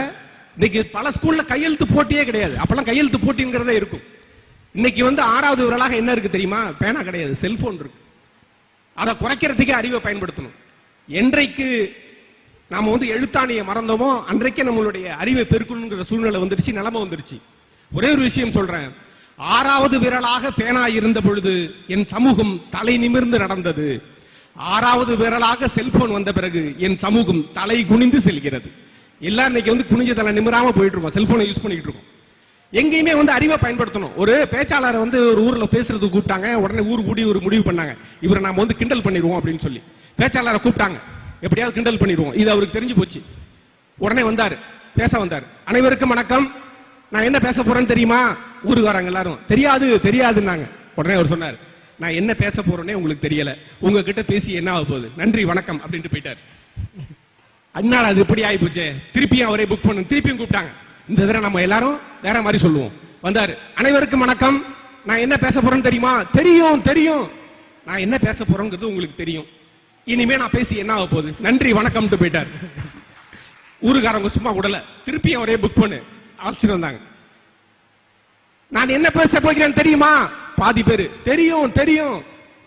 இன்னைக்கு பல ஸ்கூல்ல கையெழுத்து போட்டியே கிடையாது. அப்பெல்லாம் கையெழுத்து போட்டிங்கிறதே இருக்கும். இன்னைக்கு 6வது விரலாக என்ன இருக்கு தெரியுமா? பேனா கிடையாது, செல்போன் இருக்கு. அதை குறைக்கிறதுக்கே அறிவை பயன்படுத்தணும். என்றைக்கு நாம எழுத்தாணியை மறந்தோமோ அன்றைக்கே நம்மளுடைய அறிவை பெருக்கணுங்கிற சூழ்நிலை வந்துருச்சு, நிலைமை வந்துருச்சு. ஒரே ஒரு விஷயம் சொல்றேன், 6வது விரலாக பேனா இருந்த பொழுது என் சமூகம் தலை நிமிர்ந்து நடந்தது. 6வது விரலாக செல்போன் வந்த பிறகு என் சமூகம் தலை குனிந்து செல்கிறது. எல்லாரும் இன்னைக்கு குனிஞ்ச தலை நிமிராம போயிட்டு இருக்கோம், செல்போனை யூஸ் பண்ணிட்டு இருக்கோம். எங்கேயுமே அறிவை பயன்படுத்தணும். ஒரு பேச்சாளரை ஒரு ஊர்ல பேசுறதுக்கு கூப்பிட்டாங்க. உடனே ஊர் கூடி ஒரு முடிவு பண்ணாங்க, இவரை நாம கிண்டல் பண்ணிடுவோம் அப்படின்னு சொல்லி. பேச்சாளரை கூப்பிட்டாங்க, எப்படியாவது கிண்டல் பண்ணிடுவோம். இது அவருக்கு தெரிஞ்சு போச்சு. உடனே வந்தாரு, பேச வந்தார். அனைவருக்கும் வணக்கம், நான் என்ன பேச போறேன்னு தெரியுமா? ஊருக்கு வராங்க எல்லாரும். தெரியாது தெரியாதுன்னாங்க. உடனே அவர் சொன்னார், நான் என்ன பேச போறேன்னே உங்களுக்கு தெரியல, உங்ககிட்ட பேசி என்ன ஆக போகுது, நன்றி வணக்கம் அப்படின்ட்டு போயிட்டார். அதனால அது இப்படி ஆகி போச்சு. திருப்பியும் அவரே புக் பண்ணு, திருப்பியும் கூப்பிட்டாங்க. இந்த தடவை நம்ம எல்லாரும் வேற மாதிரி சொல்லுவோம். வந்தாரு, அனைவருக்கும் வணக்கம், நான் என்ன பேச போறேன்னு தெரியுமா? தெரியும் தெரியும், நான் என்ன பேச போறேங்கிறது உங்களுக்கு தெரியும், இனிமே நான் பேசி என்ன ஆக போகுது, நன்றி வணக்கம்ட்டு போயிட்டார். ஊருக்காரங்க சும்மா விடல, திருப்பியும் அவரே புக் பண்ணு அழைச்சிட்டு வந்தாங்க. நான் என்ன பேச போகிறேன்னு தெரியுமா? பாதி பேரு தெரியும் தெரியும்,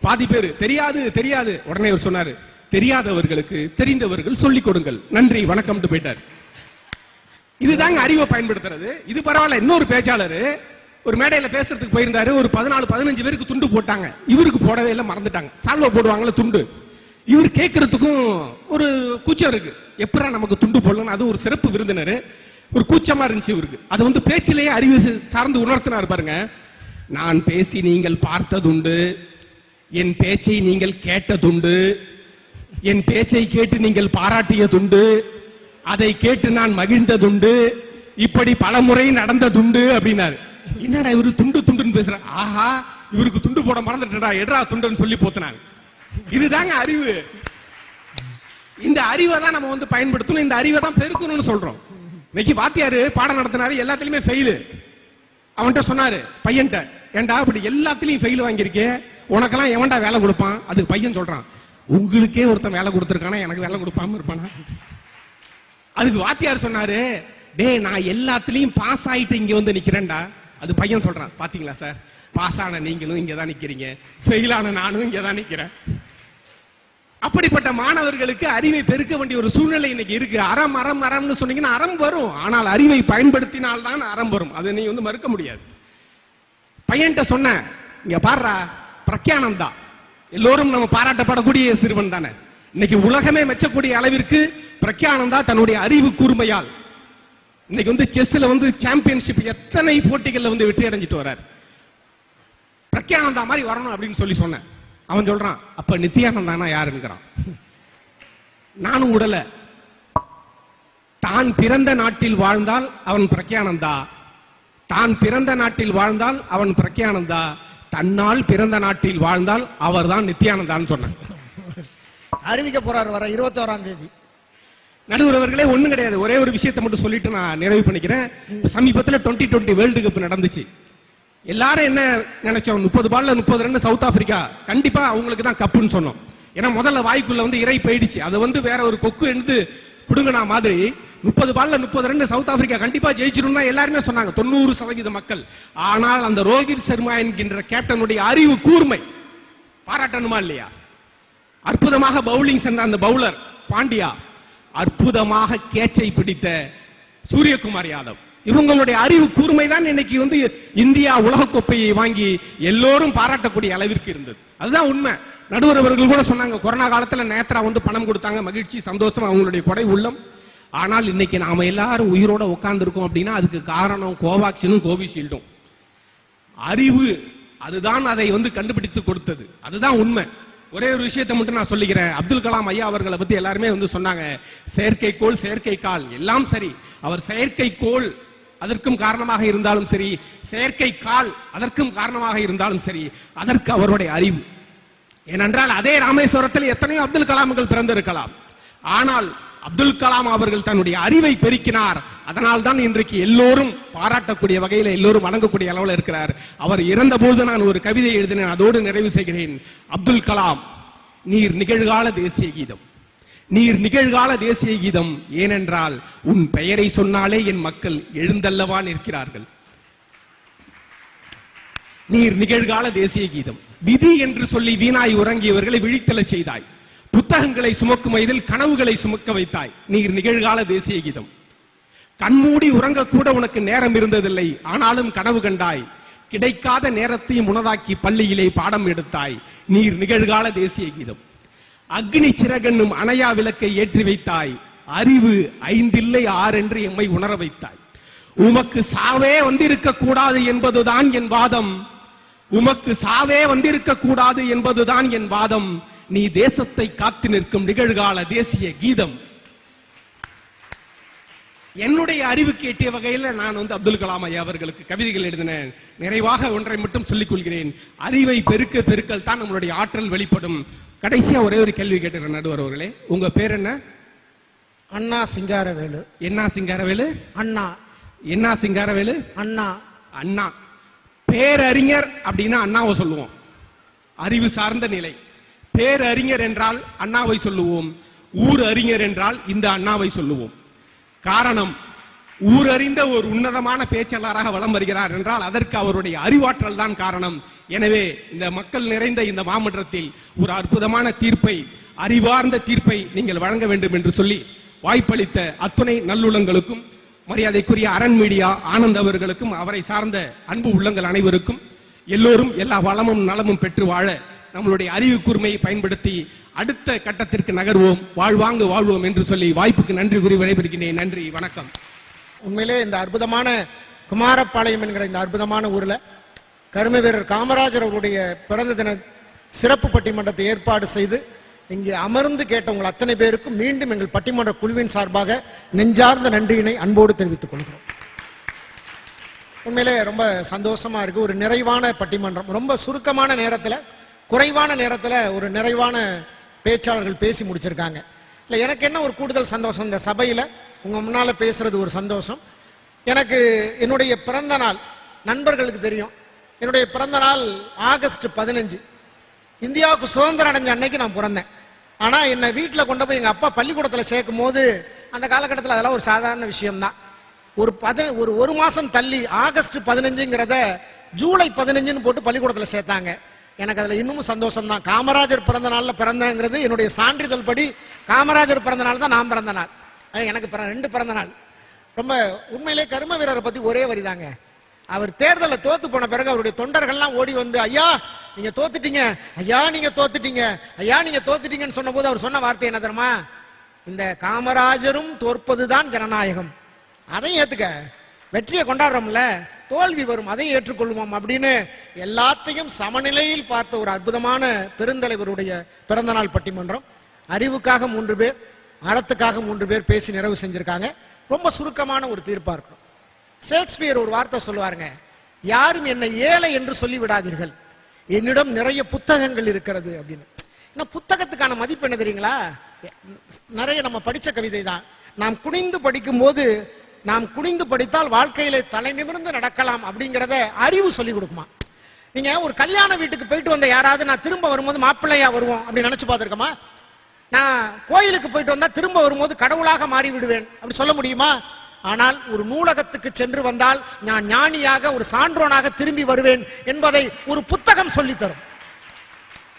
பாதி பேரு தெரியாது தெரியாது. உடனே அவர் சொன்னாரு, தெரியாதவர்களுக்கு தெரிந்தவர்கள் சொல்லிக் கொடுங்கள், நன்றி வணக்கம் போயிட்டார். இதுதாங்க அறிவை பயன்படுத்துறது. இது பரவாயில்ல. இன்னொரு பேச்சாளர் ஒரு மேடையில பேசுறதுக்கு போயிருந்தாரு. ஒரு 14-15 பேருக்கு துண்டு போட்டாங்க, இவருக்கு போடவே இல்லை, மறந்துட்டாங்க. சால்வா போடுவாங்கல்ல துண்டு, இவர் கேட்கறதுக்கும் ஒரு கூச்சம் இருக்கு, எப்படா நமக்கு துண்டு போடலாம். அது ஒரு சிறப்பு விருந்தினர், ஒரு கூச்சமா இருந்துச்சு இவருக்கு. அது வந்து பேச்சிலேயே அறிவு சார்ந்து உணர்த்தினார் பாருங்க. நான் பேசி நீங்கள் பார்த்ததுண்டு, என் பேச்சை நீங்கள் கேட்டதுண்டு, என் பேச்சை கேட்டு நீங்கள் பாராட்டியதுண்டு, அதை கேட்டு நான் மகிழ்ந்ததுண்டு, இப்படி பல முறை நடந்ததுண்டு அப்படின்னாரு. என்னடா இவரு துண்டு துண்டுன்னு பேசுற, ஆஹா இவருக்கு துண்டு போட மறந்துட்டா, எட்ரா துண்டுன்னு சொல்லி போத்துனாங்க. இதுதாங்க அறிவு. இந்த அறிவை தான் நம்ம வந்து பயன்படுத்தணும், இந்த அறிவை தான் பெருக்கணும்னு சொல்றோம். இன்னைக்கு வாத்தியாரு பாடம் நடத்தினாரு, எல்லாத்துலயுமே ஃபெயிலு. அவன்கிட்ட சொன்னாரு பையன்ட்ட, ஏண்டா இப்படி எல்லாத்துலயும் ஃபெயில் வாங்கியிருக்கே, உனக்கெல்லாம் எவன்டா வேலை கொடுப்பான்? அதுக்கு பையன் சொல்றான், உங்களுக்கே ஒருத்தன் வேலை கொடுத்துருக்கானா, எனக்கு வேலை கொடுப்பாம இருப்பானா? அதுக்கு வாத்தியார் சொன்னாரு, டே நான் எல்லாத்துலயும் பாஸ் ஆயிட்டு இங்க வந்து நிக்கிறேன்டா. அது பையன் சொல்றான், பாத்தீங்களா சார், பாஸ் ஆன நீங்களும் இங்கதான் நிக்கிறீங்க, ஃபெயில் ஆன நானும் இங்கதான் நிக்கிறேன். அப்படிப்பட்ட மாணவர்களுக்கு அறிவை பெருக்க வேண்டிய ஒரு சூழ்நிலை இன்னைக்கு இருக்கு. அறம் அறம் அறம்னு சொன்னீங்கன்னா அறம் வரும், ஆனால் அறிவை பயன்படுத்தினால்தான் அறம் வரும், அதை நீ வந்து மறுக்க முடியாது. பையன்கிட்ட சொன்ன, இங்க பாடுறா பிரக்யானந்தா, எல்லோரும் நம்ம பாராட்டப்படக்கூடிய சிறுவன் தானே. இன்னைக்கு உலகமே மெச்சக்கூடிய அளவிற்கு பிரக்யானந்தா தன்னுடைய அறிவு கூர்மையால் இன்னைக்கு வந்து செஸ்ல வந்து சாம்பியன்ஷிப் எத்தனை போட்டிகள்ல வந்து வெற்றி அடைஞ்சிட்டு வர்றார். பிரக்யானந்தா மாதிரி வரணும் அப்படின்னு சொல்லி சொன்னேன். அவன் சொல்றான், அப்ப நித்யானந்தானா யாருங்கிறான். நானும் உடல, தான் பிறந்த நாட்டில் வாழ்ந்தால் அவன் பிரக்யானந்தா, தான் பிறந்த நாட்டில் வாழ்ந்தால் அவன் பிரக்யானந்தா, தன்னால் பிறந்த நாட்டில் வாழ்ந்தால் அவர்தான் நித்யானந்தான்னு சொன்னான். அறிவிக்க போறாரு வர 21ஆம் தேதி. நடுவரவர்களே ஒண்ணும் கிடையாது, ஒரே ஒரு விஷயத்தை மட்டும் சொல்லிட்டு நான் நிறைவு பண்ணிக்கிறேன். சமீபத்தில் 2020 வேர்ல்டு கப் நடந்துச்சு. எல்லாரும் என்ன நினைச்சோம், 30 பால்ல 30 ரன் சவுத் ஆப்பிரிக்கா, கண்டிப்பா அவங்களுக்கு தான் கப்புன்னு சொன்னோம். ஏன்னா முதல்ல வாய்க்குள்ள வந்து இறை போயிடுச்சு, அது வந்து வேற ஒரு கொக்கு எடுத்து புடுங்கினா மாதிரி 30 பால்ல 30 ரன் சவுத் ஆப்பிரிக்கா கண்டிப்பா ஜெயிச்சிடும் தான் எல்லாருமே சொன்னாங்க, 90% மக்கள். ஆனால் அந்த ரோஹித் சர்மா என்கின்ற கேப்டனுடைய அறிவு கூர்மை பாராட்டணுமா இல்லையா? அற்புதமாக பவுலிங் சென்ற அந்த பவுலர் பாண்டியா, அற்புதமாக கேட்சை பிடித்த சூரியகுமார் யாதவ், இவங்களுடைய அறிவு கூர்மை தான் இன்னைக்கு வந்து இந்தியா உலகக்கோப்பையை வாங்கி எல்லோரும் பாராட்டக்கூடிய அளவிற்கு இருந்தது. அதுதான் உண்மை. நடுவர் அவர்கள் கூட சொன்னாங்க, கொரோனா காலத்துல நேத்ரா வந்து பணம் கொடுத்தாங்க, மகிழ்ச்சி சந்தோஷம் அவங்களுடைய கொடை உள்ளம். ஆனால் இன்னைக்கு நாம எல்லாரும் உயிரோட உட்கார்ந்து இருக்கோம் அப்படின்னா அதுக்கு காரணம் கோவாக்சினும் கோவிஷீல்டும். அறிவு அதுதான் அதை வந்து கண்டுபிடித்து கொடுத்தது, அதுதான் உண்மை. ஒரே ஒரு விஷயத்தை மட்டும் நான் சொல்லிக்கிறேன். அப்துல் கலாம் ஐயா அவர்களை பத்தி எல்லாருமே வந்து சொன்னாங்க, செயற்கைக்கோள் செயற்கைக்கால் எல்லாம் சரி, அவர் செயற்கைக்கோள் அதற்கும் காரணமாக இருந்தாலும் சரி, செயற்கைக்கால் அதற்கும் காரணமாக இருந்தாலும் சரி, அதற்கு அவருடைய அறிவு. ஏனென்றால் அதே ராமேஸ்வரத்தில் எத்தனையோ அப்துல் கலாம்கள் பிறந்திருக்கலாம், ஆனால் அப்துல் கலாம் அவர்கள் தன்னுடைய அறிவை பெருக்கினார். அதனால் தான் இன்றைக்கு எல்லோரும் பாராட்டக்கூடிய வகையில் எல்லோரும் வணங்கக்கூடிய அளவில் இருக்கிறார். அவர் இறந்த போது நான் ஒரு கவிதை எழுதினேன், அதோடு நிறைவு செய்கிறேன். அப்துல் கலாம், நீர் நிகழ்கால தேசிய கீதம், நீர் நிகழ்கால தேசிய கீதம், ஏனென்றால் உன் பெயரை சொன்னாலே என் மக்கள் எழுந்தல்லவா நிற்கிறார்கள். நீர் நிகழ்கால தேசிய கீதம், விதி என்று சொல்லி வீணாய் உறங்கியவர்களை விழித்தெழச் செய்தாய், புத்தகங்களை சுமக்கும் வயதில் கனவுகளை சுமக்க வைத்தாய். நீர் நிகழ்கால தேசிய கீதம். கண்மூடி உறங்க கூட உனக்கு நேரம் இருந்ததில்லை, ஆனாலும் கனவு கண்டாய். கிடைக்காத நேரத்தையும் உணதாக்கி பள்ளியிலே பாடம் எடுத்தாய். நீர் நிகழ்கால தேசிய கீதம். அக்னி சிறகென்னும் அணையா விளக்கை ஏற்றி வைத்தாய். அறிவு 5 இல்லை 6 என்று எம்மை உணர வைத்தாய். உமக்கு சாவே வந்திருக்க கூடாது என்பதுதான் என் வாதம், உமக்கு சாவே வந்திருக்க கூடாது என்பதுதான் என் வாதம். நீ தேசத்தை காத்து நிற்கும் நிகழ்கால தேசிய கீதம். என்னுடைய அறிவுக்கு எட்டிய வகையில் நான் அப்துல் கலாம் ஐயா அவர்களுக்கு கவிதைகள் எழுதினேன். நிறைவாக ஒன்றை மட்டும் சொல்லிக் கொள்கிறேன். அறிவை பெருக்க பெருக்கல் தான் நம்மளுடைய ஆற்றல் வெளிப்படும். கடைசியா ஒரே ஒரு கேள்வி கேட்டுக்கிறேன் நடுவர் அவர்களே, உங்க பேர் என்ன? அண்ணா சிங்காரவேலு. என்ன சிங்காரவேலு? அண்ணா. என்ன சிங்காரவேலு? அண்ணா. அண்ணா. பேரறிஞர் அப்படின்னா அண்ணாவை சொல்லுவோம், அறிவு சார்ந்த நிலை. பேரறிஞர் என்றால் அண்ணாவை சொல்லுவோம், ஊர் அறிஞர் என்றால் இந்த அண்ணாவை சொல்லுவோம். காரணம், ஊரறிந்த ஒரு உன்னதமான பேச்சாளராக வலம் வருகிறார் என்றால் அதற்கு அவருடைய அறிவாற்றல் தான் காரணம். எனவே இந்த மக்கள் நிறைந்த இந்த மாமன்றத்தில் ஒரு அற்புதமான தீர்ப்பை, அறிவார்ந்த தீர்ப்பை நீங்கள் வழங்க வேண்டும் என்று சொல்லி வாய்ப்பளித்த அத்துணை நல்லுள்ளங்களுக்கும், மரியாதைக்குரிய அரண் மீடியா ஆனந்த் அவர்களுக்கும், அவரை சார்ந்த அன்பு உள்ளங்கள் அனைவருக்கும், எல்லோரும் எல்லா வளமும் நலமும் பெற்று வாழ நம்மளுடைய அறிவு கூர்மையை பயன்படுத்தி அடுத்த கட்டத்திற்கு நகர்வோம், வாழ்வாங்கு வாழ்வோம் என்று சொல்லி வாய்ப்புக்கு நன்றி கூறி விடைபெறுகிறேன். நன்றி, வணக்கம். உண்மையிலே இந்த அற்புதமான குமாரபாளையம் என்கிற இந்த அற்புதமான ஊர்ல கருமை வீரர் காமராஜர் அவருடைய பிறந்த தின சிறப்பு பட்டிமன்றத்தை ஏற்பாடு செய்து இங்கே அமர்ந்து கேட்ட உங்கள் அத்தனை பேருக்கும் மீண்டும் எங்கள் பட்டிமன்ற குழுவின் சார்பாக நெஞ்சார்ந்த நன்றியினை அன்போடு தெரிவித்துக் கொள்கிறோம். உண்மையிலே ரொம்ப சந்தோஷமா இருக்கு. ஒரு நிறைவான பட்டிமன்றம், ரொம்ப சுருக்கமான நேரத்தில், குறைவான நேரத்தில் ஒரு நிறைவான பேச்சாளர்கள் பேசி முடிச்சிருக்காங்க. இல்லை, எனக்கு என்ன ஒரு கூடுதல் சந்தோஷம், இந்த சபையில் உங்க முன்னால பேசுறது ஒரு சந்தோஷம். எனக்கு என்னுடைய பிறந்த நாள் நண்பர்களுக்கு தெரியும். என்னுடைய பிறந்த நாள் ஆகஸ்ட் 15. இந்தியாவுக்கு சுதந்திரம் அடைஞ்ச அன்னைக்கு நான் பிறந்தேன். ஆனா என்னை வீட்டில் கொண்டு போய் எங்க அப்பா பள்ளிக்கூடத்தில் சேர்க்கும் போது அந்த காலகட்டத்தில் அதெல்லாம் ஒரு சாதாரண விஷயம்தான். ஒரு மாசம் தள்ளி ஆகஸ்ட் 15ங்கிறத ஜூலை 15ன்னு போட்டு பள்ளிக்கூடத்தில் சேர்த்தாங்க. எனக்கு அதுல இன்னமும் சந்தோஷம் தான். காமராஜர் பிறந்த நாள்ல பிறந்தங்கிறது என்னுடைய சான்றிதழ் படி காமராஜர் பிறந்த நாள் தான் நான் பிறந்த நாள். எனக்கு 2 பிறந்த நாள். ரொம்ப உண்மையிலே கரும வீரரை பத்தி ஒரே வரிதாங்க. அவர் தேர்தலில் தோத்து போன பிறகு அவருடைய தொண்டர்கள்லாம் ஓடி வந்து, ஐயா நீங்க தோத்துட்டீங்க, ஐயா நீங்க தோத்துட்டீங்க, ஐயா நீங்க தோத்துட்டீங்கன்னு சொன்ன போது அவர் சொன்ன வார்த்தை என்ன தெரியுமா? இந்த காமராஜரும் தோற்பதுதான் ஜனநாயகம், அதையும் ஏத்துக்க, வெற்றியை கொண்டாடுறோம்ல, தோல்வி வரும் அதையும் ஏற்றுக்கொள்வோம் அப்படின்னு எல்லாத்தையும் சமநிலையில் பார்த்த ஒரு அற்புதமான பெருந்தலைவருடைய பிறந்தநாள் பட்டிமன்றம். அறிவுக்காக 3 பேர், அறத்துக்காக 3 பேர் பேசி நிறைவு செஞ்சிருக்காங்க. ரொம்ப சுருக்கமான ஒரு தீர்ப்பா இருக்கும். ஷேக்ஸ்பியர் ஒரு வார்த்தை சொல்லுவாருங்க, யாரும் என்னை ஏழை என்று சொல்லி விடாதீர்கள், என்னிடம் நிறைய புத்தகங்கள் இருக்கிறது அப்படின்னு. புத்தகத்துக்கான மதிப்பு என்ன தெரியுங்களா? நிறைய நம்ம படிச்ச கவிதை தான். நாம் குனிந்து படிக்கும் போது, நாம் குனிந்து படித்தால் வாழ்க்கையில தலை நிமிர்ந்து நடக்கலாம் அப்படிங்கிறத அறிவு சொல்லி கொடுக்குமா. நீங்க ஒரு கல்யாண வீட்டுக்கு போயிட்டு வந்த யாராவது நான் திரும்ப வரும்போது மாப்பிள்ளையா வருவோம் அப்படின்னு நினைச்சு பார்த்திருக்கோமா? நான் கோயிலுக்கு போயிட்டு வந்தா திரும்ப வரும்போது கடவுளாக மாறி விடுவேன் அப்படி சொல்ல முடியுமா? ஆனால் ஒரு நூலகத்துக்கு சென்று வந்தால் நான் ஞானியாக, ஒரு சான்றோனாக திரும்பி வருவேன் என்பதை ஒரு புத்தகம் சொல்லி தரும்.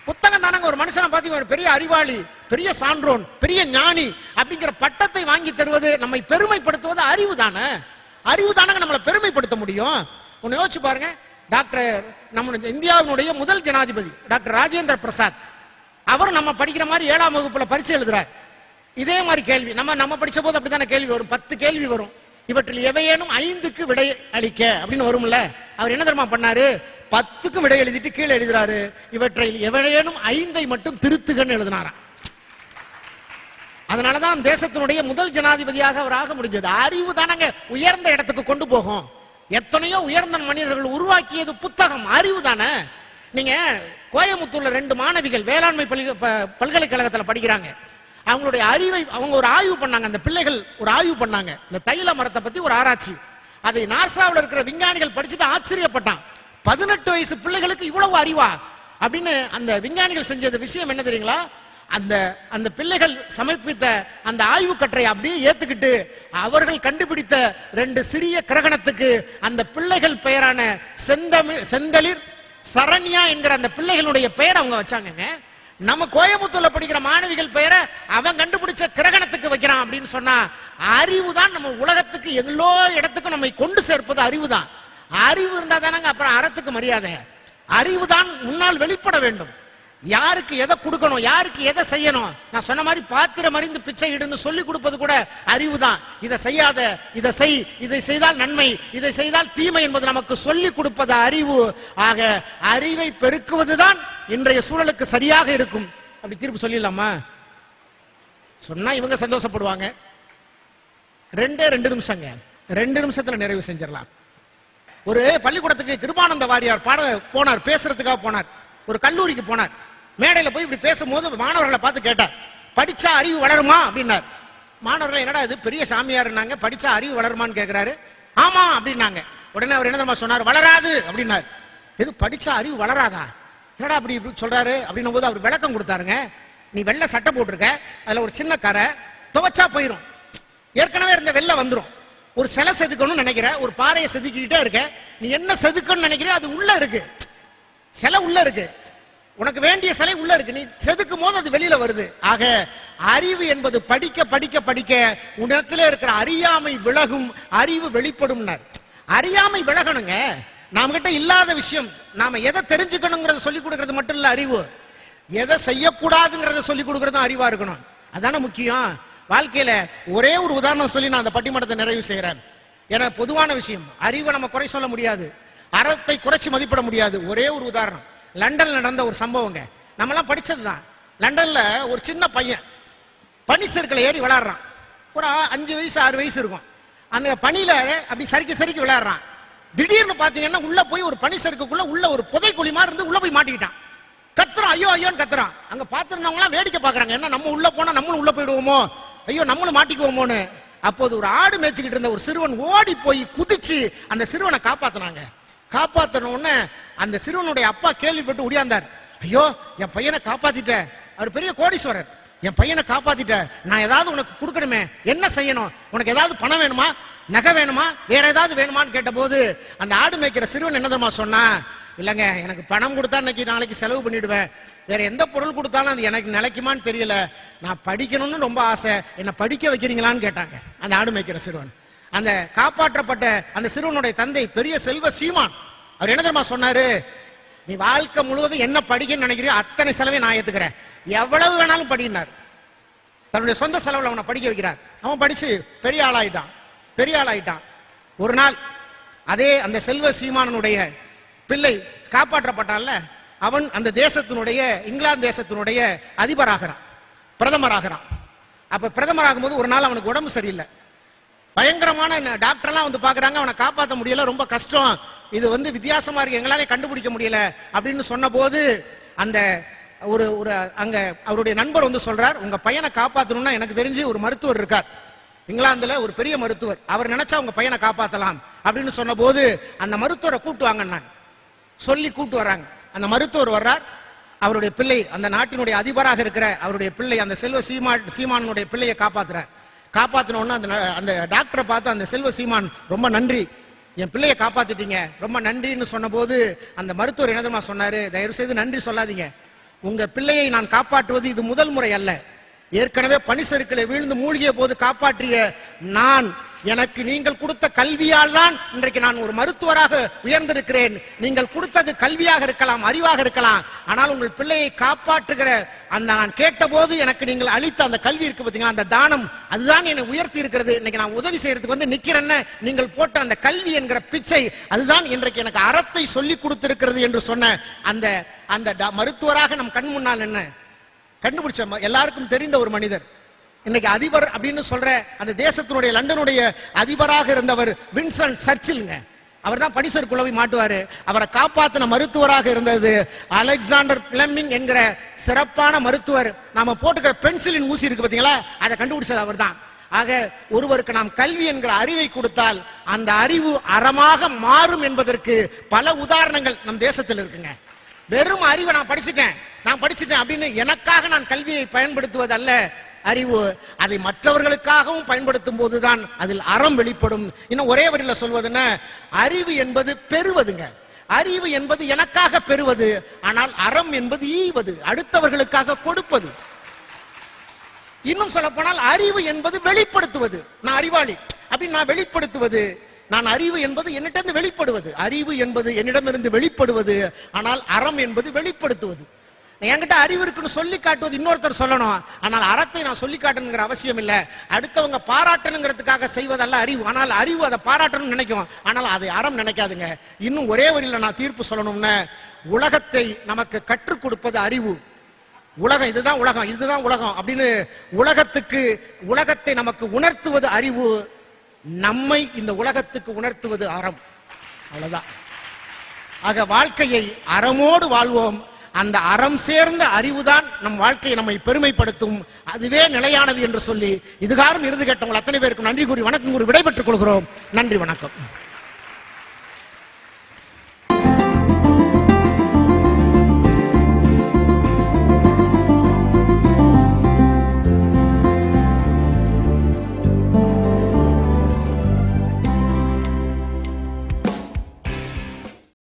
புத்தகம் தானங்க ஒரு மனுஷனை பார்த்து ஒரு பெரிய அறிவாளி, பெரிய சான்றோன், பெரிய ஞானி அப்படிங்கிற பட்டத்தை வாங்கி தருவது, நம்மை பெருமைப்படுத்துவது அறிவு தானே. அறிவு தானங்க நம்மளை பெருமைப்படுத்த முடியும். ஒன்னு யோசிச்சு பாருங்க. டாக்டர், நம்ம இந்தியாவினுடைய முதல் ஜனாதிபதி டாக்டர் ராஜேந்திர பிரசாத், அவர் நம்ம படிக்கிற மாதிரி 7ஆம் வகுப்புல பரீட்சை எழுதுறார். இதே மாதிரி கேள்வி நம்ம படிச்ச போது அப்படித்தானே கேள்வி வரும். 10 கேள்வி வரும். இவற்றில் எவையேனும் 5க்கு விடை அளிக்க அப்படின்னு வரும்ல. அவர் என்ன தெரியுமா பண்ணாரு? 10க்கும் விடை எழுதிட்டு கீழே எழுதுறாரு, இவற்றில் எவையேனும் 5ஐ மட்டும் திருத்துகன்னு எழுதினாராம். அதனாலதான் தேசத்தினுடைய முதல் ஜனாதிபதியாக அவர் ஆக முடிஞ்சது. அறிவு தானங்க உயர்ந்த இடத்துக்கு கொண்டு போகும். எத்தனையோ உயர்ந்த மனிதர்கள் உருவாக்கியது புத்தகம், அறிவு தானே. நீங்க கோயமுத்தூர்ல 2 மாணவிகள் வேளாண்மை பல்கலைக்கழகத்தில் படிக்கிறாங்க. அவங்களுடைய அறிவை அவங்க ஒரு ஆய்வு பண்ணாங்க. அந்த பிள்ளைகள் ஒரு ஆய்வு பண்ணாங்க, இந்த தைல மரத்தை பத்தி ஒரு ஆராய்ச்சி. அதை நாசாவில் இருக்கிற விஞ்ஞானிகள் படிச்சுட்டு ஆச்சரியப்பட்டான். 18 வயசு பிள்ளைகளுக்கு இவ்வளவு அறிவா அப்படின்னு அந்த விஞ்ஞானிகள் செஞ்ச விஷயம் என்ன தெரியுங்களா? அந்த பிள்ளைகள் சமர்ப்பித்த அந்த ஆய்வு கட்டுரை அப்படியே ஏத்துக்கிட்டு அவர்கள் கண்டுபிடித்த 2 சிறிய கிரகணத்துக்கு அந்த பிள்ளைகள் பெயரான செந்தளிர், சரண்யா என்கிற அந்த பிள்ளைகளுடைய பெயர் அவங்க வச்சாங்க. நம்ம கோயமுத்தூர்ல படிக்கிற மாணவிகள் பெயரை அவன் கண்டுபிடிச்ச கிரகணத்துக்கு வைக்கிறான் அப்படின்னு சொன்னா, அறிவு தான் நம்ம உலகத்துக்கு எல்லா இடத்துக்கும் நம்மை கொண்டு சேர்ப்பது அறிவு தான். அறிவு இருந்தா தானங்க அப்புறம் அறத்துக்கு மரியாதை. அறிவு தான் முன்னால் வெளிப்பட வேண்டும். யாருக்கு எதை கொடுக்கணும், யாருக்கு எதை செய்யணும். நான் சொன்ன மாதிரி பாத்திரம் அறிந்து பிச்சை இடுன்னு சொல்லி கொடுப்பது கூட அறிவு தான். இதை செய்யாத, இதை செய், இதை செய்தால் நன்மை, இதை செய்தால் தீமை என்பது நமக்கு சொல்லி கொடுப்பது அறிவு. ஆக அறிவை பெருக்குவதுதான் இன்றைய சூழலுக்கு சரியாக இருக்கும். அப்படி தீர்ப்பு சொல்லிடலாமா? சொன்னா இவங்க சந்தோஷப்படுவாங்க. 2 நிமிஷங்க, 2 நிமிஷத்துல நிறைவு செஞ்சிடலாம். ஒரு பள்ளிக்கூடத்துக்கு கிருபானந்த வாரியார் போனார், பேசுறதுக்காக போனார். ஒரு கல்லூரிக்கு போனார். மேடையில போய் இப்படி பேசும்போது மாணவர்களை பார்த்து கேட்டார், படிச்சா அறிவு வளருமா அப்படின்னார். மாணவர்கள் என்னடா இது பெரிய சாமியார்னாங்க, படிச்சா அறிவு வளருமான்னு கேட்கிறாரு. ஆமா அப்படின்னாங்க. உடனே அவர் என்ன தெரியுமா சொன்னார், வளராது அப்படின்னார். எது படிச்சா அறிவு வளராதா, என்னடா அப்படி சொல்றாரு அப்படின்னும் போது அவர் விளக்கம் கொடுத்தாருங்க. நீ வெள்ளை சட்டை போட்டிருக்க, அதுல ஒரு சின்ன கரை, துவைச்சா போயிடும், ஏற்கனவே இருந்த வெள்ளை வந்துடும். ஒரு சிலை செதுக்கணும்னு நினைக்கிற, ஒரு பாறையை செதுக்கிட்டே இருக்க, நீ என்ன செதுக்கணும்னு நினைக்கிற அது உள்ள இருக்கு, சிலை உள்ள இருக்கு, உனக்கு வேண்டிய சிலை உள்ள இருக்கு, நீ செதுக்கும் போது அது வெளியில வருது. ஆக அறிவு என்பது படிக்க படிக்க படிக்க உனத்துல இருக்கிற அறியாமை விலகும், அறிவு வெளிப்படும். அறியாமை விலகணுங்க. நாம கிட்ட இல்லாத விஷயம், நாம எதை தெரிஞ்சுக்கணுங்கிறத சொல்லிக் கொடுக்கறது மட்டும் இல்ல அறிவு, எதை செய்யக்கூடாதுங்கிறத சொல்லிக் கொடுக்கறதும் அறிவா இருக்கணும். அதான முக்கியம். வாழ்க்கையில ஒரே ஒரு உதாரணம் சொல்லி நான் அந்த பட்டிமன்றத்தை நிறைவு செய்யறேன். ஏன்னா பொதுவான விஷயம், அறிவை நம்ம குறை சொல்ல முடியாது, அறத்தை குறைச்சு மதிப்பிட முடியாது. ஒரே ஒரு உதாரணம், லண்டன்ல நடந்த ஒரு சம்பவங்க. நம்மலாம் படிச்சதுதான். லண்டன்ல ஒரு சின்ன பையன் பனி சறுக்குல ஏறி விளையாடுறான். ஒரு 5 வயசு 6 வயசு இருக்கும். அந்த பனியில அப்படி சறுக்கி சறுக்கி விளையாடுறான். திடீர்னு பாத்தீங்கன்னா உள்ள போய் ஒரு பனி சறுக்குள்ள உள்ள ஒரு புதைக்குழி மாதிரி இருந்து உள்ள போய் மாட்டிக்கிட்டான். கத்துறான், ஐயோ ஐயோன்னு கத்துறான். அங்க பாத்துருந்தவங்க எல்லாம் வேடிக்கை பாக்குறாங்க, என்ன நம்ம உள்ள போனா நம்மளும் உள்ள போயிடுவோமோ, ஐயோ நம்மளும் மாட்டிக்குவோமோன்னு. அப்போது ஒரு ஆடு மேய்ச்சிக்கிட்டு இருந்த ஒரு சிறுவன் ஓடி போய் குதிச்சு அந்த சிறுவனை காப்பாத்தினாங்க. காப்பாத்தின உடனே அந்த சிறுவனுடைய அப்பா கேள்விப்பட்டு ஓடியாந்தார். ஐயோ என் பையனை காப்பாத்திட்ட, அவர் பெரிய கோடீஸ்வரர், என் பையனை காப்பாத்திட்ட, நான் ஏதாவது உனக்கு கொடுக்கணுமே, என்ன செய்யணும், உனக்கு ஏதாவது பணம் வேணுமா, நகை வேணுமா, வேற ஏதாவது வேணுமான்னு கேட்ட போது அந்த ஆடு மேய்க்கிற சிறுவன் என்ன தெரியுமா சொன்னா, இல்லங்க எனக்கு பணம் கொடுத்தா இன்னைக்கு நாளைக்கு செலவு பண்ணிடுவேன், வேற எந்த பொருள் கொடுத்தாலும் அது எனக்கு நிலைக்குமான்னு தெரியல, நான் படிக்கணும்னு ரொம்ப ஆசை, என்ன படிக்க வைக்கிறீங்களான்னு கேட்டாங்க அந்த ஆடு மேய்க்கிற சிறுவன். அந்த காப்பாற்றப்பட்ட அந்த சிறுவனுடைய தந்தை பெரிய செல்வ சீமான். அவர் என்ன தெரியுமா சொன்னாரு, நீ வாழ்க்கை முழுவதும் என்ன படிக்கணும்னு நினைக்கிறியோ அத்தனை செலவை நான் ஏத்துக்கிறேன், எவ்வளவு வேணாலும் படினார். தன்னுடைய சொந்த செலவுல அவனை படிக்க வைக்கிறார். அவன் படிச்சு பெரிய ஆளாயிட்டான், பெரிய ஆளாயிட்டான். ஒரு நாள் அதே அந்த செல்வ சீமானனுடைய பிள்ளை காப்பாற்றப்பட்டான்ல, அவன் அந்த தேசத்தினுடைய இங்கிலாந்து தேசத்தினுடைய அதிபராகிறான், பிரதமராகிறான். அப்ப பிரதமராகும் போது ஒரு நாள் அவனுக்கு உடம்பு சரியில்லை, பயங்கரமான டாக்டர்லாம் வந்து பாக்குறாங்க, அவனை காப்பாற்ற முடியல, ரொம்ப கஷ்டம், இது வித்தியாசமா இருக்கு, எங்களாலே கண்டுபிடிக்க முடியல அப்படின்னு சொன்ன போது அந்த ஒரு அங்க அவருடைய நண்பர் சொல்றார், உங்க பையனை காப்பாற்றணும்னா எனக்கு தெரிஞ்சு ஒரு மருத்துவர் இருக்கார் இங்கிலாந்துல, ஒரு பெரிய மருத்துவர், அவர் நினைச்சா உங்க பையனை காப்பாற்றலாம் அப்படின்னு சொன்ன போது அந்த மருத்துவரை கூட்டு வாங்க சொல்லி கூட்டு வர்றாங்க. அந்த மருத்துவர் வர்றார், அவருடைய பிள்ளை அந்த நாட்டினுடைய அதிபராக இருக்கிற அவருடைய பிள்ளை அந்த செல்வ சீமானுடைய பிள்ளையை காப்பாத்துறார். காப்பாத்தின உடனே அந்த டாக்டரை பார்த்து அந்த செல்வ சீமான் ரொம்ப நன்றி, என் பிள்ளையை காப்பாத்திட்டீங்க, ரொம்ப நன்றின்னு சொன்ன போது அந்த மருத்துவர் என்ன தெரியுமா சொன்னாரு, தயவு செய்து நன்றி சொல்லாதீங்க, உங்க பிள்ளையை நான் காப்பாற்றுவது இது முதல் முறை அல்ல, ஏற்கனவே பனிசறுக்களை வீழ்ந்து மூழ்கிய போது காப்பாற்றிய நான், எனக்கு நீங்கள் கொடுத்த கல்வியால் தான் இன்றைக்கு நான் ஒரு மருத்துவராக உயர்ந்திருக்கிறேன். நீங்கள் கொடுத்தது கல்வியாக இருக்கலாம், அறிவாக இருக்கலாம், ஆனால் உங்கள் பிள்ளையை காப்பாற்றுகிற அந்த நான் கேட்ட போது எனக்கு நீங்கள் அளித்த அந்த கல்வி இருக்கு பார்த்தீங்களா, அந்த தானம், அதுதான் என்னை உயர்த்தி இருக்கிறது. இன்னைக்கு நான் உதவி செய்யறதுக்கு நிக்கிறேன்னு நீங்கள் போட்ட அந்த கல்வி என்கிற பிச்சை, அதுதான் இன்றைக்கு எனக்கு அறத்தை சொல்லி கொடுத்திருக்கிறது என்று சொன்ன அந்த அந்த மருத்துவராக நம் கண் முன்னால் என்ன கண்டுபிடிச்ச எல்லாருக்கும் தெரிந்த ஒரு மனிதர், இன்னைக்கு அதிபர் அப்படின்னு சொல்ற அந்த தேசத்தினுடைய லண்டனுடைய அதிபராக இருந்தவர் வின்ஸ்டன் சர்ச்சில்ங்க. அவர் தான் பனிசர் குழவை மாட்டுவாரு. அவரை காப்பாத்தின மருத்துவராக இருந்தது அலெக்சாண்டர் பிளமிங் என்கிற சிறப்பான மருத்துவர். நாம போட்டுக்கிற பென்சிலின் ஊசி இருக்கு பாத்தீங்களா, அதை கண்டுபிடிச்சது அவர் தான். ஆக ஒருவருக்கு நாம் கல்வி என்கிற அறிவை கொடுத்தால் அந்த அறிவு அறமாக மாறும் என்பதற்கு பல உதாரணங்கள் நம் தேசத்தில் இருக்குங்க. வெறும் அறிவை நான் படிச்சுட்டேன் அப்படின்னு எனக்காக நான் கல்வியை பயன்படுத்துவது அல்ல அறிவு, அதை மற்றவர்களுக்காகவும் பயன்படுத்தும் போதுதான் அதில் அறம் வெளிப்படும். இன்னும் ஒரே வரியில சொல்வதுன்னா, அறிவு என்பது பெறுவதுங்க, அறிவு என்பது எனக்காக பெறுவது, ஆனால் அறம் என்பது ஈவது, அடுத்தவர்களுக்காக கொடுப்பது. இன்னும் சொல்ல போனால் அறிவு என்பது வெளிப்படுத்துவது, நான் அறிவாளி அப்படின்னு நான் வெளிப்படுத்துவது, நான் அறிவு என்பது என்னிடம் வெளிப்படுவது, அறிவு என்பது என்னிடமிருந்து வெளிப்படுவது, ஆனால் அறம் என்பது வெளிப்படுத்துவது. என்கிட்ட அறிவு இருக்குன்னு சொல்லி காட்டுவது இன்னொருத்தர் சொல்லணும், ஆனால் அறத்தை நான் சொல்லி காட்டணுங்கிற அவசியம் இல்லை. அடுத்தவங்க பாராட்டணுங்கிறதுக்காக செய்வதல்ல அறிவு, ஆனால் அறிவு அதை பாராட்டணும்னு நினைக்கும், ஆனால் அதை அறம் நினைக்காதுங்க. இன்னும் ஒரே வரியில நான் தீர்ப்பு சொல்லணும்னா, உலகத்தை நமக்கு கற்றுக் கொடுப்பது அறிவு. உலகம் இதுதான் உலகம், இதுதான் உலகம் அப்படின்னு உலகத்தை நமக்கு உணர்த்துவது அறிவு. நம்மை இந்த உலகத்துக்கு உணர்த்துவது அறம். அவ்வளவுதான். ஆக வாழ்க்கையை அறமோடு வாழ்வோம். அந்த அறம் சேர்ந்த அறிவுதான் நம் வாழ்க்கையை நம்மை பெருமைப்படுத்தும். அதுவே நிலையானது என்று சொல்லி இதுகாரும் இறுதி கேட்டவங்கள் அத்தனை பேருக்கும் நன்றி கூறி வணக்கம் கூறி விடைபெற்றுக் கொள்கிறோம். நன்றி, வணக்கம்.